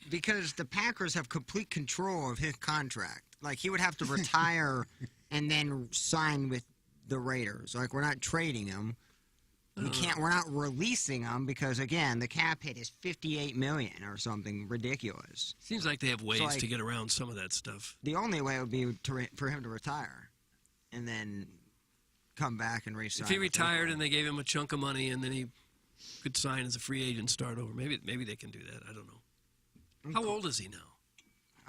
[SPEAKER 3] Because the Packers have complete control of his contract. Like, he would have to retire and then sign with the Raiders. Like, we're not trading him. We're not releasing him because, again, the cap hit is $58 million or something ridiculous.
[SPEAKER 11] Seems like they have ways
[SPEAKER 3] like,
[SPEAKER 11] to get around some of that stuff.
[SPEAKER 3] The only way would be for him to retire and then come back and re-sign.
[SPEAKER 11] If he retired and they gave him a chunk of money and then he could sign as a free agent and start over, maybe they can do that. I don't know. How old is he now?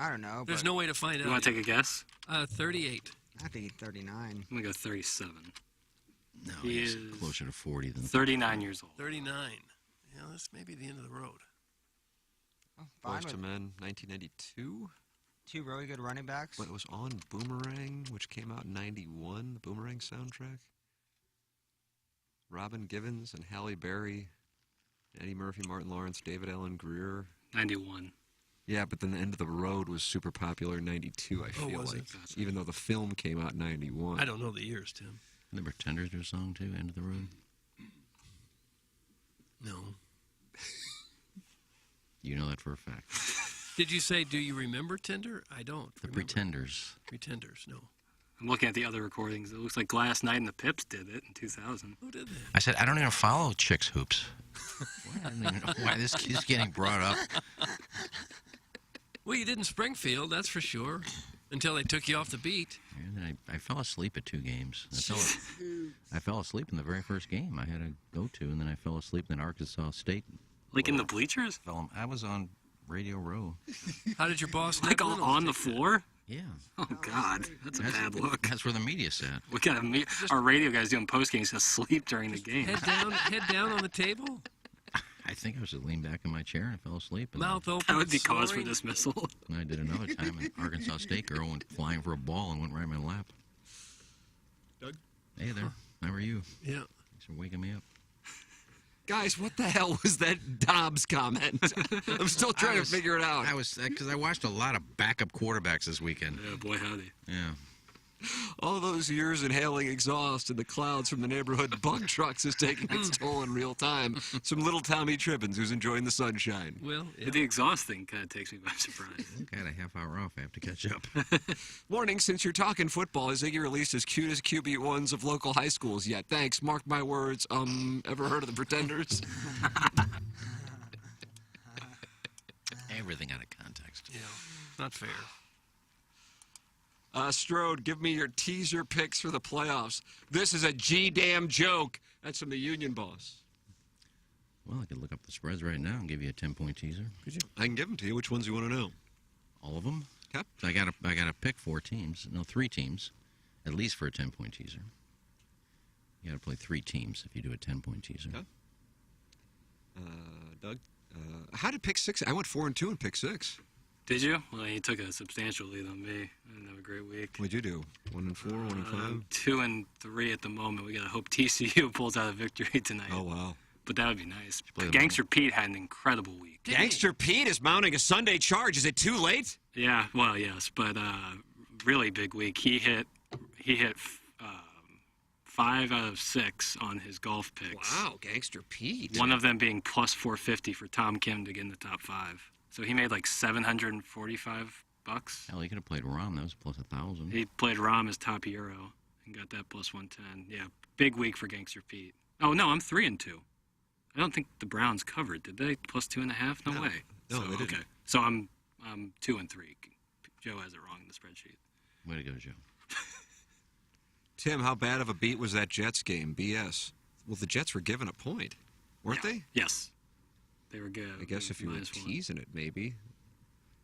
[SPEAKER 3] I don't know.
[SPEAKER 11] There's no way to find out.
[SPEAKER 6] You want to take a guess?
[SPEAKER 11] 38.
[SPEAKER 3] I think he's 39.
[SPEAKER 6] I'm going to go 37.
[SPEAKER 1] No,
[SPEAKER 6] he
[SPEAKER 1] he's
[SPEAKER 6] is
[SPEAKER 1] closer to 40 than
[SPEAKER 6] 39 years old.
[SPEAKER 11] 39. Yeah, that's maybe the end of the road.
[SPEAKER 14] Boys to Men, 1992.
[SPEAKER 3] Two really good running backs.
[SPEAKER 14] What was on Boomerang, which came out in 91, the Boomerang soundtrack? Robin Givens and Halle Berry, Eddie Murphy, Martin Lawrence, David Allen Greer.
[SPEAKER 6] 91.
[SPEAKER 14] Yeah, but then The End of the Road was super popular in 92, I feel
[SPEAKER 11] was
[SPEAKER 14] like.
[SPEAKER 11] it?
[SPEAKER 14] Even though the film came out in 91.
[SPEAKER 11] I don't know the years, Tim.
[SPEAKER 1] The Pretenders do a song too, End of the Road?
[SPEAKER 11] No.
[SPEAKER 1] You know that for a fact.
[SPEAKER 11] Did you say, do you remember Tender? I don't.
[SPEAKER 1] The
[SPEAKER 11] remember.
[SPEAKER 1] Pretenders.
[SPEAKER 11] Pretenders, no.
[SPEAKER 6] I'm looking at the other recordings. It looks like Glass Knight and the Pips did it in 2000.
[SPEAKER 11] Who did that?
[SPEAKER 1] I said, I don't even follow Chicks Hoops. I don't even know why this keeps getting brought up.
[SPEAKER 11] Well, you did in Springfield, that's for sure, until they took you off the beat.
[SPEAKER 1] And then I fell asleep at 2 games. I fell asleep in the very first game I had to go to, and then I fell asleep in Arkansas State.
[SPEAKER 6] Like in the bleachers?
[SPEAKER 1] I was on Radio Row.
[SPEAKER 11] How did your boss
[SPEAKER 6] Like on the floor?
[SPEAKER 1] Yeah.
[SPEAKER 6] Oh, God. That's a bad look.
[SPEAKER 1] That's where the media sat.
[SPEAKER 6] We got our radio guys doing post games to sleep during the game.
[SPEAKER 11] Head down on the table?
[SPEAKER 1] I think I was just leaned back in my chair and I fell asleep. And
[SPEAKER 11] Mouth open.
[SPEAKER 6] That would be cause for
[SPEAKER 11] snoring.
[SPEAKER 6] dismissal.
[SPEAKER 1] And I did another time. An Arkansas State girl went flying for a ball and went right in my lap.
[SPEAKER 17] Doug?
[SPEAKER 1] Hey there. How are you?
[SPEAKER 11] Yeah.
[SPEAKER 1] Thanks for waking me up.
[SPEAKER 2] Guys, what the hell was that Dobbs comment? I'm still trying to figure it out.
[SPEAKER 1] I was because I watched a lot of backup quarterbacks this weekend.
[SPEAKER 6] Yeah, boy, howdy.
[SPEAKER 1] Yeah.
[SPEAKER 2] All those years inhaling exhaust and the clouds from the neighborhood bug trucks is taking its toll in real time. Some little Tommy Tribbins who's enjoying the sunshine.
[SPEAKER 11] Well,
[SPEAKER 6] But the exhaust thing kind of takes me by surprise.
[SPEAKER 1] Got a half hour off. I have to catch up.
[SPEAKER 2] Warning, since you're talking football, is Iggy released as cute as QB1s of local high schools yet? Thanks. Mark my words. Ever heard of the Pretenders?
[SPEAKER 1] Everything out of context.
[SPEAKER 11] Yeah. Not fair.
[SPEAKER 2] Strode, give me your teaser picks for the playoffs. This is a G-damn joke. That's from the Union boss.
[SPEAKER 1] Well, I could look up the spreads right now and give you a 10-point teaser. Could you?
[SPEAKER 2] I can give them to you. Which ones do you want to know?
[SPEAKER 1] All of them?
[SPEAKER 2] Yep.
[SPEAKER 1] So I gotta pick 4 teams. No, 3 teams, at least for a 10-point teaser. You gotta play 3 teams if you do a 10-point teaser.
[SPEAKER 2] Okay. Doug, how did pick 6? I went 4-2 in pick 6.
[SPEAKER 6] Did you? Well, you took a substantial lead on me. I didn't have a great week.
[SPEAKER 2] What'd you do? 1-4, 1-5?
[SPEAKER 6] 2-3 at the moment. We gotta hope TCU pulls out a victory tonight.
[SPEAKER 2] Oh, wow.
[SPEAKER 6] But that would be nice.
[SPEAKER 2] Play
[SPEAKER 6] Gangster Pete had an incredible week.
[SPEAKER 2] Gangster Pete is mounting a Sunday charge. Is it too late?
[SPEAKER 6] Yeah, well, yes, but really big week. He hit 5 out of 6 on his golf picks.
[SPEAKER 2] Wow, Gangster Pete.
[SPEAKER 6] One of them being plus 450 for Tom Kim to get in the top 5. So he made like $745
[SPEAKER 21] bucks.
[SPEAKER 1] Hell, he could have played Rom. That was plus 1,000.
[SPEAKER 21] He played Rom as top hero and got that plus 110. Yeah, big week for Gangster Pete. Oh no, I'm 3-2. I don't think the Browns covered, did they? Plus 2.5? No way.
[SPEAKER 2] No,
[SPEAKER 21] So,
[SPEAKER 2] they didn't.
[SPEAKER 21] Okay, so I'm 2-3. Joe has it wrong in the spreadsheet.
[SPEAKER 1] Way to go, Joe.
[SPEAKER 2] Tim, how bad of a beat was that Jets game? BS. Well, the Jets were given a point, weren't they?
[SPEAKER 21] Yes. They were good.
[SPEAKER 2] I guess if you were
[SPEAKER 21] minus one.
[SPEAKER 2] teasing it, maybe.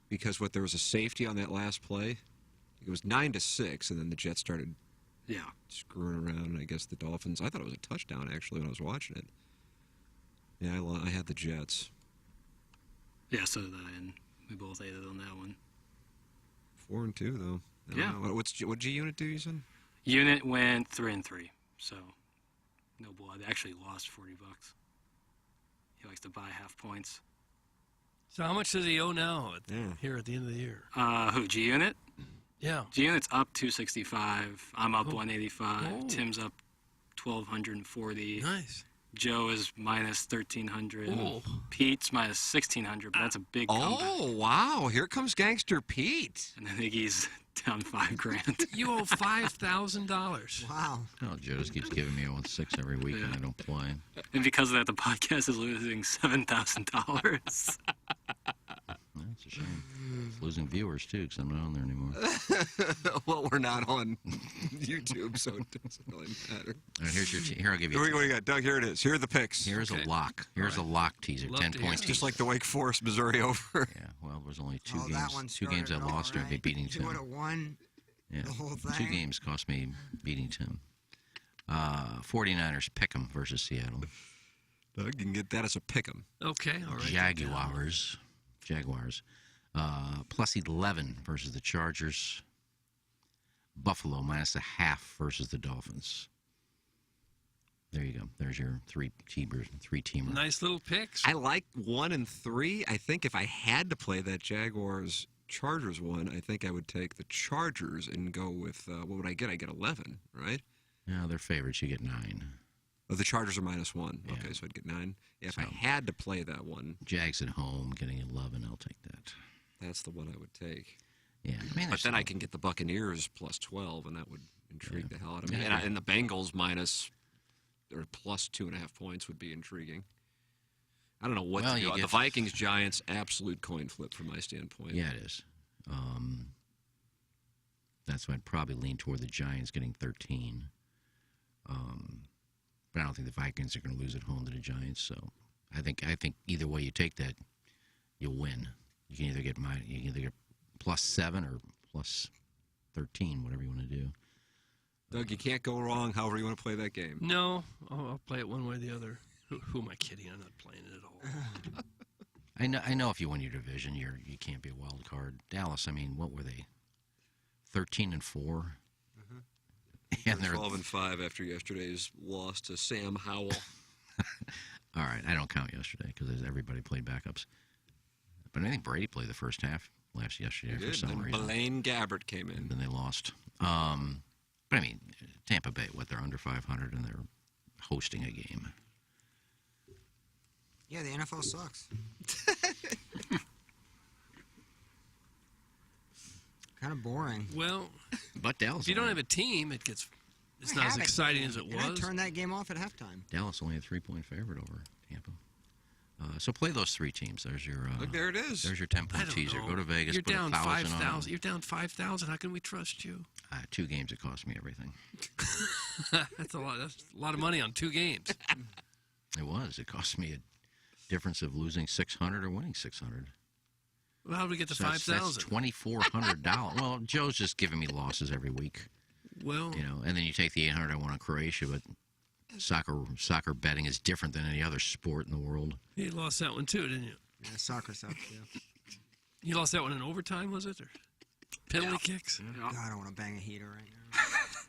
[SPEAKER 2] Because there was a safety on that last play. It was 9-6, and then the Jets started screwing around, and I guess the Dolphins. I thought it was a touchdown, actually, when I was watching it. Yeah, I had the Jets.
[SPEAKER 21] Yeah, so did I, and we both ate it on that one.
[SPEAKER 2] 4-2, though. I don't know. What G Unit do, you said?
[SPEAKER 21] Unit went 3-3, so no blood. They actually lost $40. He likes to buy half points.
[SPEAKER 11] So how much does he owe now here at the end of the year?
[SPEAKER 21] Who, G Unit?
[SPEAKER 11] Yeah.
[SPEAKER 21] G Unit's up 265. I'm up 185.
[SPEAKER 11] Oh.
[SPEAKER 21] Tim's up 1,240.
[SPEAKER 11] Nice.
[SPEAKER 21] Joe is minus 1,300.
[SPEAKER 11] Oh.
[SPEAKER 21] Pete's minus 1,600, but that's a big comeback.
[SPEAKER 2] Oh, wow. Here comes Gangster Pete.
[SPEAKER 21] And then Iggy's down $5,000.
[SPEAKER 11] You owe $5,000.
[SPEAKER 3] Wow.
[SPEAKER 1] Oh, Joe just keeps giving me 0-6 every week, and I don't play.
[SPEAKER 21] And because of that, the podcast is losing $7,000.
[SPEAKER 1] That's a shame. It's losing viewers, too, because I'm not on there anymore.
[SPEAKER 2] Well, we're not on YouTube, so it doesn't really matter.
[SPEAKER 1] All right, here's your here, I'll give you.
[SPEAKER 2] What do you got, Doug? Here it is. Here are the picks.
[SPEAKER 1] Here's a lock. Here's a lock teaser.
[SPEAKER 11] Love
[SPEAKER 1] 10
[SPEAKER 11] to hear
[SPEAKER 1] points.
[SPEAKER 11] it.
[SPEAKER 2] Just like the Wake Forest, Missouri over.
[SPEAKER 1] Yeah, well, there's only two
[SPEAKER 3] Oh, that
[SPEAKER 1] games.
[SPEAKER 3] one
[SPEAKER 1] 2 games I
[SPEAKER 3] started
[SPEAKER 1] lost
[SPEAKER 3] all
[SPEAKER 1] or
[SPEAKER 3] right.
[SPEAKER 1] beating
[SPEAKER 3] You
[SPEAKER 1] Tim.
[SPEAKER 3] would have won
[SPEAKER 1] Yeah,
[SPEAKER 3] the whole
[SPEAKER 1] 2
[SPEAKER 3] thing.
[SPEAKER 1] games cost me beating Tim. 49ers pick 'em versus Seattle.
[SPEAKER 2] Doug, you can get that as a pick 'em.
[SPEAKER 11] Okay, all right.
[SPEAKER 1] Jaguars. Plus 11 versus the Chargers. Buffalo minus 0.5 versus the Dolphins. There you go. There's your three-teamer.
[SPEAKER 11] Nice little picks.
[SPEAKER 2] I like 1 and 3. I think if I had to play that Jaguars-Chargers one, I think I would take the Chargers and go with, what would I get? I get 11, right?
[SPEAKER 1] No, they're favorites. You get 9.
[SPEAKER 2] Oh, the Chargers are minus 1. Yeah. Okay, so I'd get 9. Yeah, if I had to play that one.
[SPEAKER 1] Jags at home getting 11. I'll take that.
[SPEAKER 2] That's the one I would take.
[SPEAKER 1] Yeah, I mean,
[SPEAKER 2] but then I can get the Buccaneers plus 12, and that would intrigue the hell out of me.
[SPEAKER 1] Yeah.
[SPEAKER 2] And the Bengals minus or plus 2.5 points would be intriguing. I don't know what to do. The Vikings Giants absolute coin flip from my standpoint.
[SPEAKER 1] Yeah, it is. That's why I'd probably lean toward the Giants getting 13. But I don't think the Vikings are going to lose at home to the Giants. So I think either way you take that, you'll win. You can either get plus 7 or plus 13, whatever you want to do.
[SPEAKER 2] Doug, you can't go wrong however you want to play that game.
[SPEAKER 11] No, I'll play it one way or the other. Who am I kidding? I'm not playing it at all.
[SPEAKER 1] I know if you win your division, you can't be a wild card. Dallas, I mean, what were they? 13-4.
[SPEAKER 2] And they're 12-5 after yesterday's loss to Sam Howell.
[SPEAKER 1] All right, I don't count yesterday because everybody played backups. But I think Brady played the first half yesterday for some reason.
[SPEAKER 2] Blaine Gabbert came in.
[SPEAKER 1] And then they lost. But I mean, Tampa Bay, they're under 500 and they're hosting a game.
[SPEAKER 3] Yeah, the NFL sucks. Kind of boring.
[SPEAKER 11] Well,
[SPEAKER 1] but Dallas.
[SPEAKER 11] If you don't have a team, it's not as exciting as it was.
[SPEAKER 3] I turned that game off at halftime.
[SPEAKER 1] Dallas only a 3-point favorite over Tampa. So play those 3 teams. There's your.
[SPEAKER 2] Look, there it is.
[SPEAKER 1] There's your 10-point teaser. Go to Vegas.
[SPEAKER 11] You're
[SPEAKER 1] put
[SPEAKER 11] down
[SPEAKER 1] 1,000
[SPEAKER 11] 5,000. You're down 5,000. How can we trust you?
[SPEAKER 1] 2 games. It cost me everything.
[SPEAKER 11] That's a lot. That's a lot of money on 2 games.
[SPEAKER 1] It was. It cost me a difference of losing 600 or winning 600.
[SPEAKER 11] Well, how did we get to
[SPEAKER 1] So that's $2,400. Well, Joe's just giving me losses every week.
[SPEAKER 11] Well,
[SPEAKER 1] and then you take the 800 I won on Croatia, but soccer betting is different than any other sport in the world.
[SPEAKER 11] You lost that one too, didn't you?
[SPEAKER 3] Yeah, soccer sucks. Yeah.
[SPEAKER 11] You lost that one in overtime, was it? Or penalty kicks?
[SPEAKER 3] God, I want to bang a heater right now.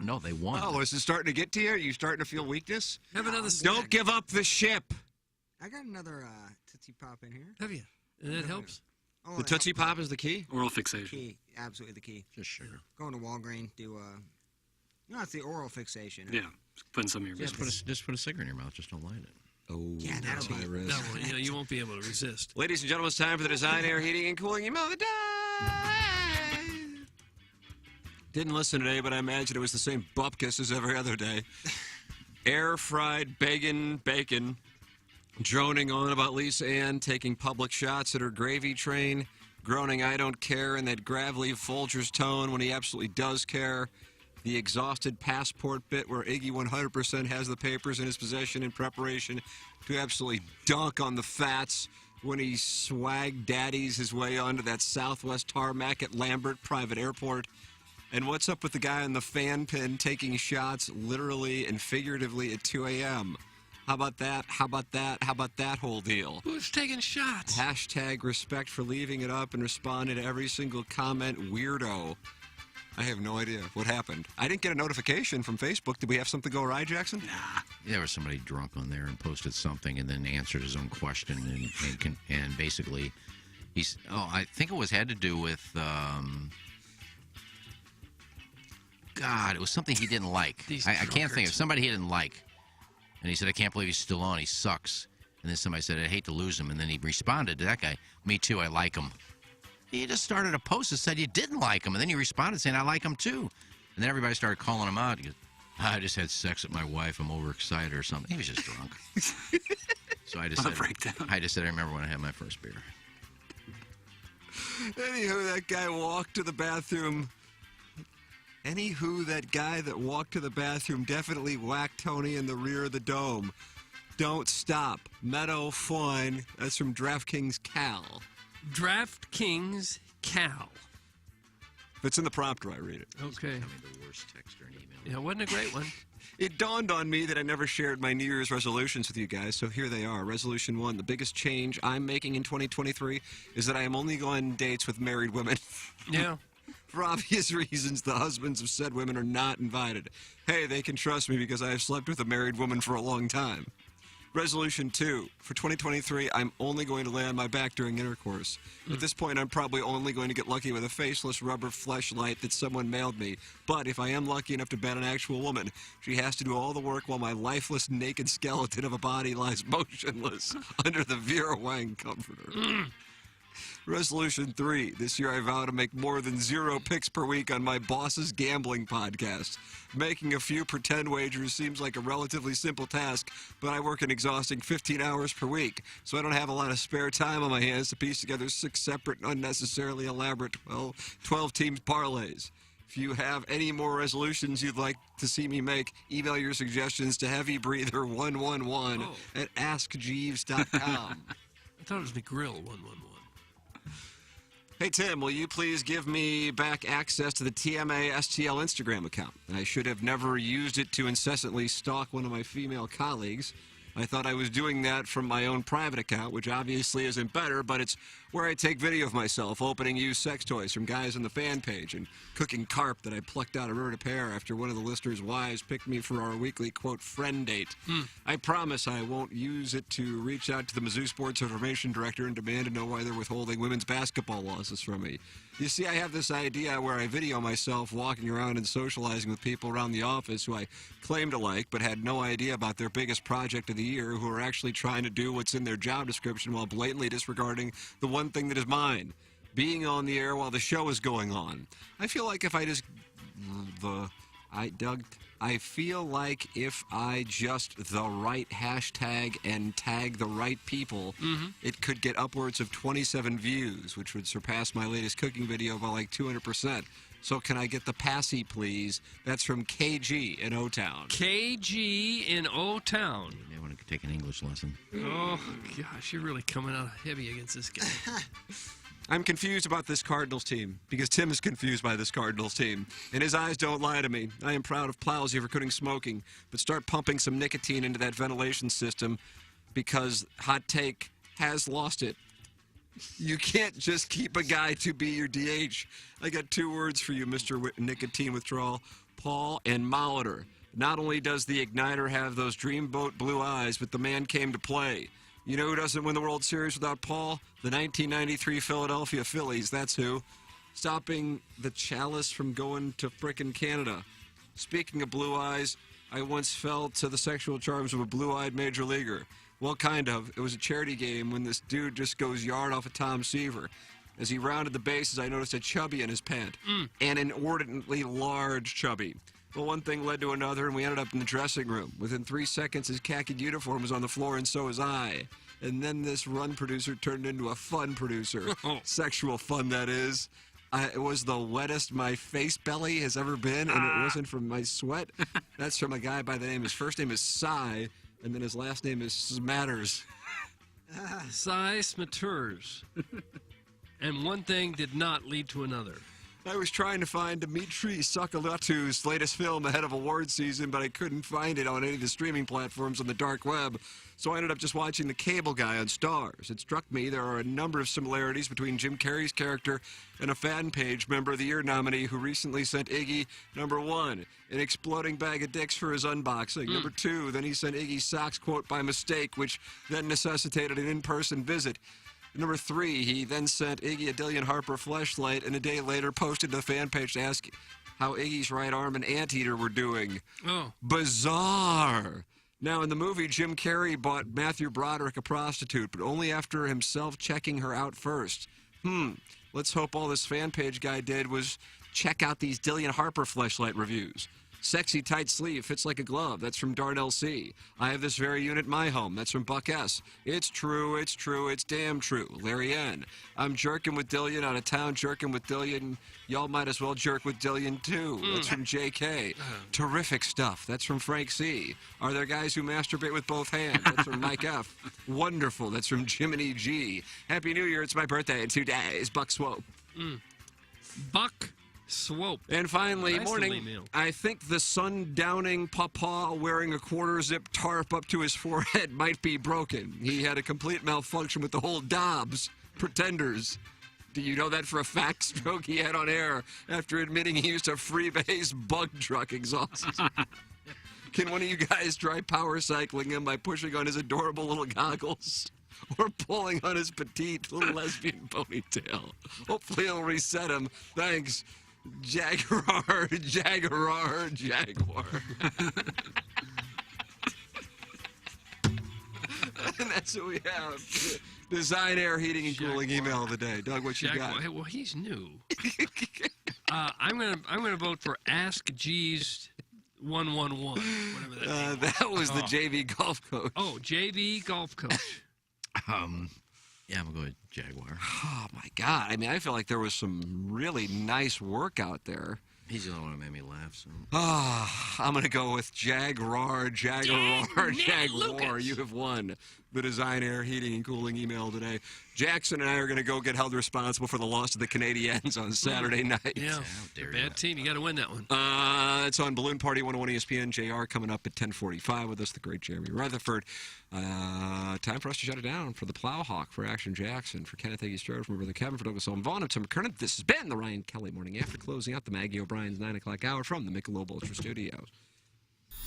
[SPEAKER 1] No, they won.
[SPEAKER 2] Oh, is it starting to get to you? Are you starting to feel weakness?
[SPEAKER 11] Have another.
[SPEAKER 2] Don't give up the ship.
[SPEAKER 3] I got another Tootsie Pop in here.
[SPEAKER 11] Have you? And that helps?
[SPEAKER 3] Oh,
[SPEAKER 2] The Tootsie Pop is the key?
[SPEAKER 21] Oral fixation.
[SPEAKER 3] Key, absolutely the key.
[SPEAKER 1] Just sugar.
[SPEAKER 3] Going to Walgreens, no, it's the oral fixation.
[SPEAKER 21] Yeah, putting some in your
[SPEAKER 1] Just
[SPEAKER 21] business.
[SPEAKER 1] put a cigarette in your mouth. Just don't light it.
[SPEAKER 2] Oh,
[SPEAKER 3] yeah,
[SPEAKER 2] that's high risk.
[SPEAKER 11] You won't be able to resist.
[SPEAKER 2] Ladies and gentlemen, it's time for the Design Air Heating and Cooling email of the day. Didn't listen today, but I imagine it was the same bupkis as every other day. Air-fried bacon, droning on about Lisa Ann taking public shots at her gravy train, groaning I don't care in that gravelly Folgers tone when he absolutely does care. The exhausted passport bit where Iggy 100% has the papers in his possession in preparation to absolutely dunk on the Fats when he swag daddies his way onto that Southwest tarmac at Lambert Private Airport. And what's up with the guy on the fan pin taking shots literally and figuratively at 2 a.m.? How about that? How about that? How about that whole deal?
[SPEAKER 11] Who's taking shots?
[SPEAKER 2] Hashtag respect for leaving it up and responding to every single comment, weirdo. I have no idea what happened. I didn't get a notification from Facebook. Did we have something go awry, Jackson?
[SPEAKER 1] Nah. There was somebody drunk on there and posted something and then answered his own question and basically he's I think it had to do with God, it was something he didn't like. I can't think of somebody he didn't like. And he said, I can't believe he's still on. He sucks. And then somebody said, I hate to lose him. And then he responded to that guy, me too, I like him. He just started a post that said you didn't like him. And then he responded saying, I like him too. And then everybody started calling him out. He goes, I just had sex with my wife. I'm overexcited or something. He was just drunk. So I just said, I remember when I had my first beer.
[SPEAKER 2] Anywho, that guy walked to the bathroom. That guy that walked to the bathroom definitely whacked Tony in the rear of the dome. Don't stop. Meadow Fine. That's from DraftKings Cal.
[SPEAKER 11] DraftKings Cal.
[SPEAKER 2] If it's in the prompter, I read it.
[SPEAKER 11] Okay.
[SPEAKER 1] The worst text or an email.
[SPEAKER 11] Yeah, wasn't a great one.
[SPEAKER 2] It dawned on me that I never shared my New Year's resolutions with you guys, so here they are. Resolution 1, the biggest change I'm making in 2023 is that I am only going on dates with married women.
[SPEAKER 11] Yeah.
[SPEAKER 2] For obvious reasons, the husbands of said women are not invited. Hey, they can trust me because I have slept with a married woman for a long time. Resolution 2, for 2023, I'm only going to lay on my back during intercourse. At this point, I'm probably only going to get lucky with a faceless rubber fleshlight that someone mailed me. But if I am lucky enough to bed an actual woman, she has to do all the work while my lifeless, naked skeleton of a body lies motionless under the Vera Wang comforter. Resolution 3. This year I vow to make more than 0 picks per week on my boss's gambling podcast. Making a few pretend wagers seems like a relatively simple task, but I work an exhausting 15 hours per week, so I don't have a lot of spare time on my hands to piece together 6 separate, unnecessarily elaborate 12-team parlays. If you have any more resolutions you'd like to see me make, email your suggestions to heavybreather111 at askjeeves.com.
[SPEAKER 11] I thought it was McGrill 111.
[SPEAKER 2] Hey, Tim, will you please give me back access to the TMA STL Instagram account? I should have never used it to incessantly stalk one of my female colleagues. I thought I was doing that from my own private account, which obviously isn't better, but it's where I take video of myself opening used sex toys from guys on the fan page and cooking carp that I plucked out of River de Pear after one of the listeners' wives picked me for our weekly, quote, friend date. I promise I won't use it to reach out to the Mizzou Sports Information Director and demand to know why they're withholding women's basketball losses from me. You see, I have this idea where I video myself walking around and socializing with people around the office who I claim to like but had no idea about their biggest project of the year, who are actually trying to do what's in their job description while blatantly disregarding the one thing that is mine, being on the air while the show is going on. I feel like if I just the right hashtag and tag the right people, it could get upwards of 27 views, which would surpass my latest cooking video by like 200%. So can I get the passy, please? That's from KG in O-Town.
[SPEAKER 11] KG in O-Town.
[SPEAKER 1] You may want to take an English lesson.
[SPEAKER 11] Oh, gosh, you're really coming out heavy against this guy.
[SPEAKER 2] I'm confused about this Cardinals team because Tim is confused by this Cardinals team, and his eyes don't lie to me. I am proud of Plowsy for quitting smoking, but start pumping some nicotine into that ventilation system because, hot take, has lost it. You can't just keep a guy to be your DH. I got 2 words for you, Mr. Nicotine Withdrawal. Paul and Molitor. Not only does the Igniter have those dreamboat blue eyes, but the man came to play. You know who doesn't win the World Series without Paul? The 1993 Philadelphia Phillies, that's who. Stopping the chalice from going to frickin' Canada. Speaking of blue eyes, I once fell to the sexual charms of a blue-eyed major leaguer. Well, kind of. It was a charity game when this dude just goes yard off of Tom Seaver. As he rounded the bases, I noticed a chubby in his pant. An inordinately large chubby. Well, one thing led to another, and we ended up in the dressing room. Within 3 seconds, his khaki uniform was on the floor, and so was I. And then this run producer turned into a fun producer. Sexual fun, that is. It was the wettest my face belly has ever been, and it wasn't from my sweat. That's from a guy by the name, his first name is Cy, and then his last name is Smatters.
[SPEAKER 11] Cy Smatters. And one thing did not lead to another.
[SPEAKER 2] I was trying to find Dimitri Sokolatu's latest film ahead of award season, but I couldn't find it on any of the streaming platforms on the dark web, so I ended up just watching The Cable Guy on Starz. It struck me there are a number of similarities between Jim Carrey's character and a fan page Member of the Year nominee who recently sent Iggy, number 1, an exploding bag of dicks for his unboxing. Number 2, then he sent Iggy socks, quote, by mistake, which then necessitated an in-person visit. Number 3, he then sent Iggy a Dillian Harper fleshlight, and a day later posted to the fan page to ask how Iggy's right arm and anteater were doing.
[SPEAKER 11] Oh.
[SPEAKER 2] Bizarre. Now, in the movie, Jim Carrey bought Matthew Broderick a prostitute, but only after himself checking her out first. Let's hope all this fan page guy did was check out these Dillian Harper fleshlight reviews. Sexy tight sleeve, fits like a glove. That's from Darnell C. I have this very unit in my home. That's from Buck S. It's true, it's true, it's damn true. Larry N. I'm jerking with Dillian, out of town jerking with Dillian. Y'all might as well jerk with Dillian, too. That's from JK. Terrific stuff. That's from Frank C. Are there guys who masturbate with both hands? That's from Mike F. Wonderful. That's from Jiminy G. Happy New Year. It's my birthday in 2 days. Buck Swope.
[SPEAKER 11] Buck Swope.
[SPEAKER 2] And finally,
[SPEAKER 11] Nice little
[SPEAKER 2] morning,
[SPEAKER 11] email.
[SPEAKER 2] I think the sundowning papa wearing a quarter-zip tarp up to his forehead might be broken. He had a complete malfunction with the whole Dobbs. Pretenders. Do you know that for a fact? Stroke he had on air after admitting he used a freebase bug truck exhaust. Can one of you guys try power cycling him by pushing on his adorable little goggles? Or pulling on his petite little lesbian ponytail? Hopefully he'll reset him. Thanks. Jaguar. And that's what we have. Design, air, heating, and cooling email of the day. Doug, what you got?
[SPEAKER 11] Well, he's new. I'm gonna vote for Ask G's 111. Whatever that name
[SPEAKER 2] That was the JV golf coach.
[SPEAKER 11] Oh, JV golf coach.
[SPEAKER 1] Yeah, I'm going to go with Jaguar.
[SPEAKER 2] Oh, my God. I mean, I feel like there was some really nice work out there.
[SPEAKER 1] He's the only one who made me laugh. So.
[SPEAKER 2] I'm going to go with Jaguar. You have won the Design, Air, Heating, and Cooling email today. Jackson and I are going to go get held responsible for the loss to the Canadiens on Saturday night.
[SPEAKER 11] Yeah, bad team. You got to win that one.
[SPEAKER 2] It's on Balloon Party 101 ESPN. JR coming up at 10:45 with us, the great Jeremy Rutherford. Time for us to shut it down for the Plowhawk, for Action Jackson, for Kenneth Hagee Strode, from Brother Kevin, for Douglas Owen Vaughn, and Tim McKernan. This has been the Ryan Kelly Morning After, closing out the Maggie O'Brien's 9 o'clock hour from the Michelob Ultra Studios.